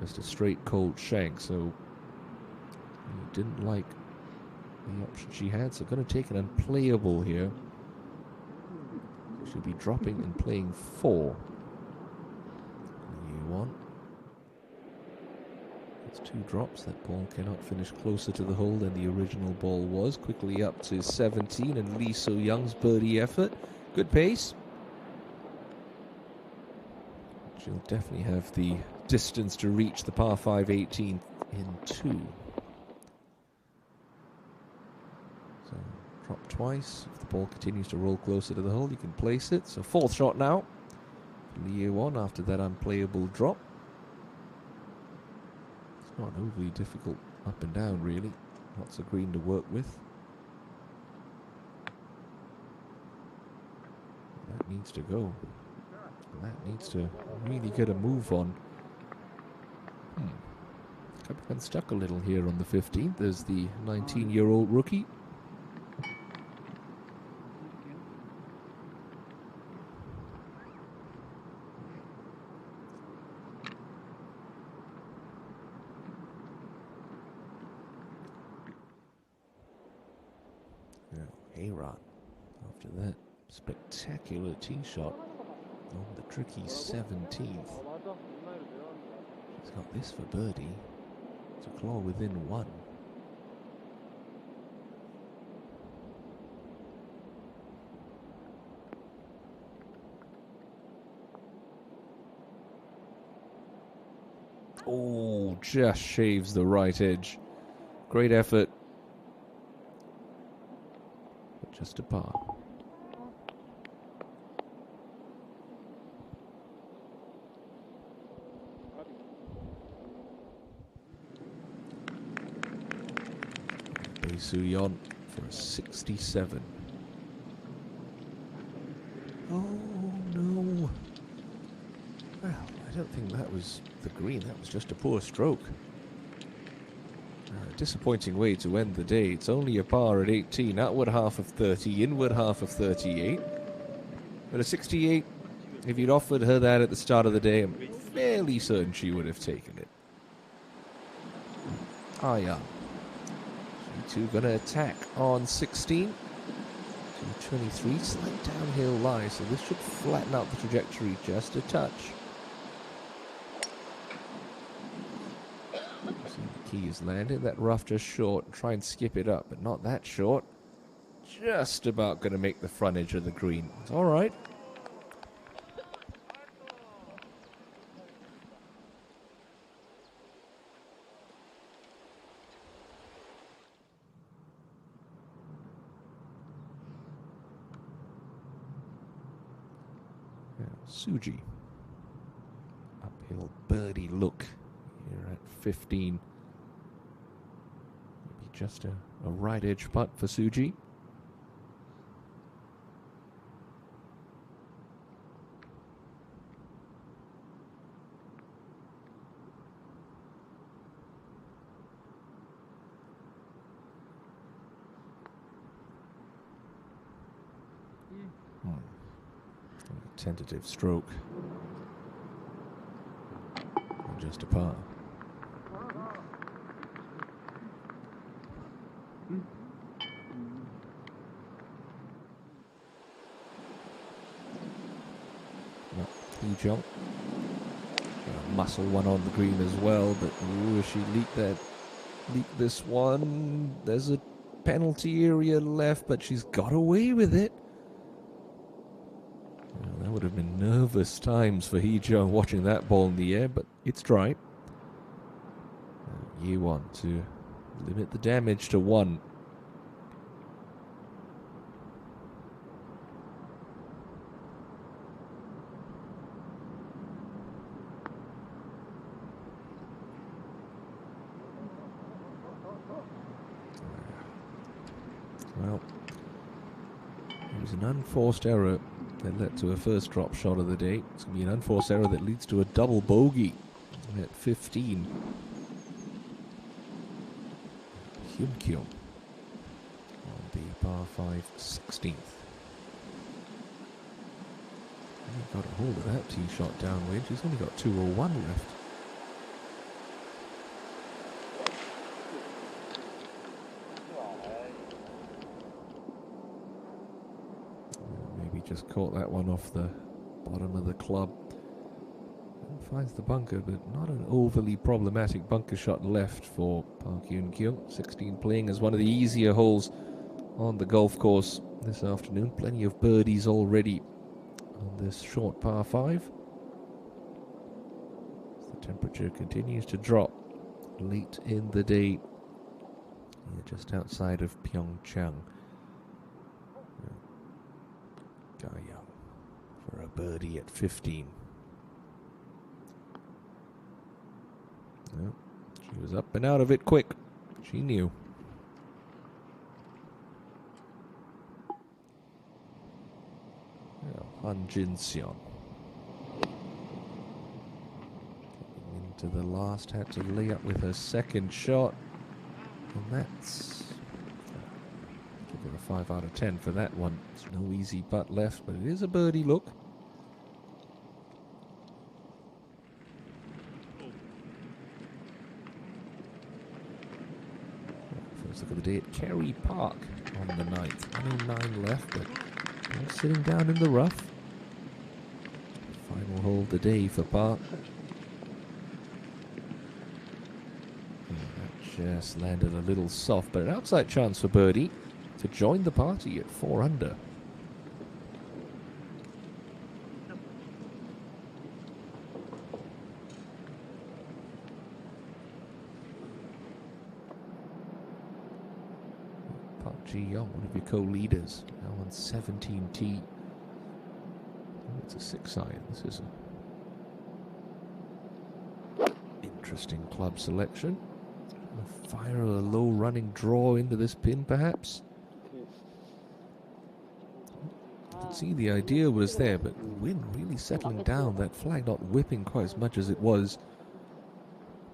just a straight cold shank. So he didn't like the option she had. So going to take an unplayable here. She'll be dropping and playing 4. You want. It's 2 drops. That ball cannot finish closer to the hole than the original ball was. Quickly up to 17, and Lee So-young's birdie effort. Good pace. She'll definitely have the distance to reach the par 5 18th in 2. So drop twice. If the ball continues to roll closer to the hole, you can place it. So 4th shot now. Lee Won after that unplayable drop. Not overly difficult up and down, really. Lots of green to work with. That needs to go. That needs to really get a move on. Coming unstuck a little here on the 15th. There's the 19-year-old rookie. A-Rod after that spectacular tee shot on the tricky 17th. He's got this for birdie to claw within 1. Oh, just shaves the right edge. Great effort. Just a par. Bae Soo Yeon for a 67. Oh no. Well, I don't think that was the green. That was just a poor stroke. Disappointing way to end the day. It's only a par at 18. Outward half of 30, inward half of 38. But a 68, if you'd offered her that at the start of the day, I'm fairly certain she would have taken it. Ah, yeah. She too going to attack on 16. 223, slight downhill lie, so this should flatten out the trajectory just a touch. He's landed that rough just short. Try and skip it up, but not that short. Just about going to make the front edge of the green. It's all right. Suji. Uphill birdie look here at 15. Maybe just a right edge putt for Suji. Tentative stroke. And just a par. He jumped. Muscle one on the green as well, but ooh, she leaked this one. There's a penalty area left, but she's got away with it. That would have been nervous times for Hee-jung watching that ball in the air, but it's dry. You want to limit the damage to 1. Well, it was an unforced error that led to a first drop shot of the day. It's going to be an unforced error that leads to a double bogey at 15. Hyun-kyung on the par 5 16th. He got a hold of that tee shot downwind. He's only got 201 left. Just caught that one off the bottom of the club. Finds the bunker, but not an overly problematic bunker shot left for Park Hyun-kyung. 16 playing as one of the easier holes on the golf course this afternoon. Plenty of birdies already on this short par 5. The temperature continues to drop late in the day, just outside of Pyeongchang. Young for a birdie at 15. Well, she was up and out of it quick. She knew. Well, Han Jin-seon into the last, had to lay up with her second shot, and that's give her a 5 out of 10 for that one. There's no easy putt left, but it is a birdie look. First look of the day at Kerry Park on the 9th. 109 left, but sitting down in the rough. Final hole of the day for Park. That just landed a little soft, but an outside chance for birdie to join the party at 4 under. Park Ji-young, one of your co-leaders, now on 17T. Oh, it's a 6 iron. This is an interesting club selection. Fire a low running draw into this pin, perhaps. See, the idea was there, but the wind really settling down. That flag not whipping quite as much as it was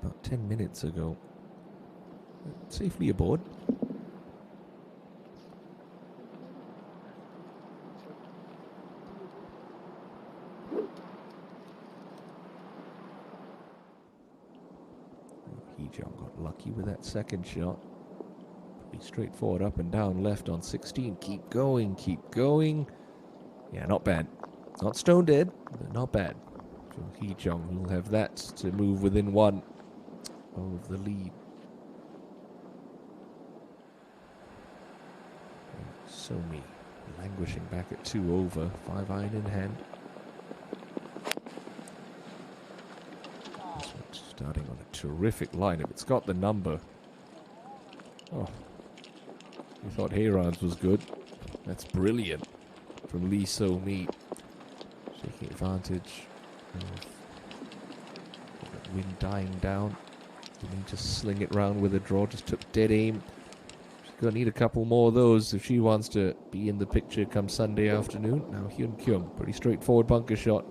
about 10 minutes ago. Safely aboard. Hee-jung got lucky with that second shot. Pretty straightforward up and down left on 16. Keep going, keep going. Yeah, not bad. Not stone dead, but not bad. So Hee-jung will have that to move within 1 of the lead. Somi languishing back at 2 over, 5-iron in hand. This one's starting on a terrific lineup. It's got the number. Oh, we thought Hayron's was good. That's brilliant from Lee So-mi. Taking advantage of the wind dying down. Didn't just sling it round with a draw, just took dead aim. She's going to need a couple more of those if she wants to be in the picture come Sunday afternoon. Now Hyun Kyung, pretty straightforward bunker shot.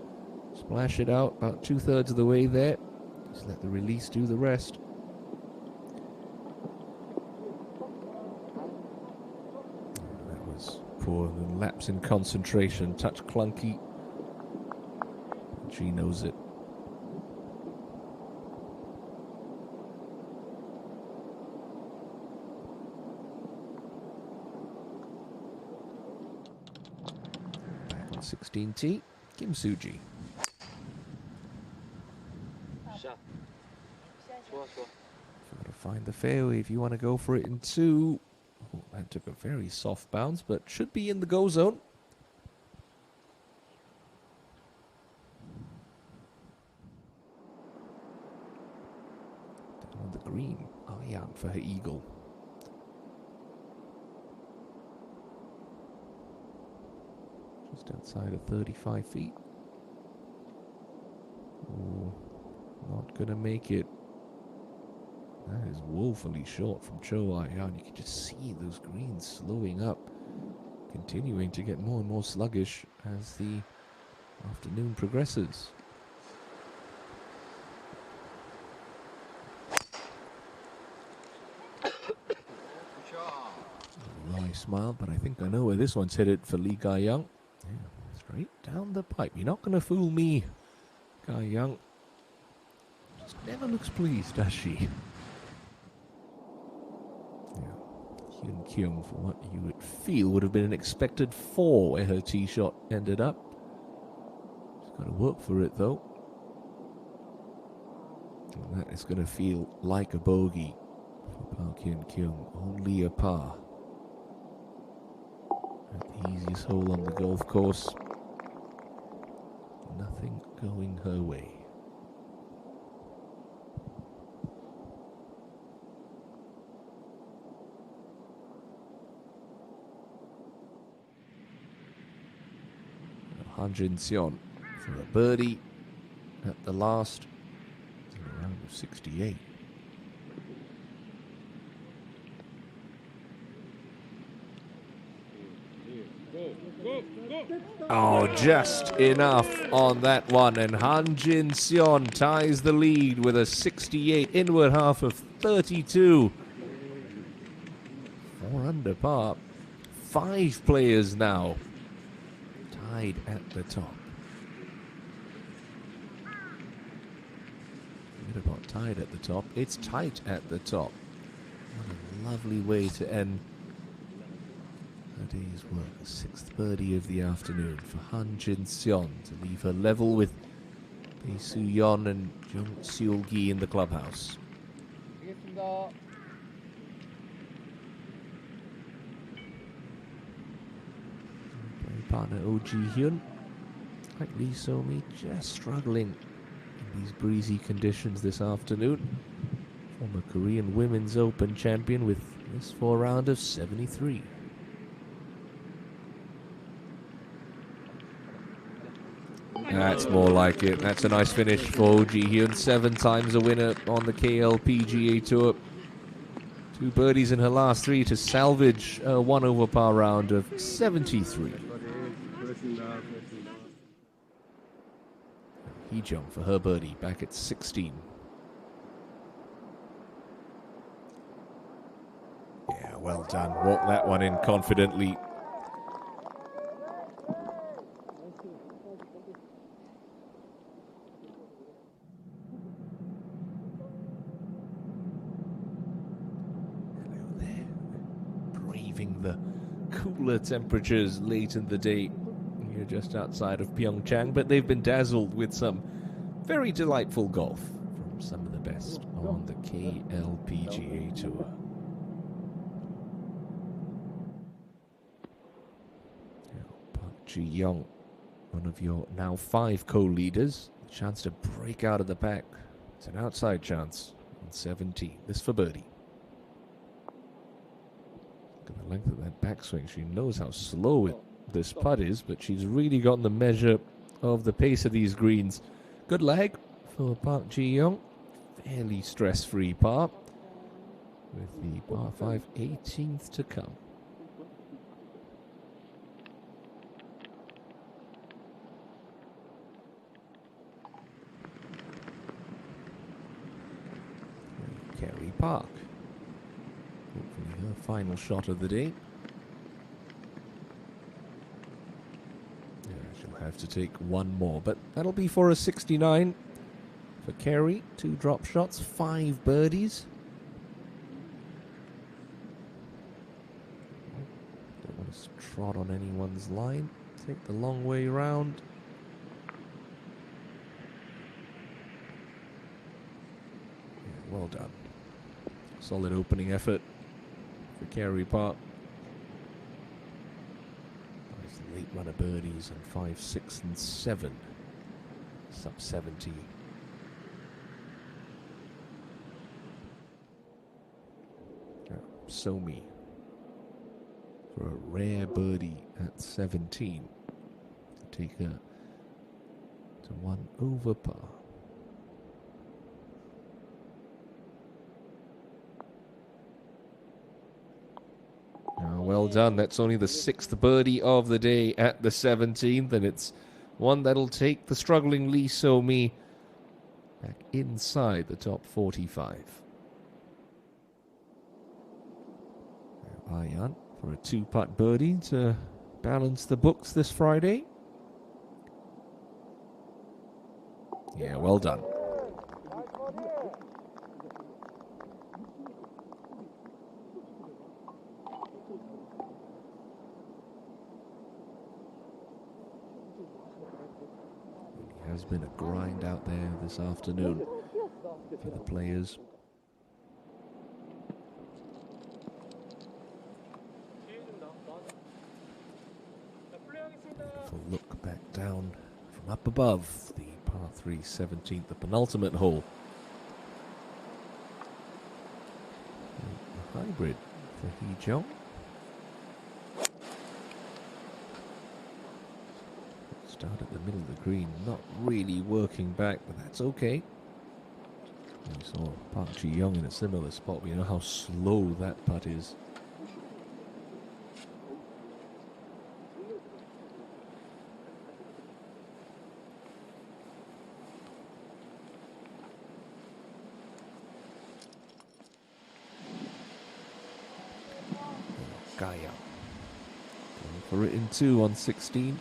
Splash it out, about 2/3 of the way there. Just let the release do the rest. That was poor, the lapse in concentration, touch clunky. She knows it. Back on 16T, Kim Soo-ji. Got to find the fairway if you want to go for it in 2. Oh, that took a very soft bounce, but should be in the go zone. Down on the green, Young for her eagle. Just outside of 35 feet. Oh, not gonna make it. That is woefully short from Cho Ah-yeon. You can just see those greens slowing up, continuing to get more and more sluggish as the afternoon progresses. I smiled, but I think I know where this one's headed for Lee Ga-young. Yeah, straight down the pipe. You're not going to fool me, Ga-young. Just never looks pleased, does she? Hyun Kyung, for what you would feel would have been an expected 4 where her tee shot ended up. She's got to work for it though. And that is going to feel like a bogey for Park Hyun Kyung. Only a par. At the easiest hole on the golf course. Nothing going her way. Han Jin-seon for a birdie at the last in a round of 68. Oh, just enough on that one, and Han Jin-seon ties the lead with a 68, inward half of 32. 4 under par. 5 players now tied at the top. Forget about tied at the top. It's tight at the top. What a lovely way to end her day's work. 6th birdie of the afternoon for Han Jin-seon to leave her level with Bae Soo-yeon and Jung Seol-gi in the clubhouse. Partner Oh Ji-hyun, like Lee So-mi, just struggling in these breezy conditions this afternoon. Former Korean Women's Open champion with this 4 round of 73. That's more like it. That's a nice finish for Oh Ji-hyun. 7 times a winner on the KLPGA Tour. 2 birdies in her last 3 to salvage a 1 over par round of 73. Hee-jung for her birdie, back at 16. Yeah, well done. Walk that one in confidently. Hello there. Braving the cooler temperatures late in the day. Here just outside of Pyeongchang, but they've been dazzled with some very delightful golf from some of the best on the KLPGA Tour. Ji Young, one of your now 5 co-leaders. Chance to break out of the pack. It's an outside chance on 17. This for birdie. Look at the length of that backswing. She knows how slow this putt is, but she's really gotten the measure of the pace of these greens. Good leg for Park Ji Young. Fairly stress-free par. With the par 5 18th to come. Kerry Park. Hopefully her final shot of the day. Yeah, she'll have to take one more, but that'll be for a 69 for Kerry. 2 drop shots, 5 birdies. Don't want to trot on anyone's line. Take the long way round. Yeah, well done. Solid opening effort for Kerry Park. Nice late run of birdies and 5, 6, and 7. Sub 70. Somi for a rare birdie at 17 to take her to 1 over par. Well done. That's only the 6th birdie of the day at the 17th, and it's one that'll take the struggling Lee So-mi back inside the top 45. Ayan for a 2-putt birdie to balance the books this Friday. Yeah, well done. It has been a grind out there this afternoon for the players. Beautiful look back down from up above the par 3 17th, the penultimate hole. A hybrid for Hee Jong. Start at the middle of the green, not really working back, but that's okay. We saw Park Ji Young in a similar spot. We know how slow that putt is. Gaya going for it in 2 on 16.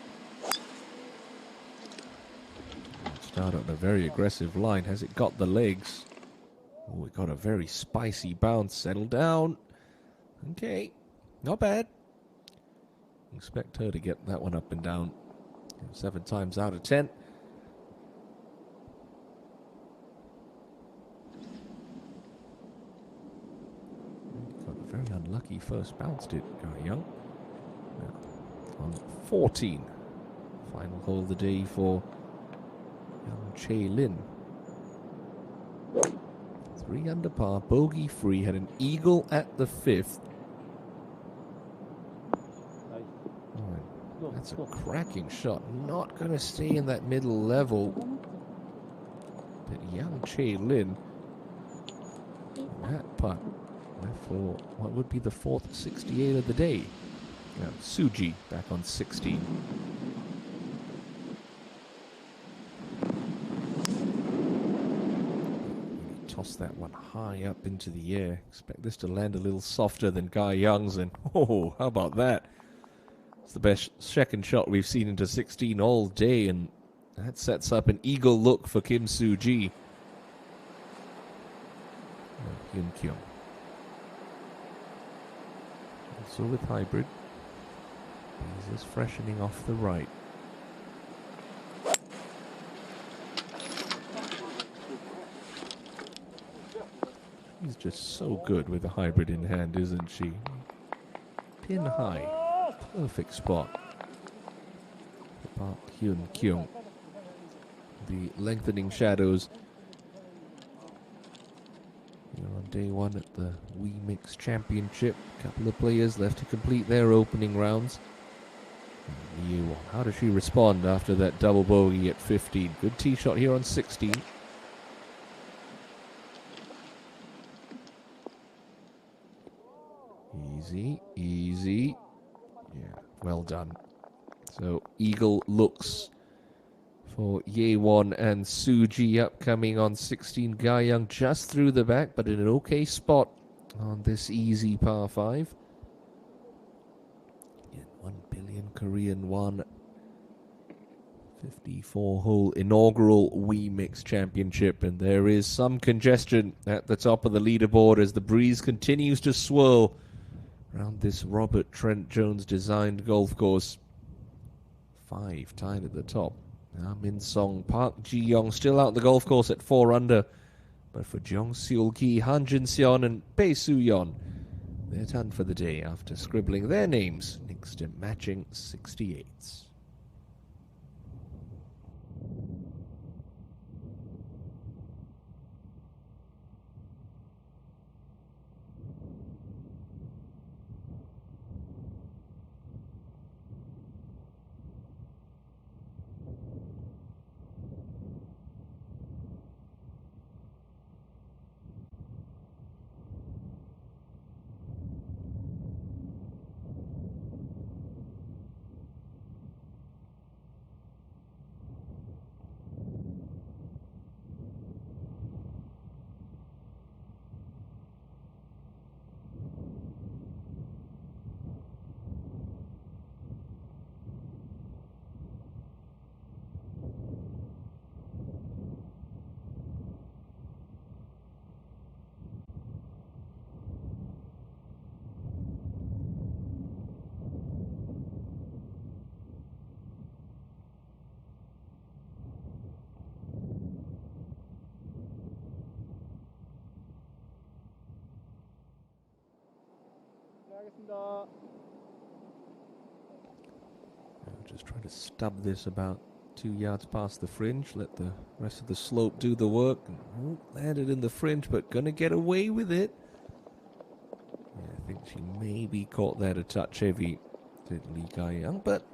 Start on a very aggressive line. Has it got the legs? Oh, it got a very spicy bounce. Settle down. Okay, not bad. Expect her to get that one up and down 7 times out of 10. Got a very unlucky first bounce, did Guy Young. Now, on 14. Final hole of the day for Young Chae Lin. 3 under par, bogey free, had an eagle at the 5th. Oh, that's a cracking shot. Not going to stay in that middle level. But Young Chae Lin, that putt for what would be the 4th 68 of the day. Suji back on 16. Toss that one high up into the air. Expect this to land a little softer than Guy Young's, and oh, how about that? It's the best second shot we've seen into 16 all day, and that sets up an eagle look for Kim Soo-ji. Hyun Kyung. Also with hybrid. He's just freshening off the right. She's just so good with the hybrid in hand, isn't she? Pin high. Perfect spot. Park Hyun Kyung. The lengthening shadows here on day one at the WEMIX Championship. A couple of players left to complete their opening rounds. How does she respond after that double bogey at 15? Good tee shot here on 16. Easy, easy. Yeah, well done. So eagle looks for Yewon and Suji upcoming on 16. Ga Young just through the back, but in an okay spot on this easy par 5. 1 billion Korean won. 54-hole inaugural WEMIX Championship, and there is some congestion at the top of the leaderboard as the breeze continues to swirl around this Robert Trent Jones designed golf course. 5 tied at the top. Now Min Song, Park Ji Young still out the golf course at 4 under, but for Jong Seul Ki, Han Jin Seon and Bae Soo Yeon, they're done for the day after scribbling their names next to matching 68s. Just trying to stub this about 2 yards past the fringe, let the rest of the slope do the work. Landed in the fringe, but gonna get away with it. Yeah, I think she maybe caught that a touch heavy, did Lee Ga Young, but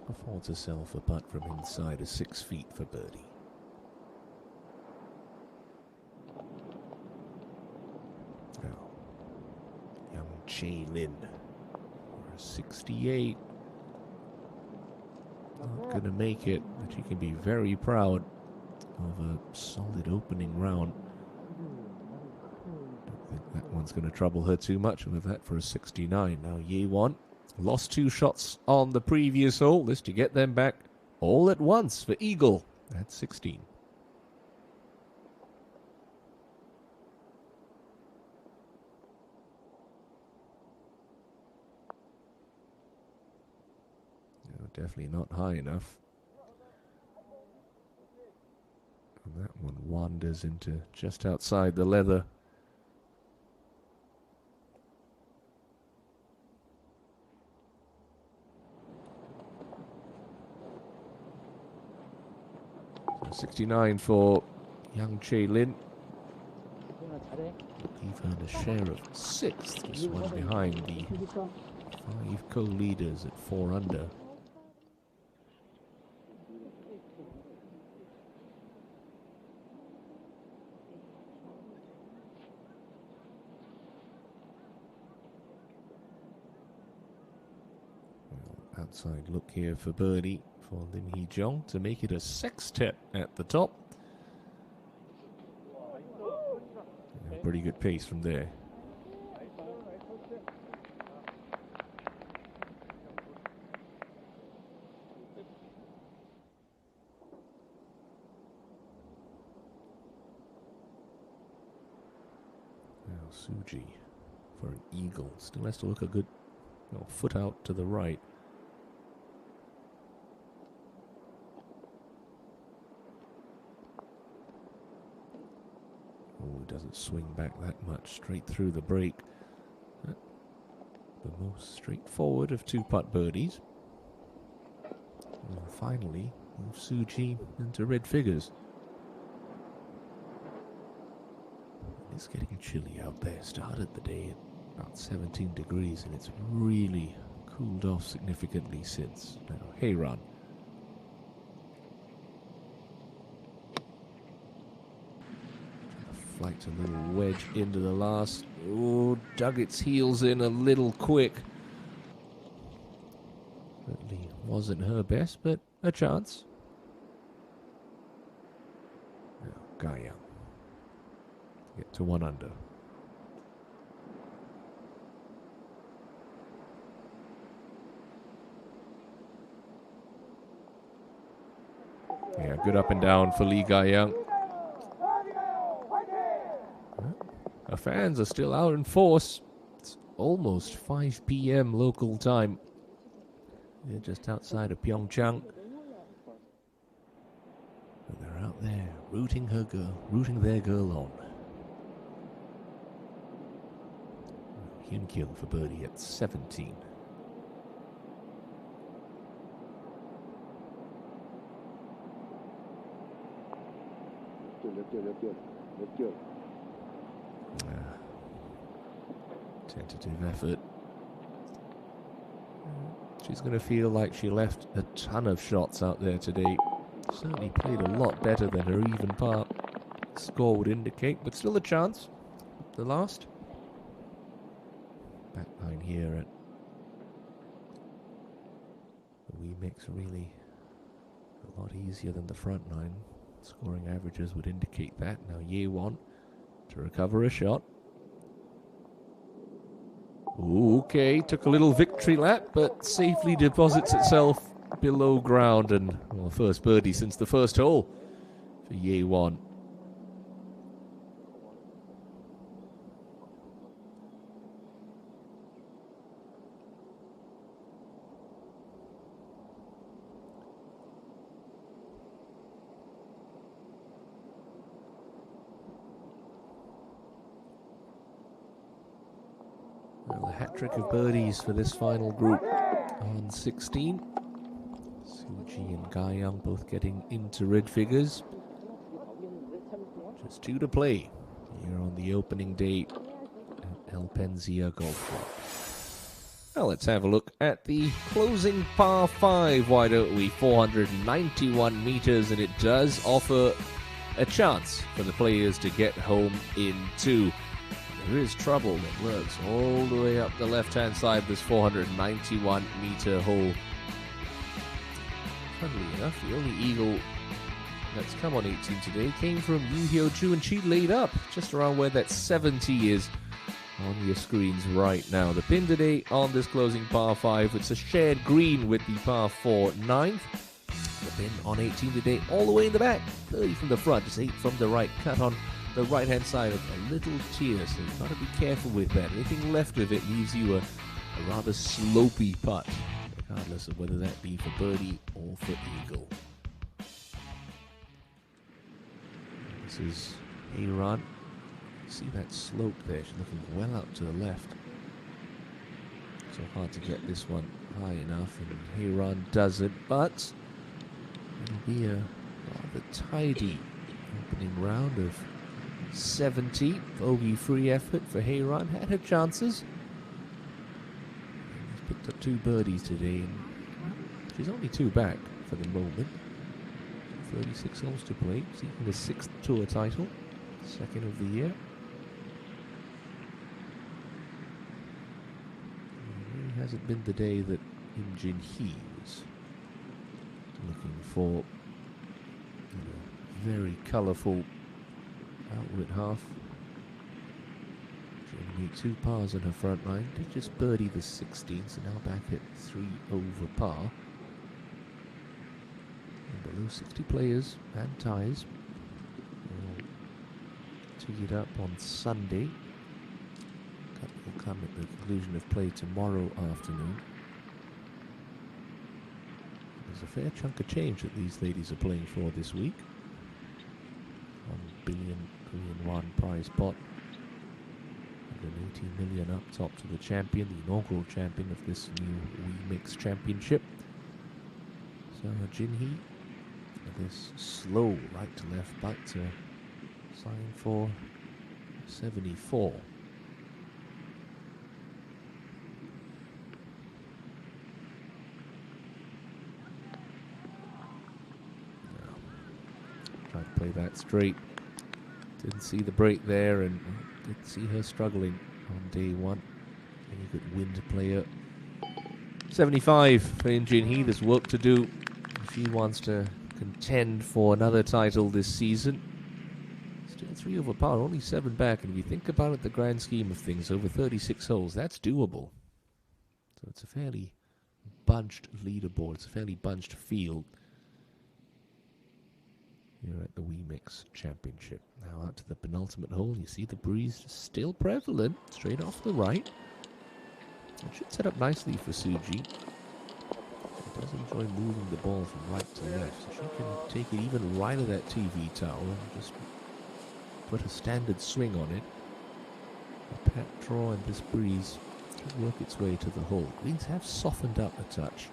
affords herself a putt from inside of 6 feet for birdie. Now, young Chae Lin for a 68. Not going to make it, but she can be very proud of a solid opening round. Don't think that one's going to trouble her too much with that for a 69. Now Yewon lost 2 shots on the previous hole. This to get them back all at once for eagle at 16. Definitely not high enough. And that one wanders into just outside the leather. So 69 for young Chae Lin. Give her a share of 6th, just one behind the 5 co-leaders at 4 under. Outside look here for birdie for Lim Hee Jong to make it a sextet at the top. Yeah, pretty good pace from there. Now Suji for an eagle. Still has to look a good foot out to the right. Doesn't swing back that much, straight through the break. The most straightforward of 2-putt birdies. And finally, move Suji into red figures. It's getting chilly out there. Started the day at about 17 degrees, and it's really cooled off significantly since. Now, Heyran. Flight a little wedge into the last. Oh, dug its heels in a little quick. Certainly wasn't her best, but a chance. Now, Gaya. Get to 1 under. Yeah, good up and down for Lee Gaya. Her fans are still out in force. It's almost 5 p.m. local time. They're just outside of Pyeongchang. But they're out there rooting their girl on. Hyun Kyung for birdie at 17. Tentative effort. She's going to feel like she left a ton of shots out there today. Certainly played a lot better than her even par score would indicate, but still a chance. The last. Back line here at the WEMIX, really a lot easier than the front line. Scoring averages would indicate that. Now Ye-won to recover a shot. Okay, took a little victory lap, but safely deposits itself below ground, and well, first birdie since the first hole for Ye-won. Well, a hat-trick of birdies for this final group on 16. Suji and Gayang both getting into red figures. Just 2 to play here on the opening day at El Penzia Golf Club. Well, let's have a look at the closing par 5. Why don't we? 491 meters, and it does offer a chance for the players to get home in 2. There is trouble that works all the way up the left-hand side of this 491-meter hole. Funnily enough, the only eagle that's come on 18 today came from Yu Hyo-ju, and she laid up just around where that 70 is on your screens right now. The pin today on this closing par 5, it's a shared green with the par 4 9th. The pin on 18 today all the way in the back, 30 from the front, just 8 from the right, cut on the right-hand side of a little tier, so you've got to be careful with that. Anything left of it leaves you a rather slopey putt, regardless of whether that be for birdie or for eagle. This is Heyran. See that slope there? She's looking well out to the left. So hard to get this one high enough, and Heyran does it, but it'll be a rather tidy opening round of 70, bogey-free effort for Heyran. Had her chances. She's picked up 2 birdies today, and she's only 2 back for the moment. 36 holes to play, seeking the 6th tour title, 2nd of the year. It really hasn't been the day that Im Jin-hee was looking for very colourful outward half. She only made 2 pars on her front line. Did just birdie the 16th, so now back at 3 over par. And below 60 players and ties will tee it up on Sunday. Cut will come at the conclusion of play tomorrow afternoon. There's a fair chunk of change that these ladies are playing for this week. 1 billion Korean won prize pot, and 18 million up top to the champion, the inaugural champion of this new WEMIX Championship. So Jinhee, this slow right to left putt to sign for 74. Tried to play that straight. Didn't see the break there, and did see her struggling on day one. Any good wind player. 75 for Jinhee. There's work to do if she wants to contend for another title this season. Still 3 over par, only 7 back, and if you think about it, the grand scheme of things, over 36 holes, that's doable. So it's a fairly bunched leaderboard. It's a fairly bunched field here at the WEMIX Championship. Now out to the penultimate hole. You see the breeze still prevalent, straight off the right. It should set up nicely for Suji. She does enjoy moving the ball from right to left, so she can take it even right of that TV tower and just put a standard swing on it. The pat draw and this breeze can work its way to the hole. Greens have softened up a touch,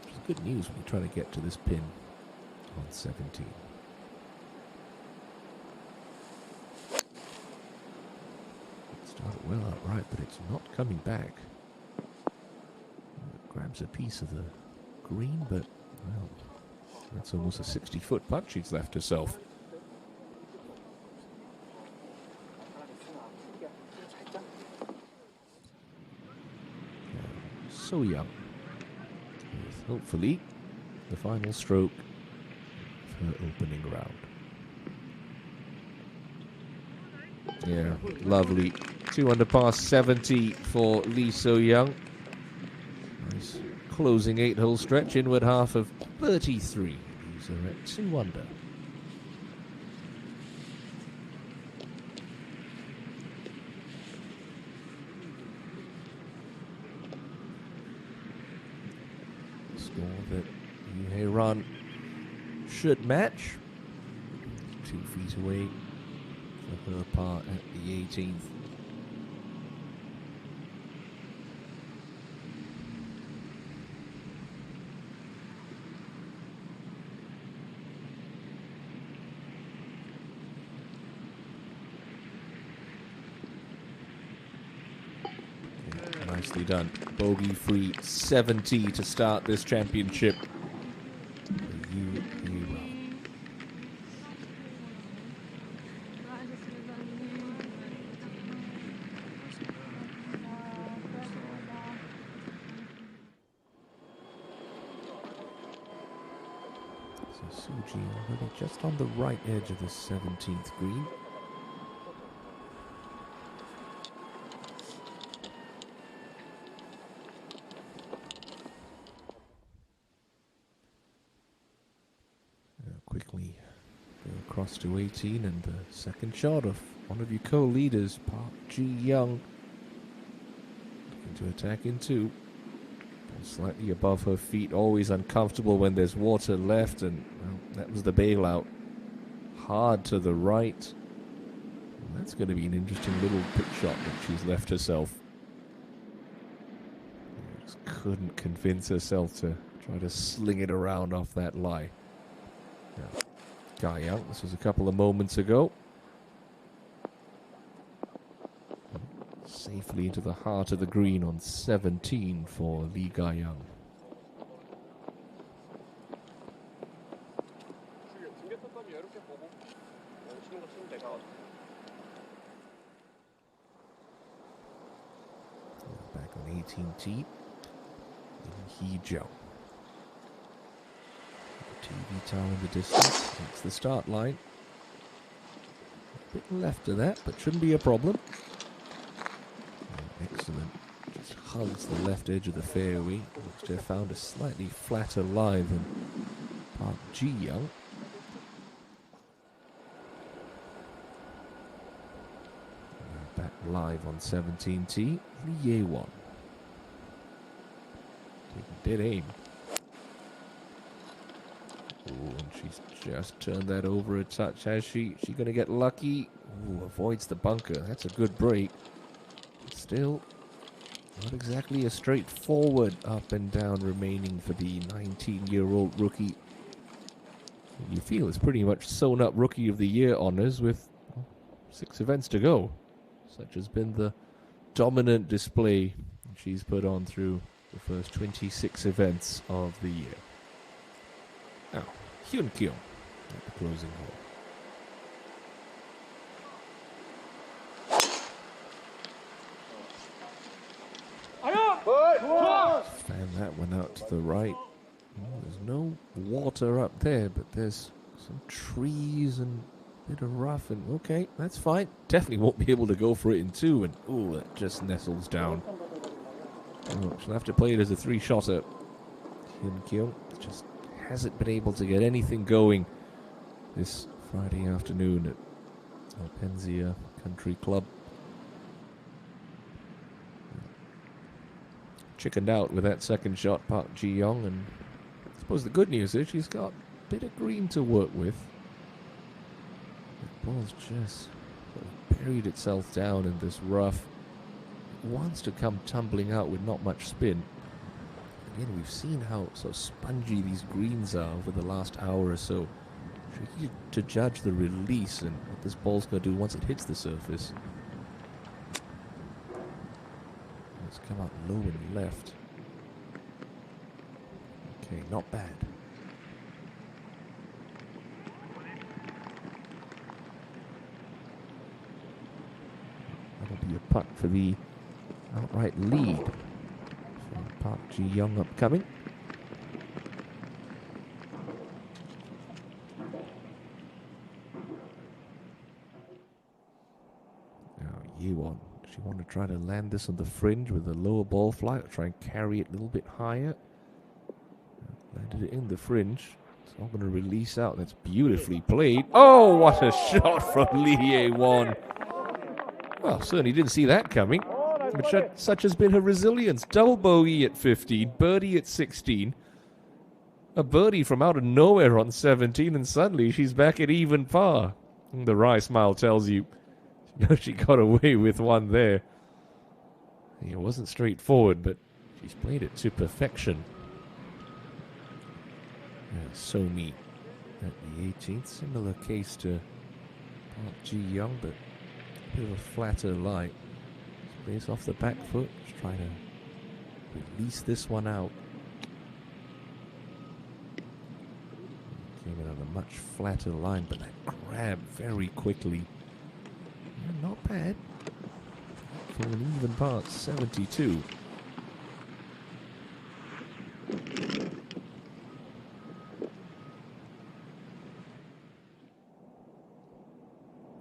which is good news when you try to get to this pin on 17. Started well outright, but it's not coming back. It grabs a piece of the green, but well, that's almost a 60-foot putt she's left herself. So young. With hopefully the final stroke of her opening round. Yeah, lovely. 2 under par 70 for Lee So Young. Nice closing 8-hole stretch, inward half of 33. These are at 2 under. Score that Yuhei Ran should match. 2 feet away for her par at the 18th. Nicely done. Bogey-free 70 to start this championship. So Suji already just on the right edge of the 17th green. Quickly go across to 18, and the second shot of one of your co-leaders, Park Ji-young, looking to attack in 2. Slightly above her feet, always uncomfortable when there's water left, and well, that was the bailout. Hard to the right. And that's going to be an interesting little pitch shot that she's left herself. Just couldn't convince herself to try to sling it around off that lie. Yeah. Ga-young, this was a couple of moments ago. Safely into the heart of the green on 17 for Lee Ga-young. Back on 18T, Hee-jo. TV tower in the distance. That's the start line. A bit left of that, but shouldn't be a problem. Excellent. Just hugs the left edge of the fairway. Looks to have found a slightly flatter lie than Park Ji-young. Back live on 17T. Lee Ye-won. Taking a bit aim. Ooh, and she's just turned that over a touch, has she? She going to get lucky? Ooh, avoids the bunker. That's a good break. Still, Not exactly a straightforward up and down remaining for the 19-year-old rookie. You feel it's pretty much sewn up Rookie of the Year honors with 6 events to go. Such has been the dominant display she's put on through the first 26 events of the year. Now, Hyun Kyung at the closing hole. Fan that one out to the right. Well, there's no water up there, but there's some trees and a bit of rough. And okay, that's fine. Definitely won't be able to go for it in 2. And ooh, it just nestles down. Oh, she'll have to play it as a 3-shotter. Hyun Kyung just hasn't been able to get anything going this Friday afternoon at Penzia Country Club. Chickened out with that second shot, Park Ji-young, and I suppose the good news is she's got a bit of green to work with. The ball's just sort of buried itself down in this rough. It wants to come tumbling out with not much spin. Again, we've seen how sort of spongy these greens are over the last hour or so. Tricky to judge the release and what this ball's going to do once it hits the surface. It's come out low and left. Okay, not bad. That'll be a putt for the outright lead. So Park Ji-young upcoming. Now Yewon. She want to try to land this on the fringe with a lower ball flight, or try and carry it a little bit higher. Landed it in the fringe. It's not going to release out. That's beautifully played. Oh, what a shot from Lee Ye-won. Well, certainly didn't see that coming. But such has been her resilience. Double bogey at 15, birdie at 16. A birdie from out of nowhere on 17, and suddenly she's back at even par. And the wry smile tells you, she got away with one there. It wasn't straightforward, but she's played it to perfection. Somi at the 18th. Similar case to Park Ji-young, but a bit of a flatter lie. Plays off the back foot. Just trying to release this one out. Came in on a much flatter line, but that grab very quickly. Yeah, not bad. For an even par, 72.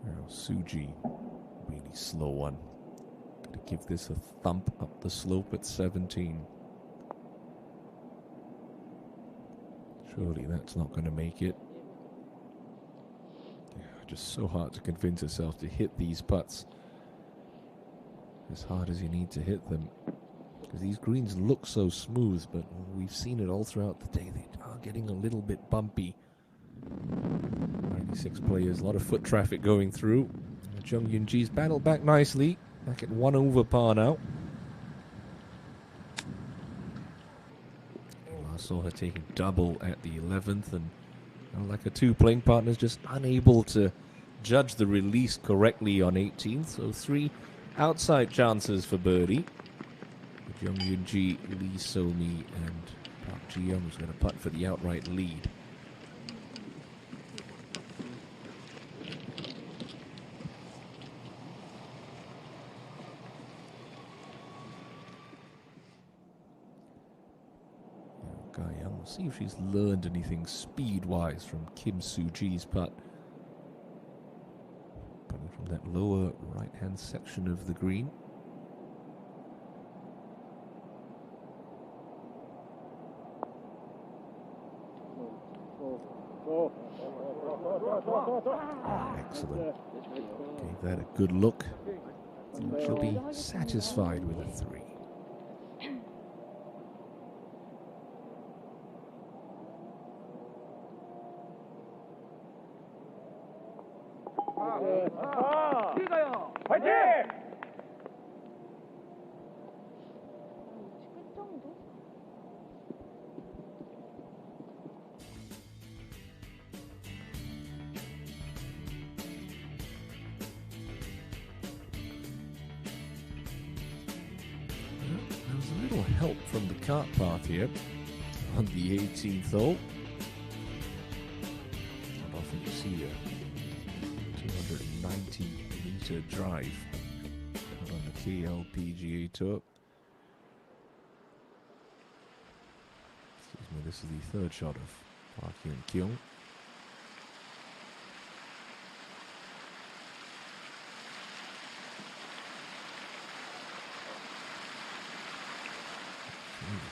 Now Suji, really slow one. Gotta give this a thump up the slope at 17. Surely that's not going to make it. Just so hard to convince herself to hit these putts as hard as you need to hit them, because these greens look so smooth, but we've seen it all throughout the day. They are getting a little bit bumpy. 96 players, a lot of foot traffic going through. Jung Yoon-ji's battled back nicely, back at 1 over par now. Last saw her taking double at the 11th, and like her 2 playing partners, just unable to judge the release correctly on 18th. So 3 outside chances for birdie. Jung Yoon-ji, Lee So-mi, and Park Ji-young is going to putt for the outright lead. We'll see if she's learned anything speed-wise from Kim Soo-ji's putt. Coming from that lower right-hand section of the green. Excellent. Gave that a good look. She'll be satisfied with a 3. help from the cart path here on the 18th hole. Not often you see a 290-meter drive out on the KLPGA Tour. Excuse me, this is the third shot of Park Hyun-kyung.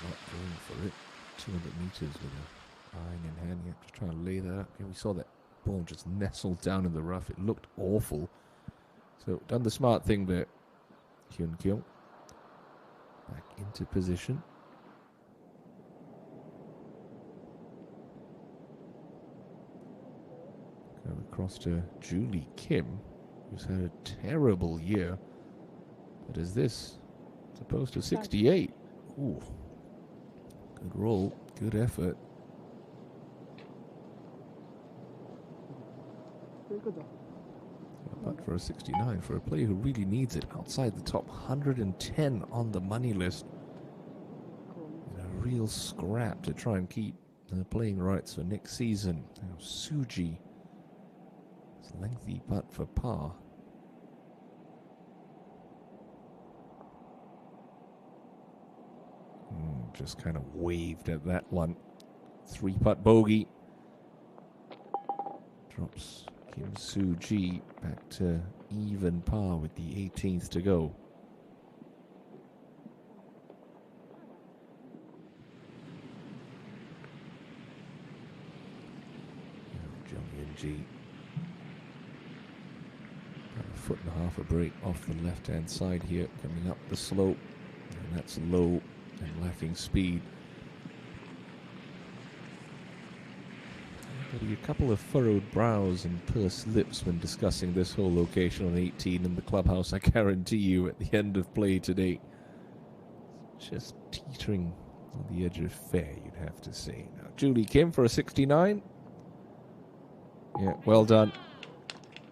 Not going for it. 200 meters with a iron in hand. You have to try and lay that up. Yeah, we saw that ball just nestled down in the rough. It looked awful. So done the smart thing there. Hyun-kyung back into position. Go across to Julie Kim, who's had a terrible year. But is this supposed to 68? Ooh. Good roll, good effort. But for a 69, for a player who really needs it, outside the top 110 on the money list. And a real scrap to try and keep the playing rights for next season. Now Suji. It's a lengthy putt for par. Just kind of waved at that one. 3-putt bogey. Drops Kim Soo-ji back to even par with the 18th to go. Jung Yun-ji. About a foot and a half a break off the left-hand side here, coming up the slope. And that's low and lacking speed. There'll be a couple of furrowed brows and pursed lips when discussing this whole location on 18 in the clubhouse, I guarantee you, at the end of play today. Just teetering on the edge of fair, you'd have to say. Now, Julie Kim for a 69. Yeah, well done.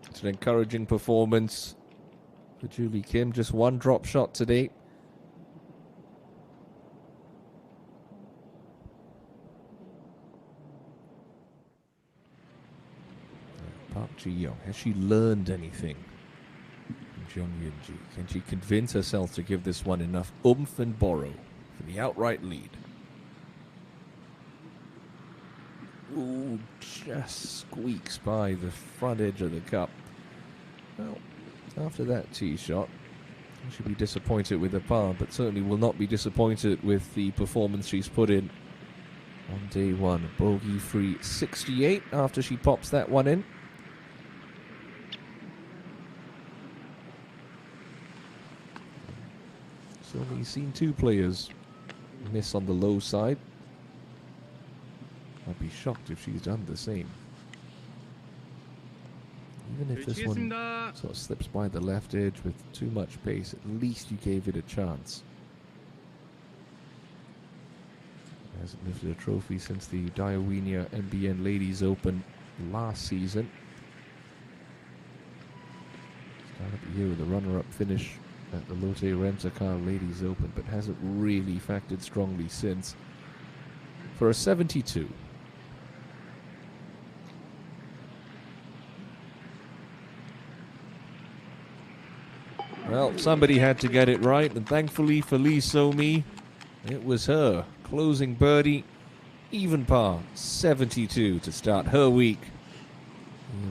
It's an encouraging performance for Julie Kim. Just one drop shot today. Park Ji-young, has she learned anything from Jung Yun-ji? Can she convince herself to give this one enough oomph and borrow for the outright lead? Ooh, just squeaks by the front edge of the cup. Well, after that tee shot, I should be disappointed with the par, but certainly will not be disappointed with the performance she's put in on day one. Bogey-free 68 after she pops that one in. So we've seen two players miss on the low side. I'd be shocked if she's done the same. Even if this one sort of slips by the left edge with too much pace, at least you gave it a chance. Hasn't lifted a trophy since the Diowenia NBN Ladies Open last season. Started the year with a runner-up finish at the Lotte Rent-A-Car Ladies Open, but hasn't really factored strongly since. For a 72. Well, somebody had to get it right, and thankfully for Lee So-mi, it was her. Closing birdie, even par, 72 to start her week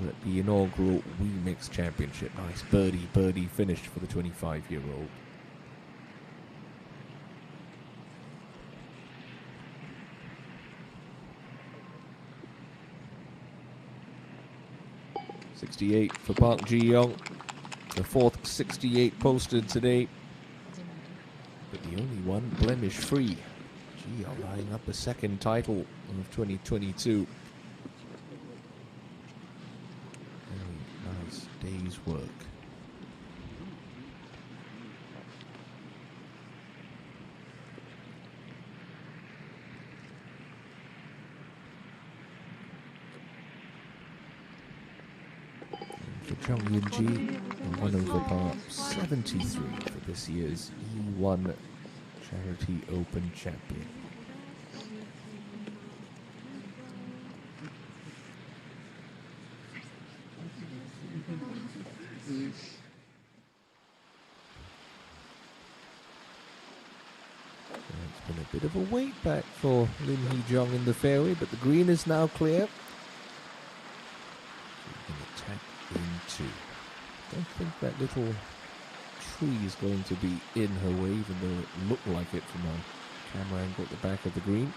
here at the inaugural WEMIX Championship. Nice birdie finish for the 25-year-old. .68 for Park Ji-young. The fourth 68 posted today, but the only one blemish-free. Ji-young lining up a second title of 2022. Very nice day's work. For Jung Yun-ji, 1 over par 73 for this year's E1 Charity Open champion. It's been a bit of a wait back for Lim Hee-jung in the fairway, but the green is now clear. She's going to tap into. Don't think that little tree is going to be in her way, even though it looked like it from a camera angle at the back of the green.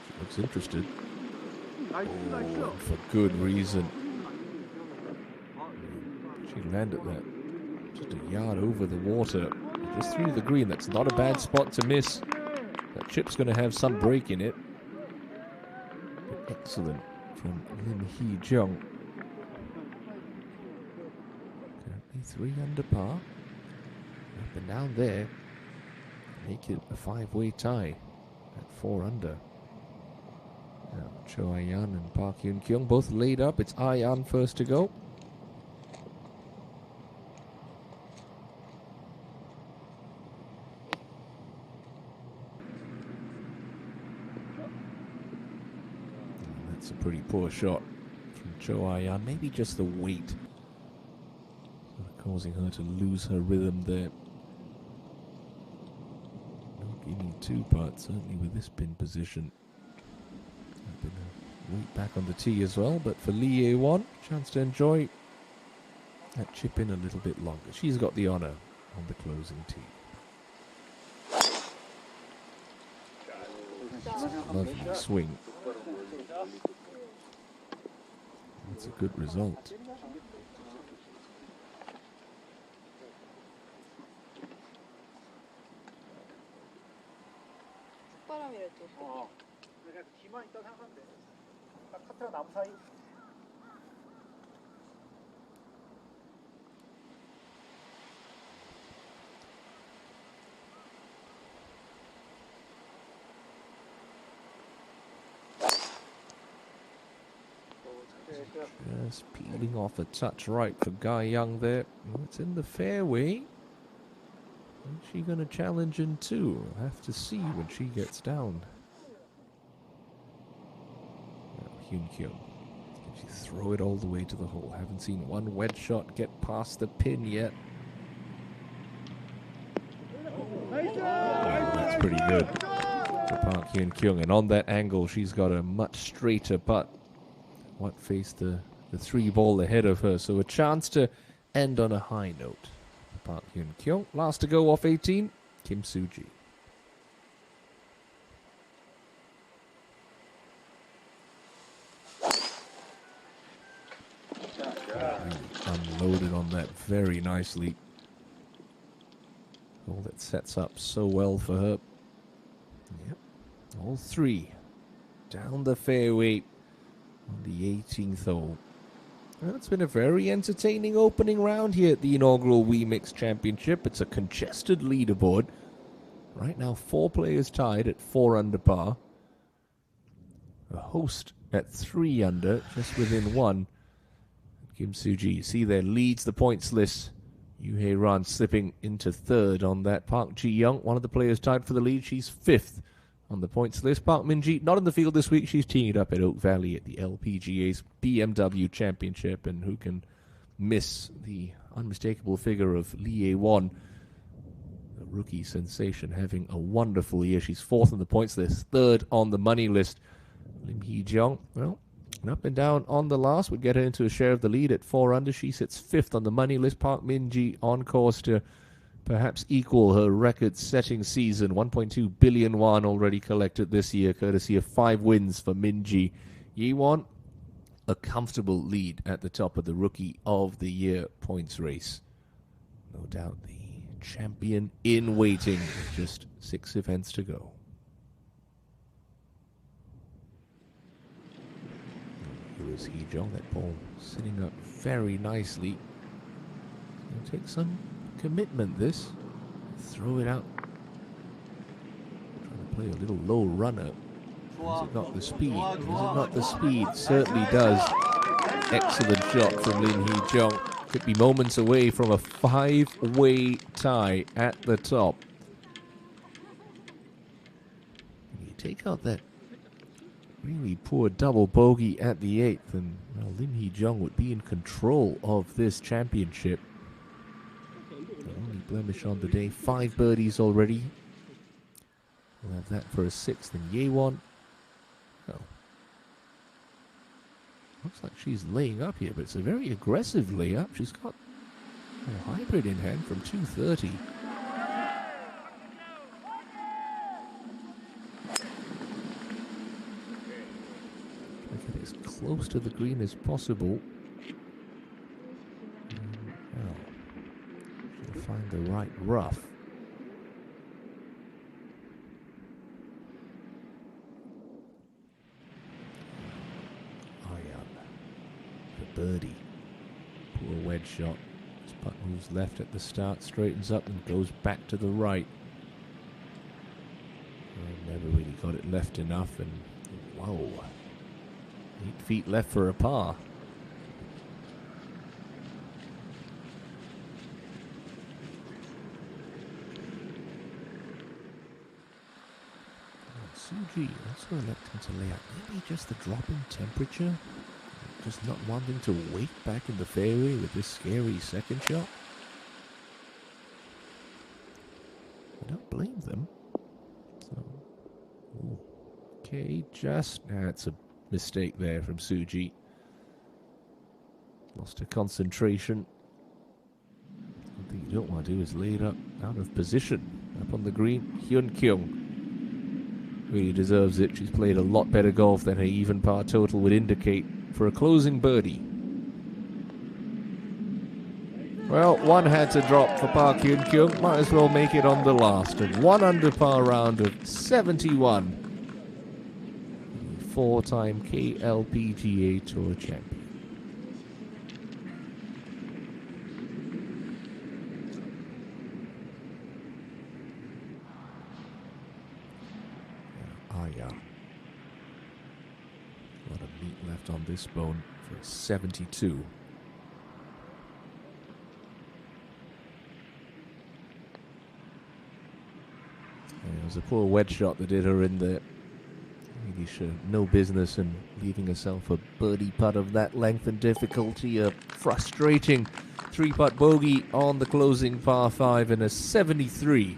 She looks interested. Oh, for good reason. She landed that just a yard over the water, just through the green. That's not a bad spot to miss. That chip's going to have some break in it. But excellent from Lim Hee-jung. Currently 3 under par. Up and down there. Make it a 5-way tie at 4 under. Now, Cho Ayan and Park Hyun-kyung both laid up. It's Ayan first to go. That's a pretty poor shot from Cho Ayan. Maybe just the weight sort of causing her to lose her rhythm there. Not getting too part, certainly with this pin position. Been a weight back on the tee as well, but for Lee Ye-won, chance to enjoy that chip in a little bit longer. She's got the honor on the closing tee. Lovely swing. That's a good result. 그냥 뒤만 있다 생각하면 돼. 딱 카트랑 나무 사이. Just peeling off a touch right for Guy Young there. It's in the fairway. Is she going to challenge in 2? We'll have to see when she gets down. Hyun-kyung. Can she throw it all the way to the hole? Haven't seen one wedge shot get past the pin yet. Oh, that's pretty good for Park Hyun-kyung. And on that angle, she's got a much straighter putt. What faced the 3-ball ahead of her. So a chance to end on a high note. Park Hyun-kyung. Last to go off 18, Kim Soo-ji. Unloaded on that very nicely. All that sets up so well for her. Yep. All 3 down the fairway on the 18th hole. Well, it's been a very entertaining opening round here at the inaugural WEMIX Championship. It's a congested leaderboard. Right now, 4 players tied at 4 under par. A host at 3 under, just within 1. Kim Soo-ji, you see there, leads the points list. Yoo Hae-ran slipping into 3rd on that. Park Ji-young, one of the players tied for the lead. She's 5th on the points list. Park Min-ji, not in the field this week. She's teeing it up at Oak Valley at the LPGA's BMW Championship. And who can miss the unmistakable figure of Lee Ye-won, the rookie sensation, having a wonderful year. She's 4th on the points list, 3rd on the money list. Lim Hee-jung, well, up and down on the last would get her into a share of the lead at 4 under. She sits 5th on the money list. Park Min-ji on course to perhaps equal her record-setting season. 1.2 billion won already collected this year, courtesy of 5 wins for Min-ji. Ye-won, a comfortable lead at the top of the Rookie of the Year points race. No doubt the champion in waiting with just 6 events to go. Here is Hee-jung, that ball sitting up very nicely. It'll take some commitment, this. Throw it out. Trying to play a little low runner. Is it not the speed? Is it not the speed? Certainly does. excellent shot from Lin Hee-jung. Could be moments away from a 5-way tie at the top. You take out that really poor double bogey at the 8th, and well, Lin Hee-jung would be in control of this championship. The only blemish on the day, 5 birdies already. We'll have that for a 6th, and Ye-won. Oh. Looks like she's laying up here, but it's a very aggressive layup. She's got a hybrid in hand from 230. Make it as close to the green as possible. Well, she'll find the right rough. Birdie. Poor wedge shot. This putt moves left at the start, straightens up and goes back to the right. Never really got it left enough, and whoa. 8 feet left for a par. Suji also electing to lay out. Maybe just the drop in temperature. Just not wanting to wait back in the fairway with this scary second shot. I don't blame them. So, okay, that's a mistake there from Suji. Lost her concentration. One thing you don't want to do is lay it up out of position. Up on the green, Hyun Kyung really deserves it. She's played a lot better golf than her even par total would indicate for a closing birdie. Well, one had to drop for Park Hyun Kyung. Might as well make it on the last. And 1 under par round of 71. 4-time KLPGA Tour champion. A lot of meat left on this bone for 72. It was a poor wedge shot that did her in there. Really should no business in leaving herself a birdie putt of that length and difficulty. A frustrating 3-putt bogey on the closing par 5 and a 73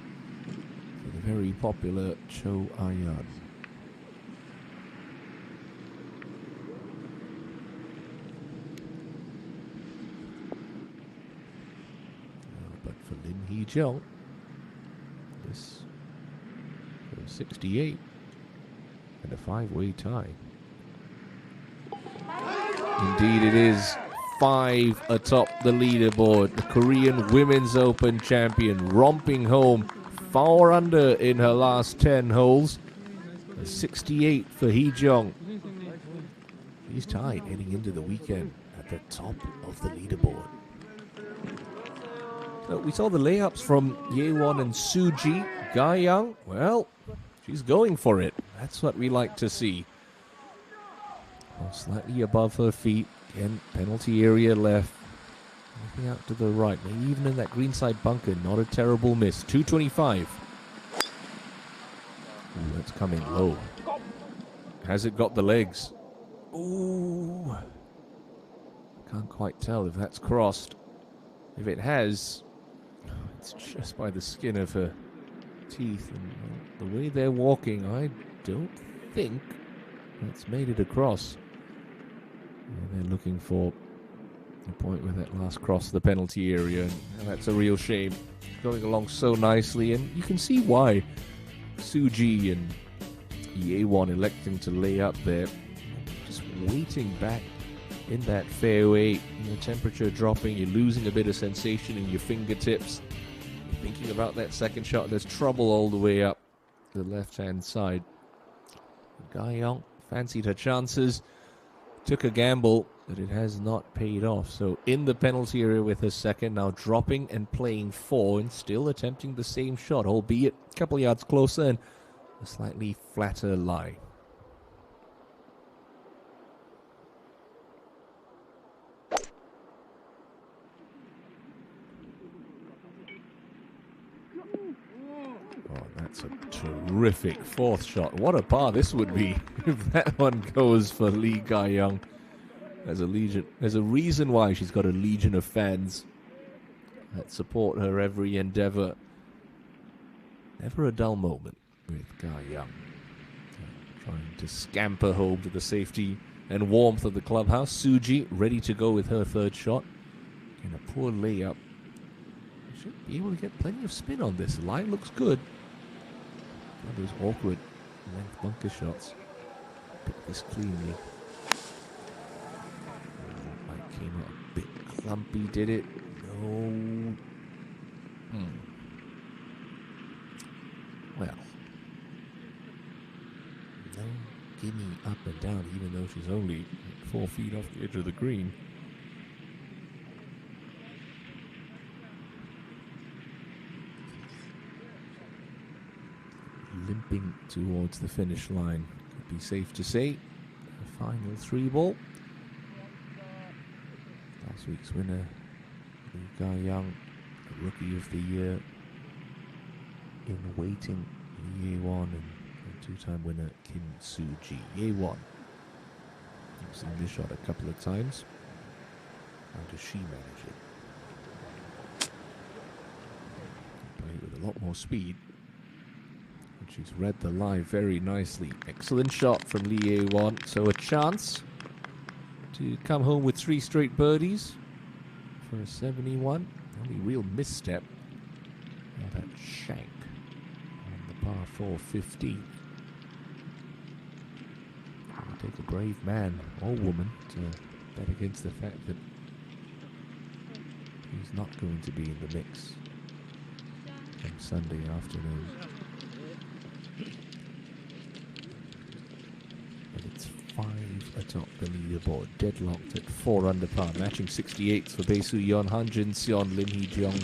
for the very popular Cho Ayan. But for Lin Hee-jung, this 68 and a 5-way tie. Indeed it is. 5 atop the leaderboard. The Korean Women's Open champion romping home 4 under in her last 10 holes. A 68 for Hee-jung. He's tied heading into the weekend at the top of the leaderboard. So we saw the layups from Ye-won and Suji. Ga-young, well, she's going for it. That's what we like to see. Well, slightly above her feet. Again, penalty area left. Looking out to the right. Maybe even in that greenside bunker. Not a terrible miss. 225. Ooh, that's coming low. Has it got the legs? Ooh. Can't quite tell if that's crossed. If it has, it's just by the skin of her teeth. And the way they're walking, I don't think that's made it across. And they're looking for a point where that last crossed the penalty area, and that's a real shame. Going along so nicely, and you can see why Suji and Ye-won electing to lay up there, just waiting back in that fairway. Temperature dropping, you're losing a bit of sensation in your fingertips. You're thinking about that second shot. There's trouble all the way up the left-hand side. Ga-young fancied her chances. Took a gamble, but it has not paid off. So in the penalty area with her second, now dropping and playing 4 and still attempting the same shot, albeit a couple yards closer and a slightly flatter lie. That's a terrific fourth shot. What a par this would be if that one goes for Lee Ga-young. There's a reason why she's got a legion of fans that support her every endeavor. Never a dull moment with Ga-young. Trying to scamper home to the safety and warmth of the clubhouse. Suji ready to go with her third shot. And a poor layup. Should be able to get plenty of spin on this. Line looks good. One of those awkward length bunker shots. Pick this cleanly. That came out a bit clumpy, did it? No. Well. No gimme up and down, even though she's only 4 feet off the edge of the green. Limping towards the finish line. Could be safe to say. The final 3-ball. Last week's winner, Lee Ga-young, the Rookie of the Year in waiting, Ye-won, and two-time winner Kim Soo-ji. Ye-won. I've seen this shot a couple of times. How does she manage it? Play it with a lot more speed. She's read the lie very nicely. Excellent shot from Lee Ye-won. So a chance to come home with 3 straight birdies for a 71. Only real misstep. Now that shank on the par 4 15. It'll take a brave man or woman to bet against the fact that he's not going to be in the mix on Sunday afternoon. But it's 5 atop the leaderboard, deadlocked at 4 under par, matching 68s for Bae Soo-yeon, Han Jin-seon, Lim Hee-jung,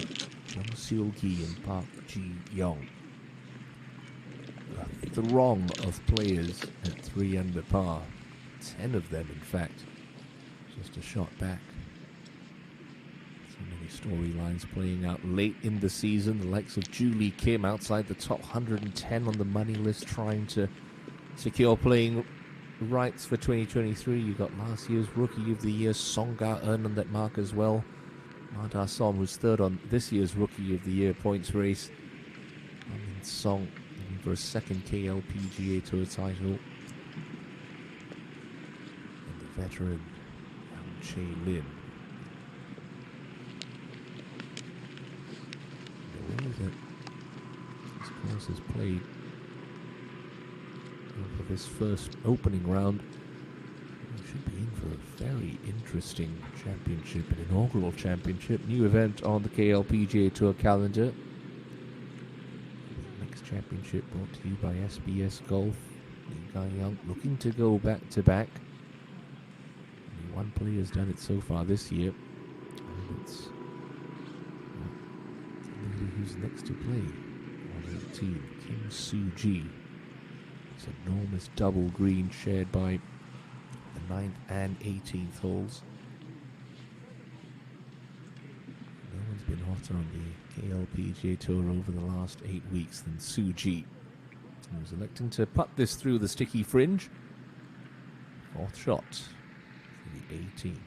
Jung Seul-gi, and Park Ji-young. A throng of players at 3 under par, 10 of them in fact, just a shot back. So many storylines playing out late in the season. The likes of Julie Kim outside the top 110 on the money list, trying to secure playing rights for 2023. You got last year's Rookie of the Year Song Ga-eun on that mark as well. Ma Da-son was third on this year's Rookie of the Year points race. Min Song for a second KLPGA Tour title. And the veteran Yang Chae-lin. The way that this course is played for this first opening round, we should be in for a very interesting championship, an inaugural championship, new event on the KLPGA Tour calendar. WEMIX Championship brought to you by SBS Golf. Lee Ga-young looking to go back-to-back. Only one player's done it so far this year, and it's the lady who's next to play on 18, Kim Soo-ji. It's an enormous double green shared by the 9th and 18th holes. No one's been hotter on the KLPGA Tour over the last 8 weeks than Soo-ji, who's electing to putt this through the sticky fringe. 4th shot for the 18th.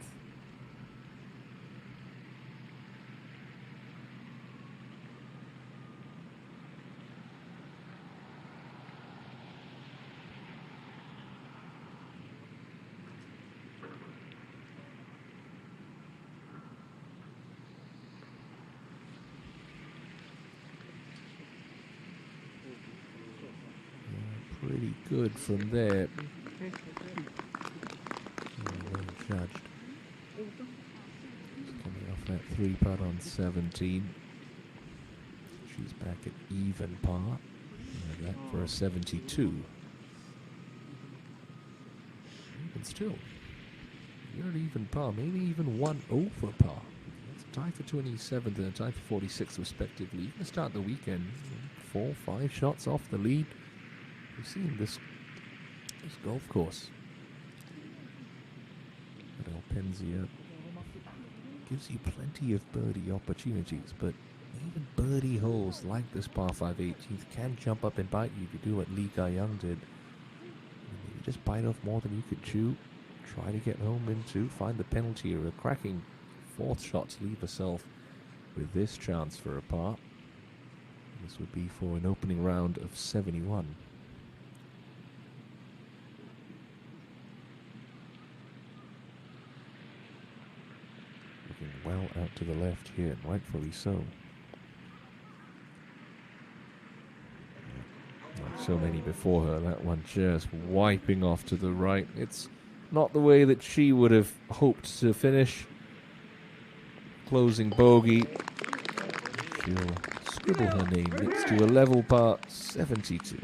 Pretty good from there. Well judged. She's coming off that 3-putt on 17. She's back at even par. And that for a 72. Even still, you're at even par, maybe even 1 over par. That's a tie for 27th and a tie for 46th respectively. You can start the weekend 4, 5 shots off the lead. We've seen this golf course at Alpenzia gives you plenty of birdie opportunities, but Even birdie holes like this par 5 18th can jump up and bite you if you do what Lee Ga-young did. You just bite off more than you could chew. Try to get home into, find the penalty or a cracking fourth shot to leave herself with this chance for a par. This would be for an opening round of 71. Looking well out to the left here, and rightfully so. Like so many before her, that one just wiping off to the right. It's not the way that she would have hoped to finish. Closing bogey. She'll scribble her name next to a level par 72.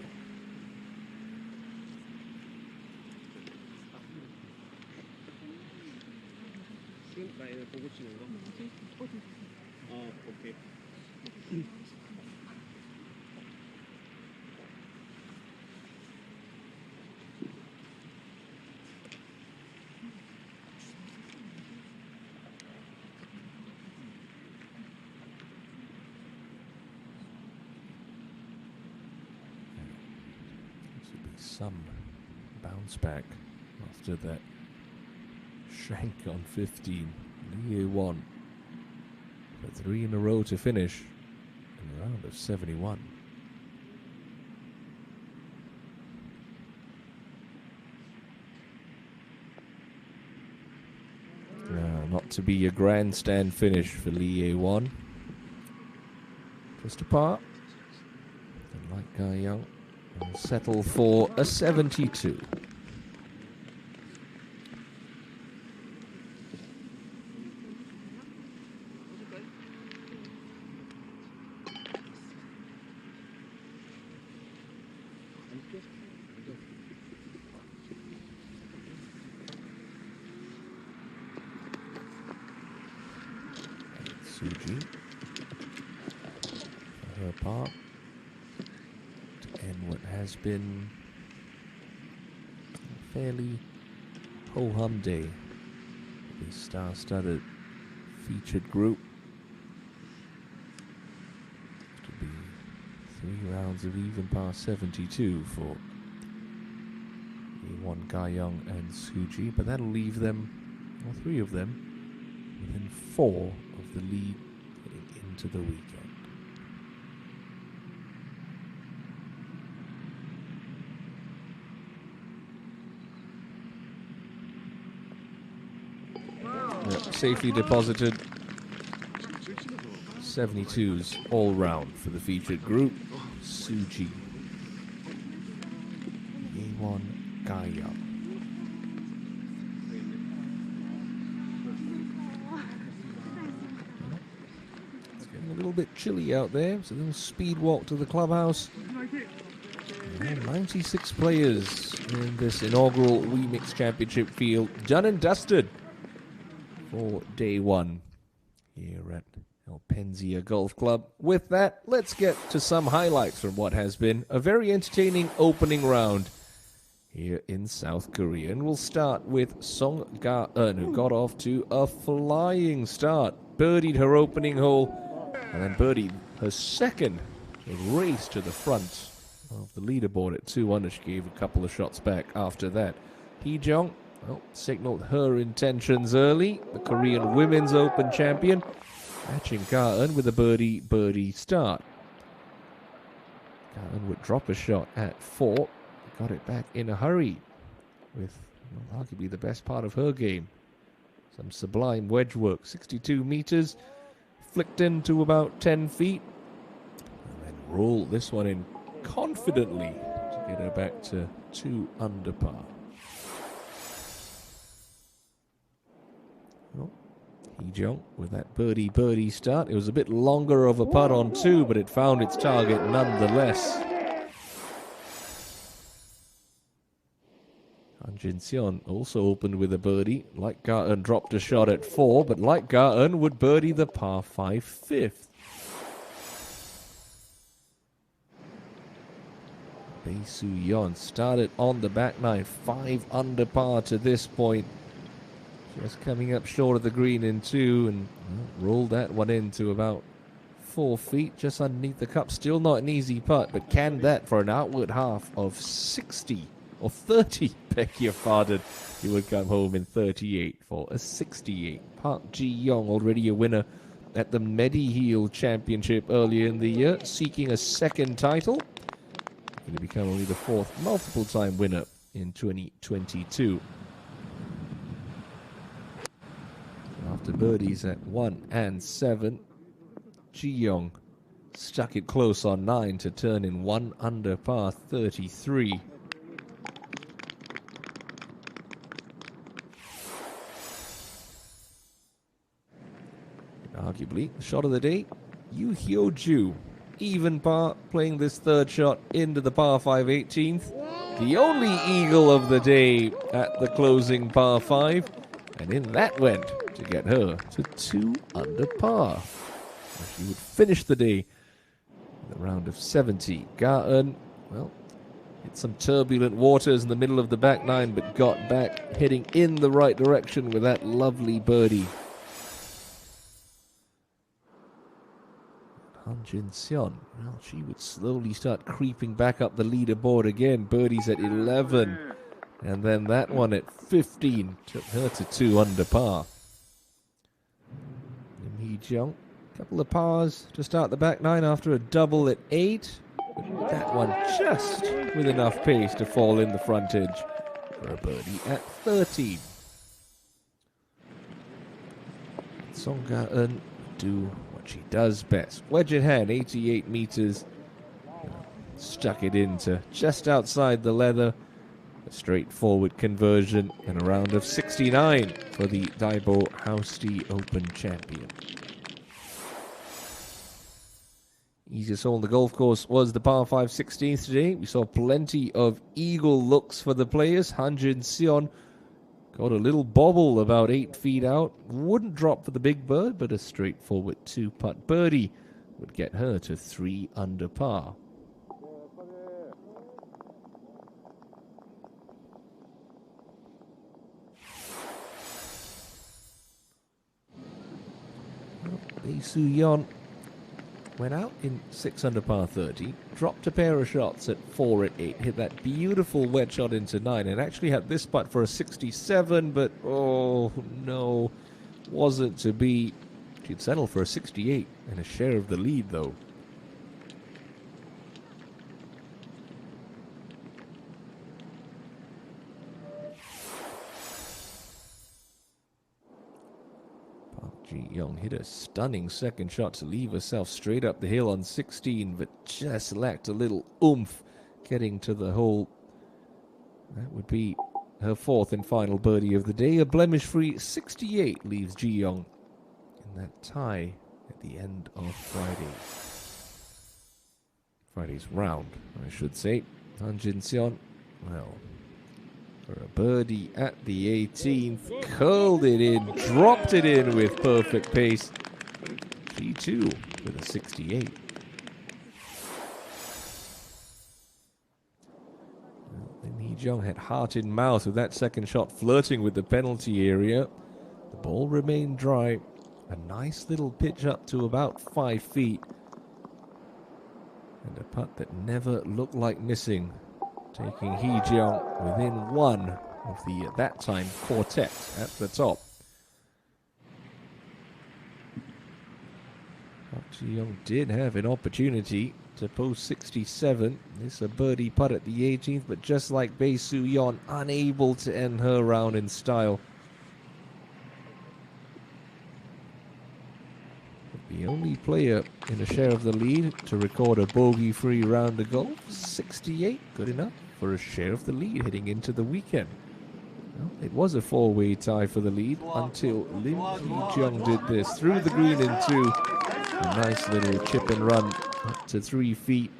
Some bounce back after that shank on 15. Lee won for 3 in a row to finish in the round of 71. Not to be a grandstand finish for Lee Won. Just a par. And like Ga-young, will settle for a 72. Suji for her part to end what has been a fairly ho-hum day. The star-studded featured group to be 3 rounds of even par 72 for Won, Ga-young and Suji, but that'll leave them, all 3 of them, within 4 of the lead heading into the weekend. Safely deposited. 72s all round for the featured group. Suji, Won, Ga-young. It's getting a little bit chilly out there, so a little speed walk to the clubhouse. And 96 players in this inaugural WEMIX Championship field, done and dusted for day 1 here at El Penzia Golf Club. With that, let's get to some highlights from what has been a very entertaining opening round here in South Korea. And we'll start with Song Ga-eun, who got off to a flying start. Birdied her opening hole, and then birdied her second. She raced to the front of the leaderboard at 2 under. She gave a couple of shots back after that. Hee-jung, well, signaled her intentions early. The Korean Women's Open champion, matching Ga-eun with a birdie start. Ga-eun would drop a shot at 4. Got it back in a hurry with arguably the best part of her game. Some sublime wedge work. 62 meters, flicked into about 10 feet. And then rolled this one in confidently to get her back to 2 under par. Well, Hee-jung with that birdie start. It was a bit longer of a putt on 2, but it found its target nonetheless. Han Jin-seon also opened with a birdie. Like Ga-eun dropped a shot at 4, but like Ga-eun would birdie the par 5 fifth. Bae Soo-yeon started on the back nine, 5 under par to this point. Just coming up short of the green in 2 and rolled that one into about 4 feet, just underneath the cup. Still not an easy putt, but can that for an outward half of 60 or 30, beg your pardon. He would come home in 38 for a 68. Park Ji-young, already a winner at the Mediheal Championship earlier in the year, seeking a second title. Going to become only the fourth multiple-time winner in 2022. After birdies at 1 and 7, Ji-young stuck it close on 9 to turn in 1 under par 33. Arguably, the shot of the day, Yu Hyo-ju, even par, playing this third shot into the par 5 18th. The only eagle of the day at the closing par 5, and in that went to get her to 2 under par. She would finish the day in the round of 70. Ga-eun, well, hit some turbulent waters in the middle of the back nine, but got back, heading in the right direction with that lovely birdie. Han Jin-seon, well, she would slowly start creeping back up the leaderboard again. Birdies at 11, and then that one at 15 took her to 2 under par. Lim Hee-jung, a couple of pars to start the back nine after a double at 8. But that one just with enough pace to fall in the front edge for a birdie at 13. Song Ga-eun do what she does best. Wedge in hand, 88 meters. Stuck it into just outside the leather. A straightforward conversion and a round of 69 for the Daibo Housty Open champion. Easiest hole on the golf course was the par 5 16th today. We saw plenty of eagle looks for the players. Han Jin-seon got a little bobble about 8 feet out. Wouldn't drop for the big bird, but a straightforward 2-putt birdie would get her to 3 under par. Lee Soo-yeon went out in 6 under par 30, dropped a pair of shots at 4 at 8, hit that beautiful wedge shot into 9, and actually had this putt for a 67, but oh no, wasn't to be. She'd settle for a 68 and a share of the lead though. Ji-young hit a stunning second shot to leave herself straight up the hill on 16, but just lacked a little oomph getting to the hole. That would be her 4th and final birdie of the day. A blemish-free 68 leaves Ji-young in that tie at the end of Friday's round, I should say. Han Jin-seon, well, for a birdie at the 18th, curled it in, dropped it in with perfect pace. She too with a 68. Lim Hee-jung had heart in mouth with that second shot, flirting with the penalty area. The ball remained dry. A nice little pitch up to about 5 feet. And a putt that never looked like missing, taking Hee-jung within 1 of the, at that time, quartet at the top. Ji-young did have an opportunity to post 67. This is a birdie putt at the 18th, but just like Bae Soo-yeon, unable to end her round in style. The only player in a share of the lead to record a bogey-free round of golf, 68, good enough for a share of the lead heading into the weekend. Well, it was a 4-way tie for the lead until Lim Hee-jung did this. Through the green in 2, a nice little chip and run up to 3 feet.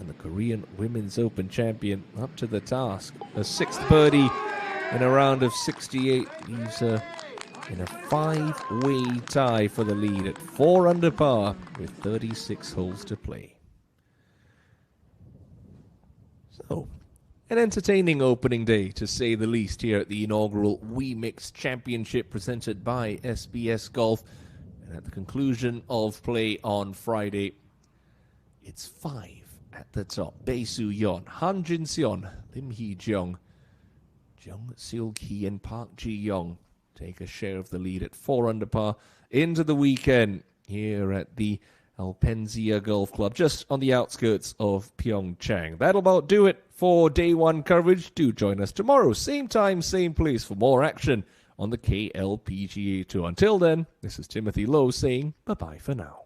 And the Korean Women's Open champion up to the task. A 6th birdie in a round of 68 leaves her in a 5-way tie for the lead at 4 under par with 36 holes to play. So, an entertaining opening day, to say the least, here at the inaugural WEMIX Championship presented by SBS Golf. And at the conclusion of play on Friday, it's 5 at the top. Bae Soo-yeon, Han Jin-seon, Lim Hee-jeong, Jung Seul-ki and Park Ji-young take a share of the lead at 4 under par into the weekend here at the Alpenzia Golf Club, just on the outskirts of Pyeongchang. That'll about do it for day one coverage. Do join us tomorrow, same time, same place, for more action on the KLPGA Tour. Until then, this is Timothy Lowe saying bye-bye for now.